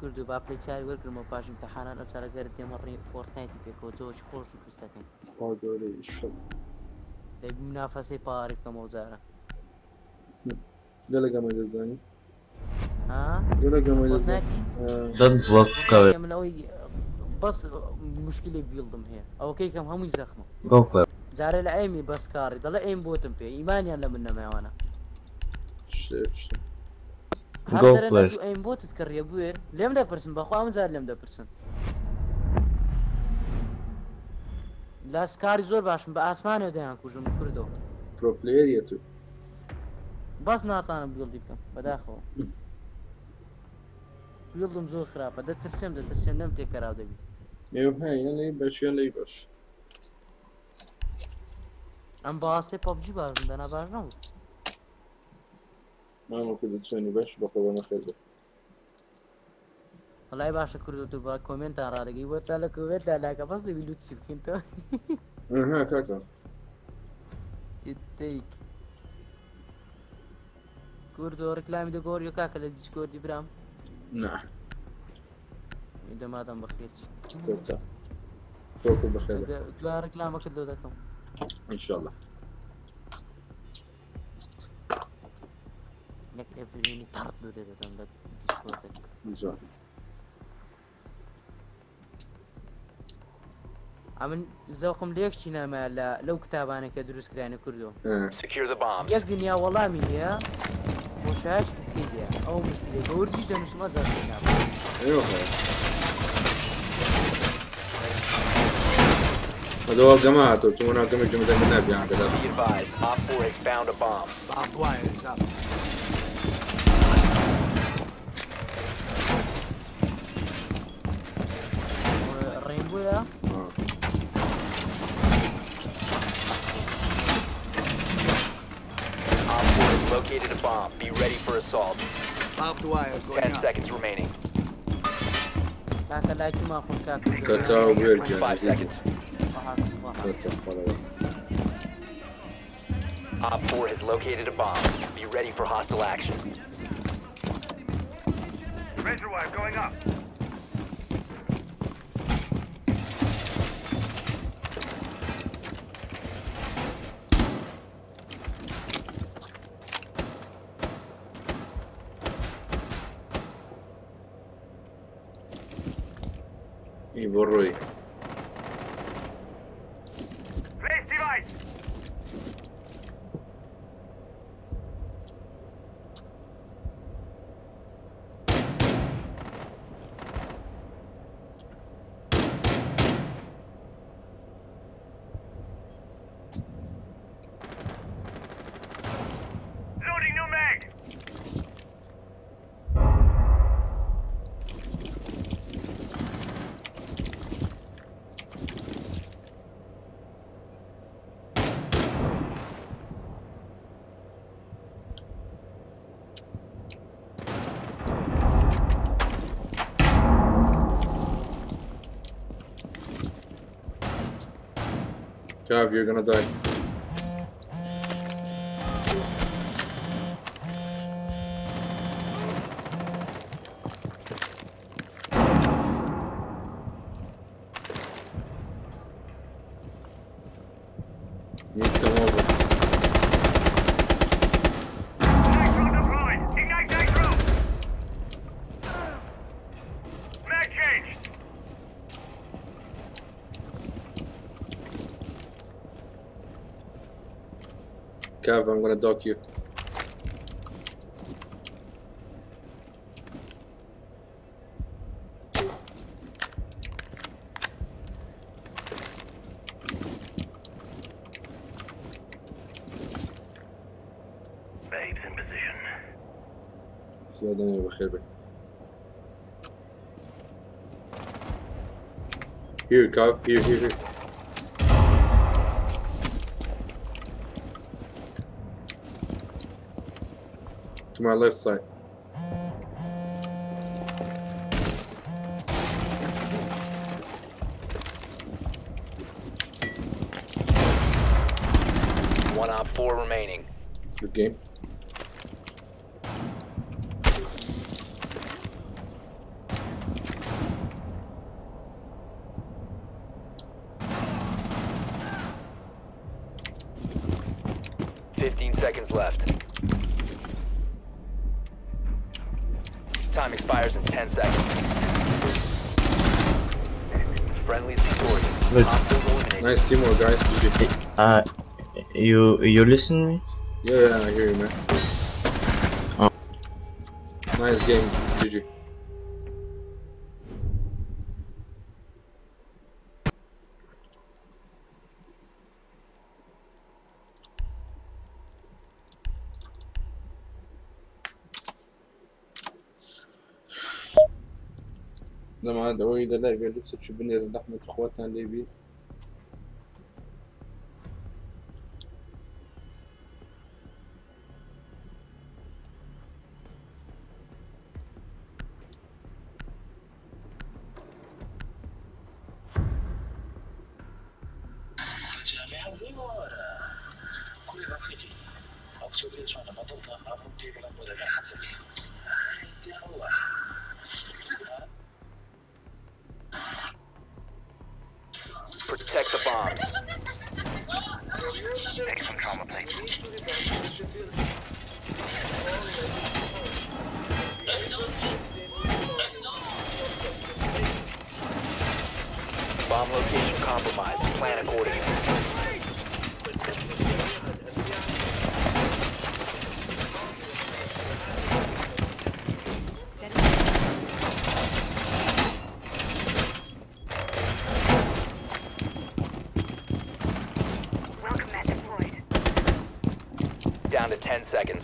كردو بابلي تشاري وركر ما باش امتحانات أتشارك قرد يمرني فورتنايت بيكو زوج خوش وتستكين. فاضولي الشغل. تبي منافسة بارك كموزارة. يلا قام يجزاني. ها؟ يلا قام يجزاني. دمز وقت من أوي بس مشكلة بيلضم هي أو كي كم هم يزخموا. قوة. زار العيمي بس كاري ضل عيم بوتم فيه إيماني أنا منه معانا. شيف. هذا أنا تو عيم بوت تكرر يا بوير لم ده برسن بخوام زار لم ده برسن. لا سكاري زور باش بأسمانه ده هنكوجون كردو. برو بلاير يا تو. بس ناطانا بيلدي بكم بداخل. بيلدم زور خرابة ده ترسم نم تكراو دبي. يوم هاي يلا باش. ئەم باسێ پەبجی باشن دەنا باش نەبوو مامەکە دەچێنی باش بەخۆوە نەخێر بێت وەڵای باشە کردو تو بە کۆمنتان ڕادەگەی بۆ چا لە کۆمنتدا لاکە بەس دەبی لوتسی بکەینەوە ئەها کاکە ئیپیک کوردۆ ڕکلامی دەگۆڕی و کاکە لە دیسکۆردی برام نا دەمادەم بەخێرچی چا فۆکو بەخێر دوا ڕکلامەکەت لۆ دەکەم ئینشاءالله یەک ئێفرینی تەڕت لۆ دەدەم لە دیسکۆردەکە جوان ئەمن زەوقم لە یەکچی نامە لەو کتابانێکە دروستکرایانە کردو Secure the bombs. یەک دنیا وەڵامی هەیە بۆشایش کسکەی هەیە ئەو مشکلێ بە وردیش دەنووسمە زەرگی نابێت هذا جماعة وتمنا كم جمدة من نبي عن كذا. Be advised, Op 4 has found a bomb. Barbed wire is up. ڕێنبووە Op 4 has located a bomb. Be ready for assault. Barbed wire 10 going up. seconds remaining. کاکە لایکی ما خۆش کاکە 5 seconds. Op 4 has located a bomb. Be ready for hostile action. Razor wire going up. يبروي. Place device. Loading new mag. Cav, you're gonna die. Need to come over. Nitro deployed. Ignite nitro. Mag change. Cav, I'm gonna dock you. Babes in position. زادني بخير بك. Here, Cav. Here. To my left side. One Op 4 remaining. Good game. Seconds left. Time expires in 10 seconds. Friendly victorious. Hostiles eliminated. Nice teamwork, guys. You listen to me? Yeah, I hear you, man. Oh. Nice game, GG. لما هذا هو إذا لاقي لسه تشوفني لحمة إخواتنا اللي بيه Protect the bombs. Take some trauma plates. Bomb location compromised. Plan accordingly. Down to 10 seconds.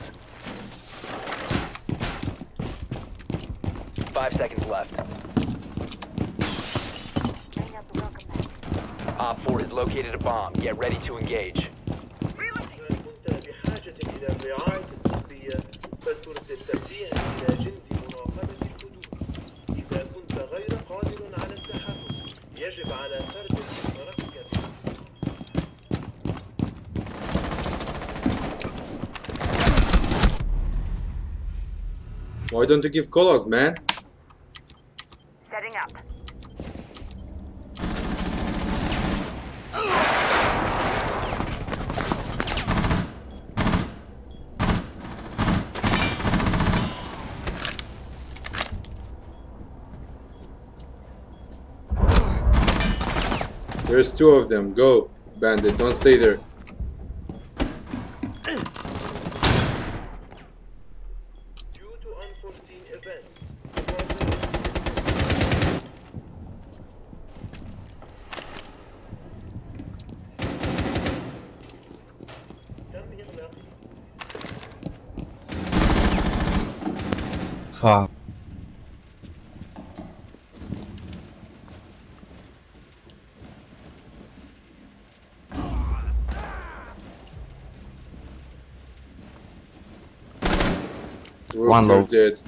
5 seconds left. Op 4 has located a bomb. Get ready to engage. Why don't you give colors, man? Setting up. There's two of them. Go, bandit. Don't stay there. صعب. One low. Dead.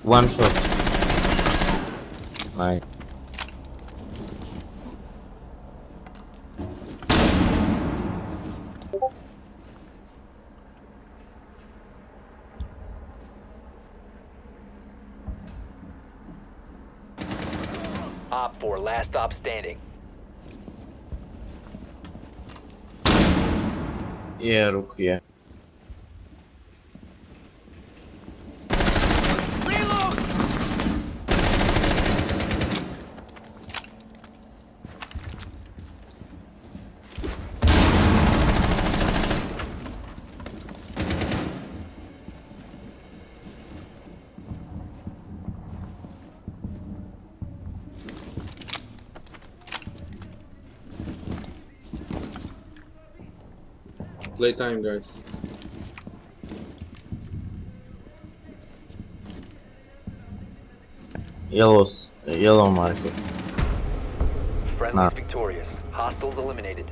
One shot. Nice. Op 4, last stop standing. Yeah, Rukia. Playtime, guys. Yellow marker. Friendly's victorious. Hostiles eliminated.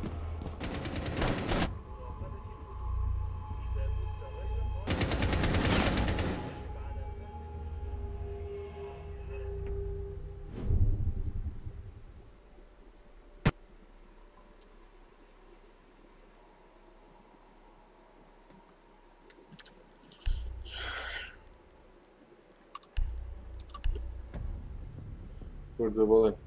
The bullet.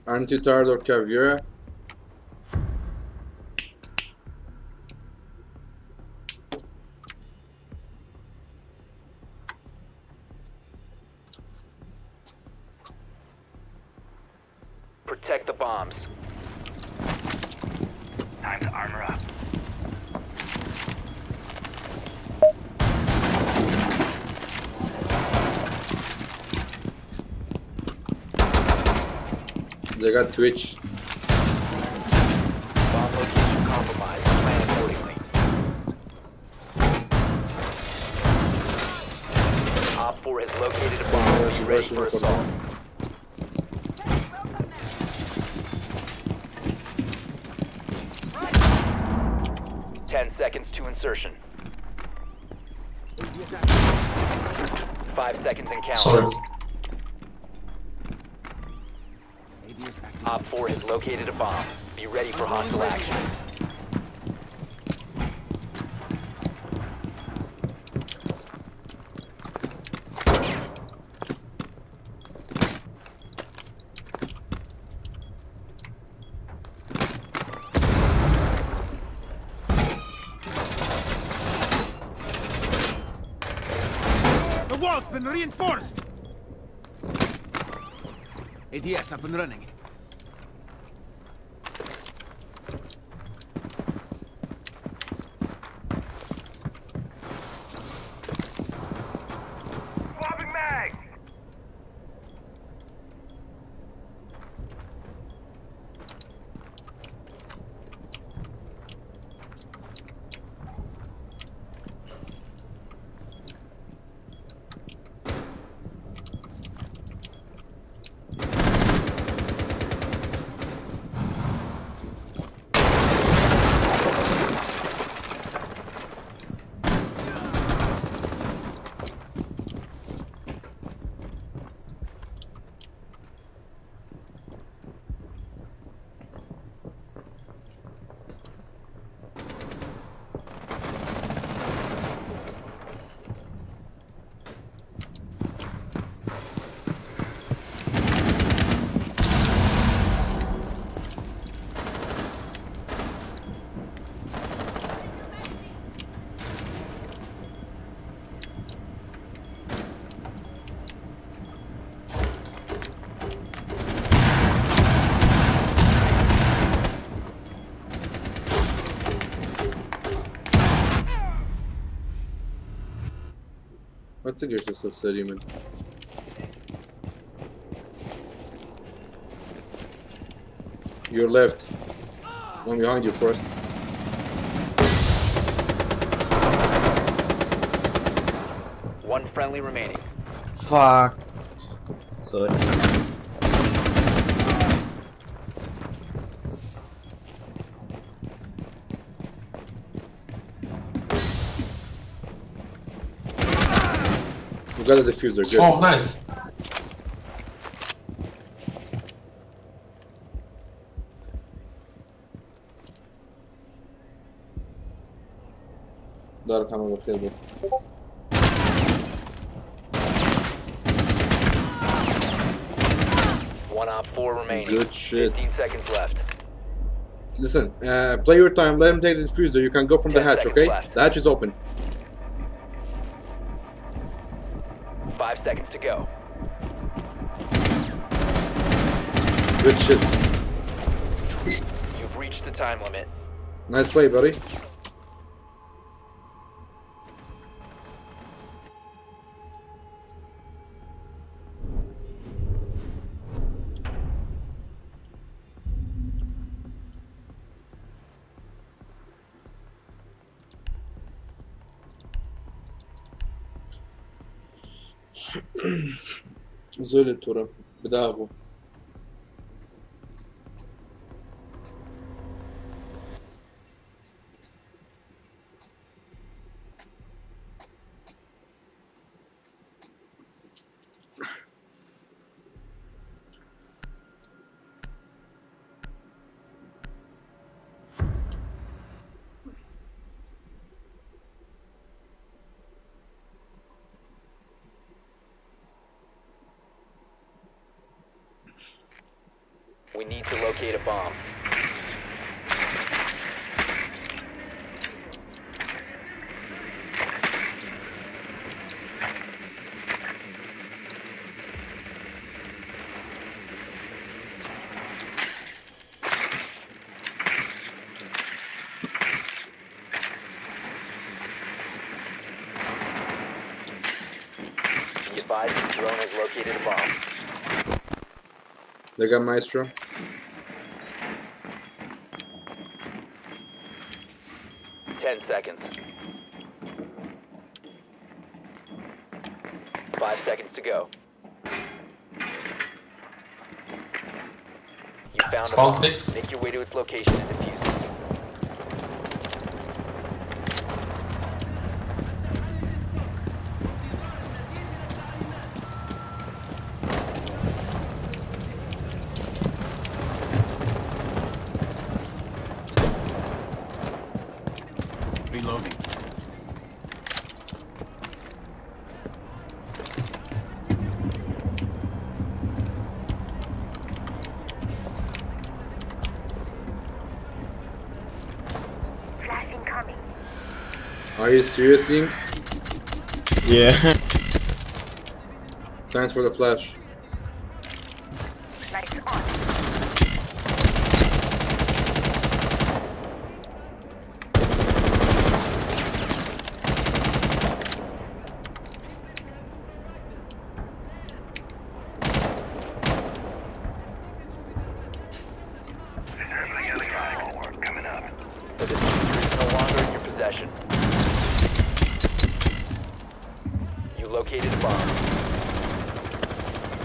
Aren't you tired of caviar? Protect the bombs. Time to armor up. They got Twitch. Bomb location compromised. Plan accordingly. Op 4 has located a bomb. Be ready for assault. insertion. 5 seconds and counting. Sorry. Op 4 has located a bomb. Be ready for hostile action. The wall's been reinforced! ADS up and running. Swapping mag! What's the greatest of man? Your left. One behind you first. One friendly remaining. Fuck. Sorry. You got a diffuser, good. Oh, nice. دار كمان بخير بو. One op 4 remaining. Good shit. 15 seconds left. Listen, play your time, let him take the diffuser, you can go from the hatch, okay? left. The hatch is open. 5 seconds to go. Good shit. You've reached the time limit. Nice play, buddy. زول التراب بداغو We need to locate a bomb. Be advised, the drone has located a bomb. They got Maestro. Seconds. 5 seconds to go. You found a bomb. Make your way to its location and defuse it. Are you serious, Ian? Yeah. Thanks for the flash.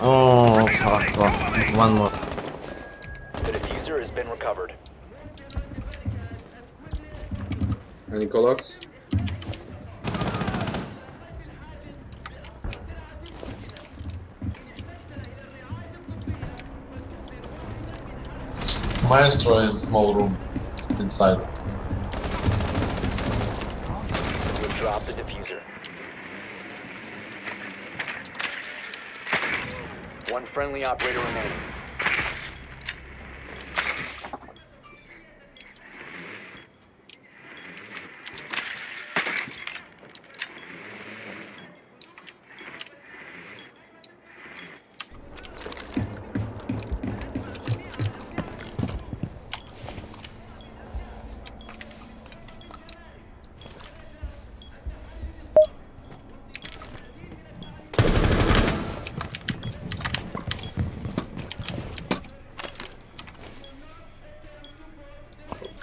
Oh, fuck. One more. The diffuser has been recovered. Any call-outs? Maestro in small room inside. You have dropped the diffuser. One friendly operator remaining.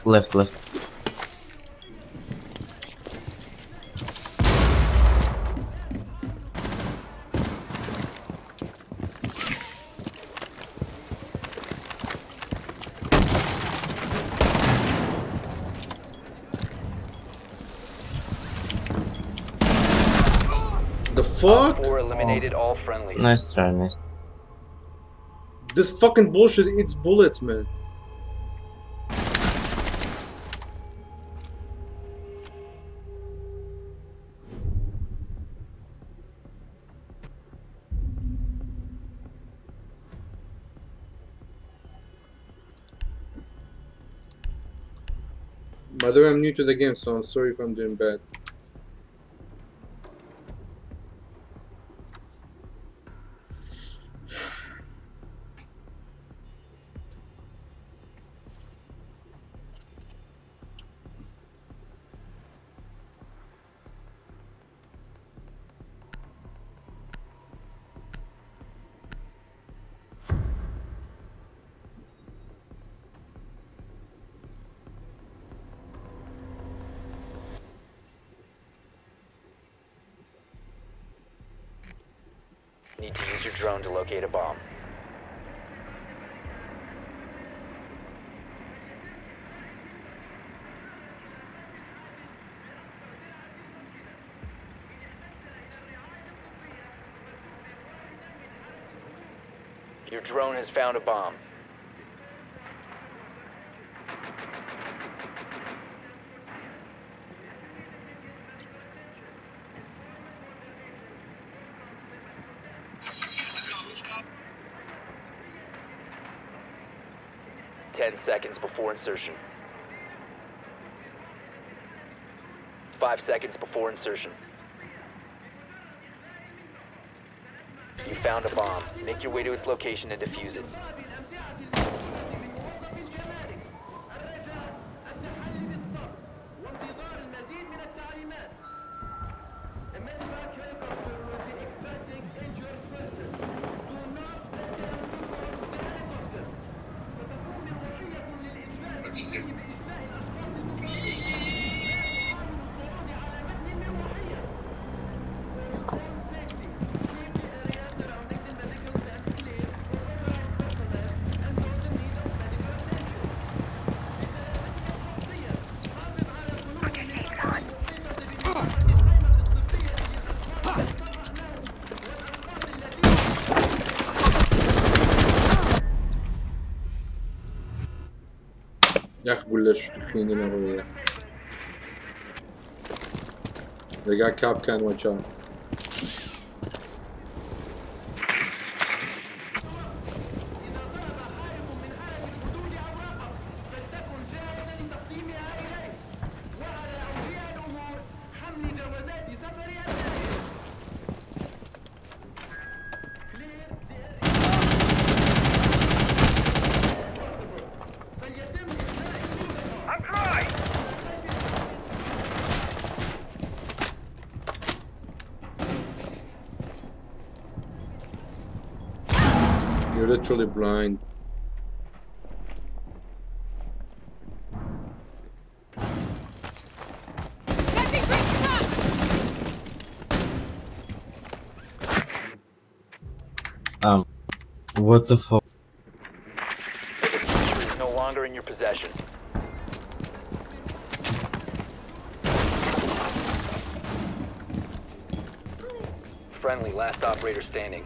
Left. The fuck? 4 eliminated all friendlies. Nice try, nice. This fucking bullshit eats bullets, man. By the way, I'm new to the game, so I'm sorry if I'm doing bad. Need to use your drone to locate a bomb. Your drone has found a bomb. Seconds before insertion. 5 seconds before insertion. You found a bomb. Make your way to its location and defuse it. يا اخي قولش تكفيني مرة. They got cap can, watch out. You're literally blind. What the fuck? The diffuser is no longer in your possession. Friendly, last operator standing.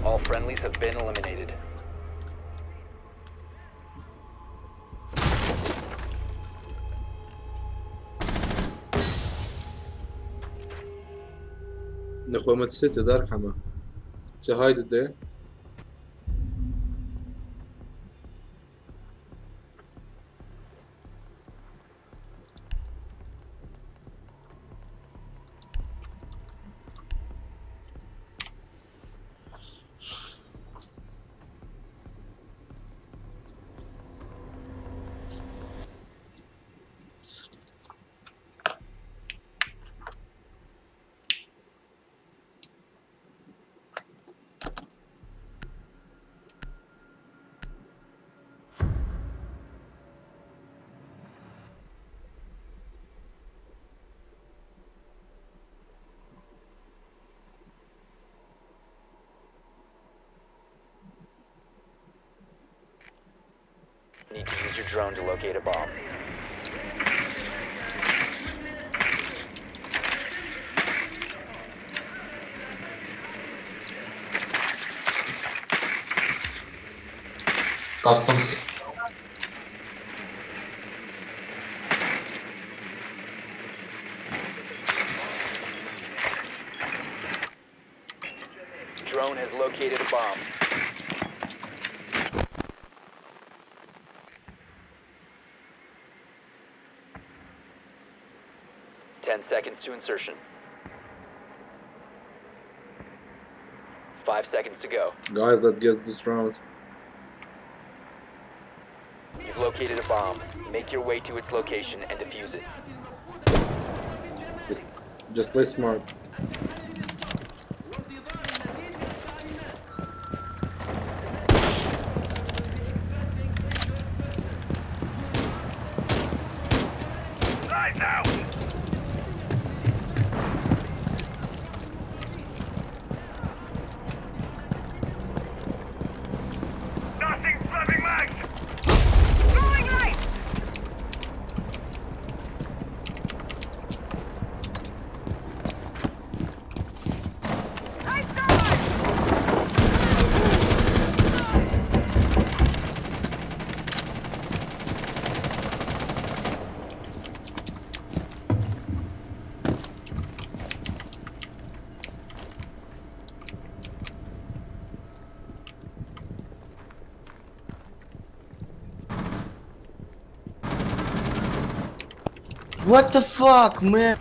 All friendlies have been eliminated. نخوة ما تسيت دار حما شهايد الدي Need to use your drone to locate a bomb. Customs. Drone has located a bomb. Seconds to insertion. 5 seconds to go. Guys, let's get this round. You've located a bomb. Make your way to its location and defuse it. Just play smart. Lights out! Nothing's flipping mags! Throwing light! What the fuck, man?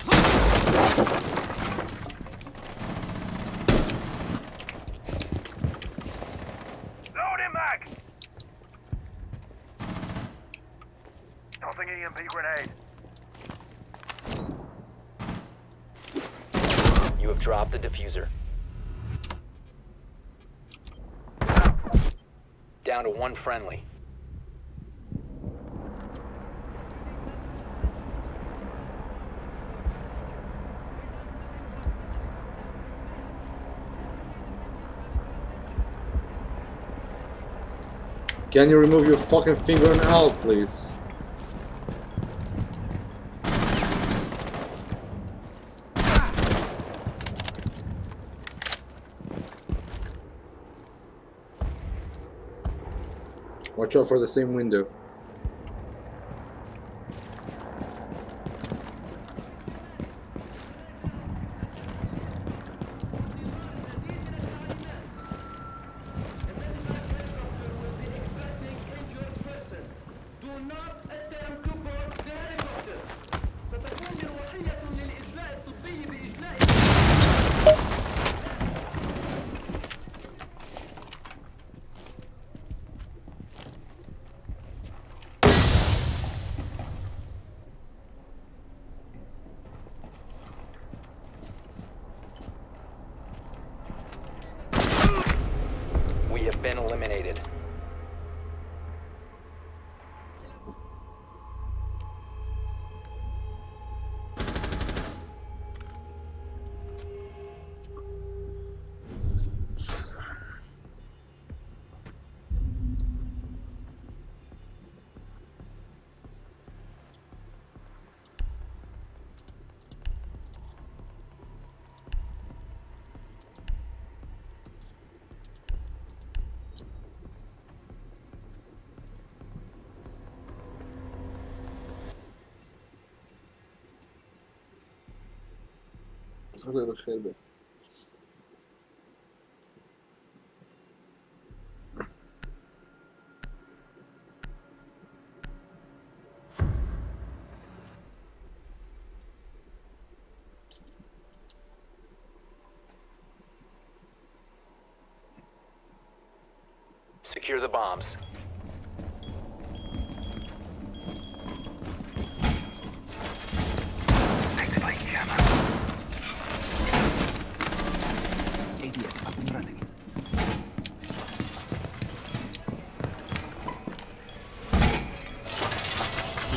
Loading mag! Tossing EMP grenade. You have dropped the diffuser. Down to one friendly. Can you remove your fucking finger and out, please? Watch out for the same window. الله بخير بك. Secure the bombs. Activate jammer. ADS up and running.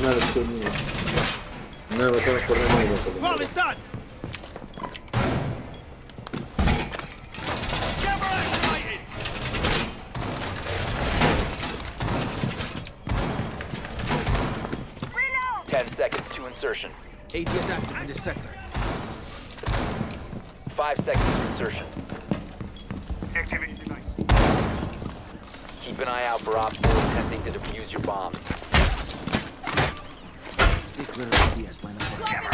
نعم تكون نعم كان قرنا Well, it's done. Jammer activated. 10 seconds to insertion. ADS active in this sector. 5 seconds to insertion. Activity device. Keep an eye out for Op 4 attempting to defuse your bombs. Stay clear of ADS line of work. Jammer.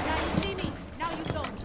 Now you see me. Now you don't.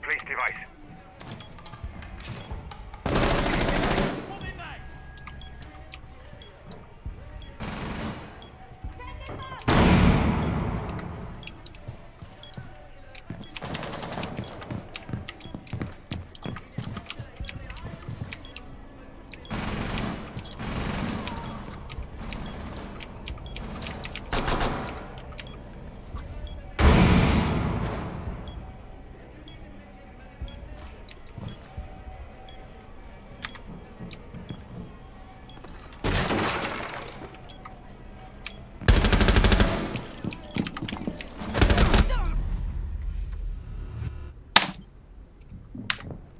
Place device.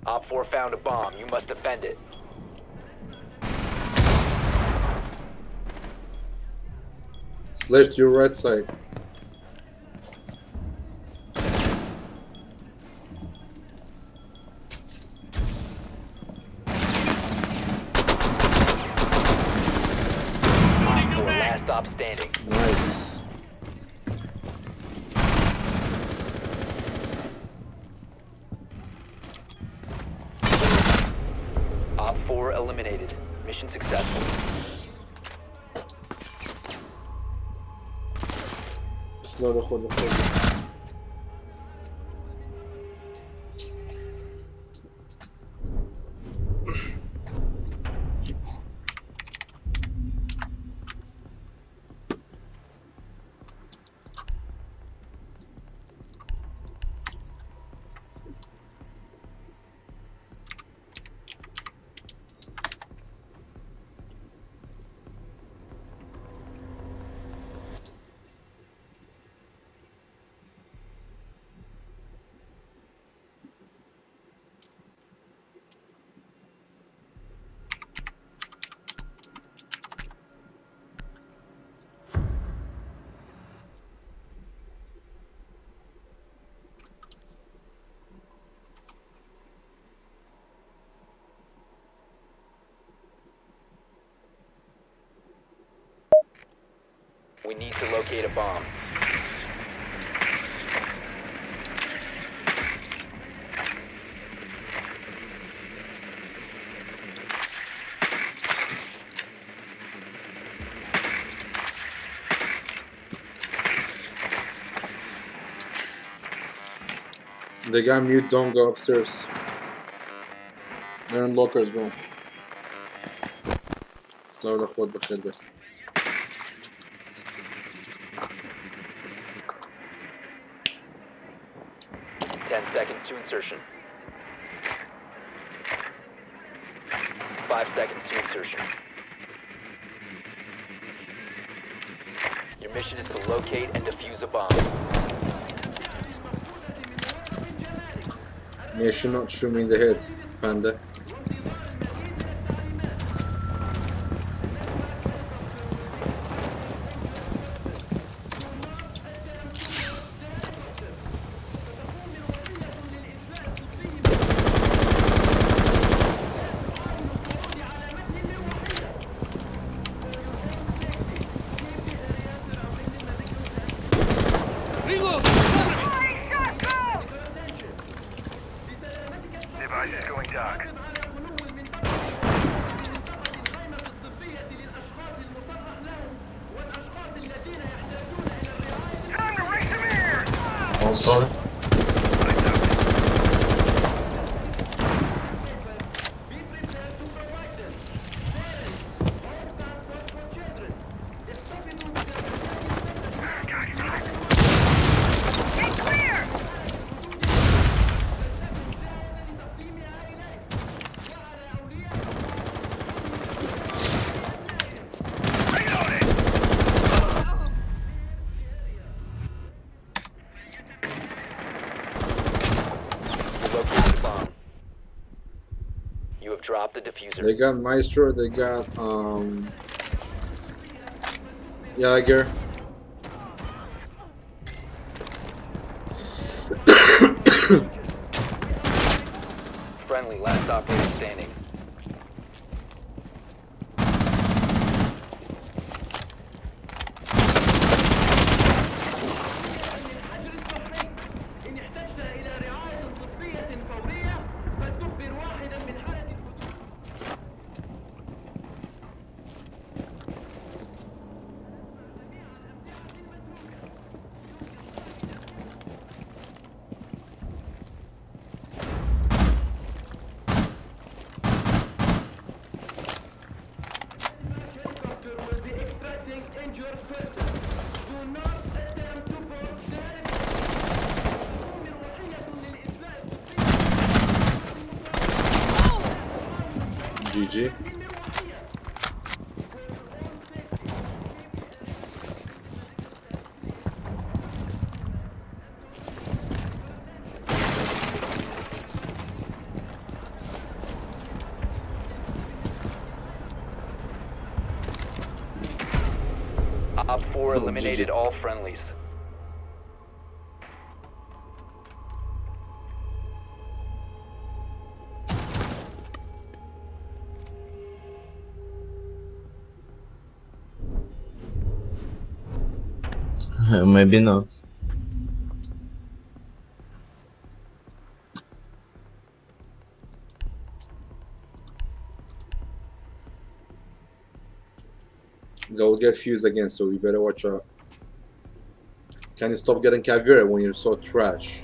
Op 4 found a bomb. You must defend it. Slash to your right side. Op 4 last stop standing. Nice. Op 4 eliminated. Mission successful. Slow خود خود. We need to locate a bomb. They got mute, don't go upstairs. They're in lockers, bro. Slow the foot بخير بس. Seconds to insertion. 5 seconds to insertion. Your mission is to locate and defuse a bomb. You should not shoot me in the head, Panda. Oh, sorry. Drop the diffuser. They got Maestro, they got Jaeger. Friendly, last operator standing. GG. Op 4 eliminated all friendlies. Maybe not. They'll get fused again, so we better watch out. Can you stop getting caviar when you're so trash?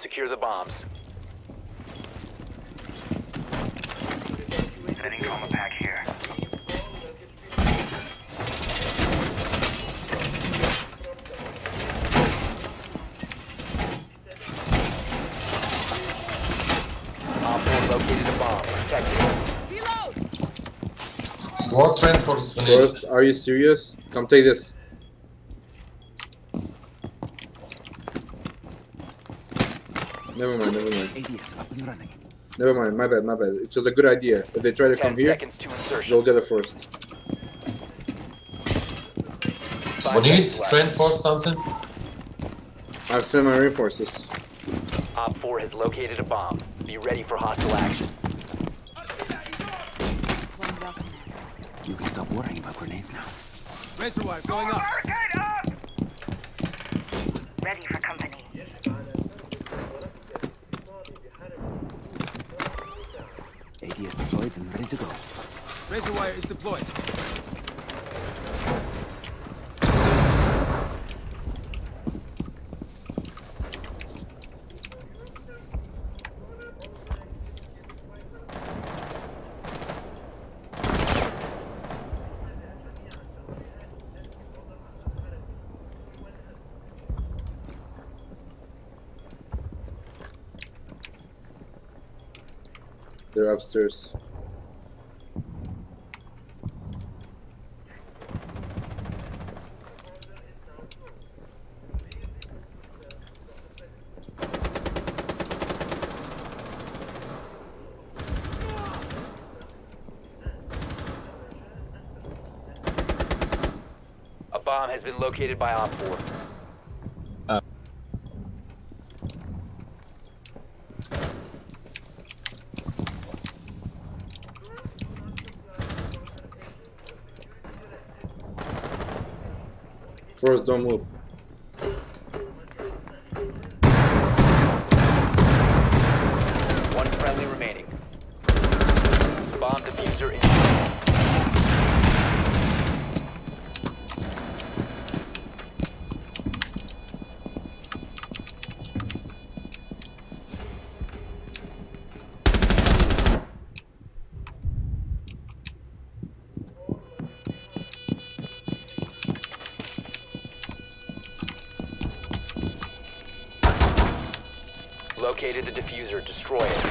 Secure the bombs. Setting trauma pack here. Op 4 located a bomb. Protect it. What reinforcement? First, are you serious? Come take this. Never mind, never mind. ADS up and running. Never mind, my bad, my bad. It was a good idea. If they try to come here, they'll get it first. We need to reinforce something. I've spent my reinforces. Op 4 has located a bomb. Be ready for hostile action. You can stop worrying about grenades now. Razor wire going up. Ready for company. ADS deployed and ready to go. Razor wire is deployed. They're upstairs. A bomb has been located by Op 4. Forrest, don't move. One friendly remaining. Bomb diffuser in. Located the diffuser. Destroy it.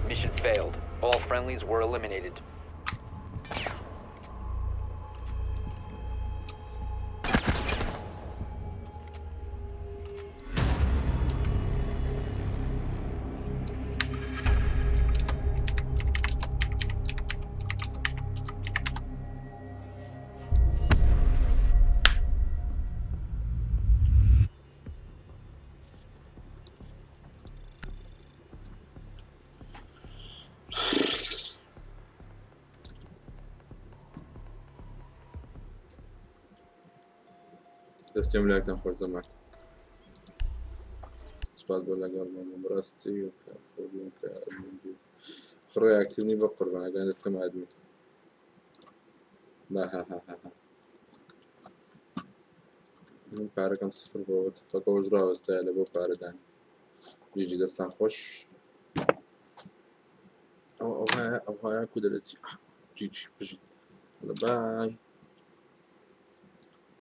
Mission failed. All friendlies were eliminated. دەستێم لەکەم خۆر زەمات سوپاس بۆ لەگەڵ ڕاستی و خڕۆی ئاکتیونی بە قوربانەکان دەکەم ئادمی من پارەکەم سفر بۆەوە تفەکەەوەش ڕاوەستایە لە بۆ پارەدان جیجی دەستان خۆش ئەو هەیە کو دەرەچی جیجی بژیت بای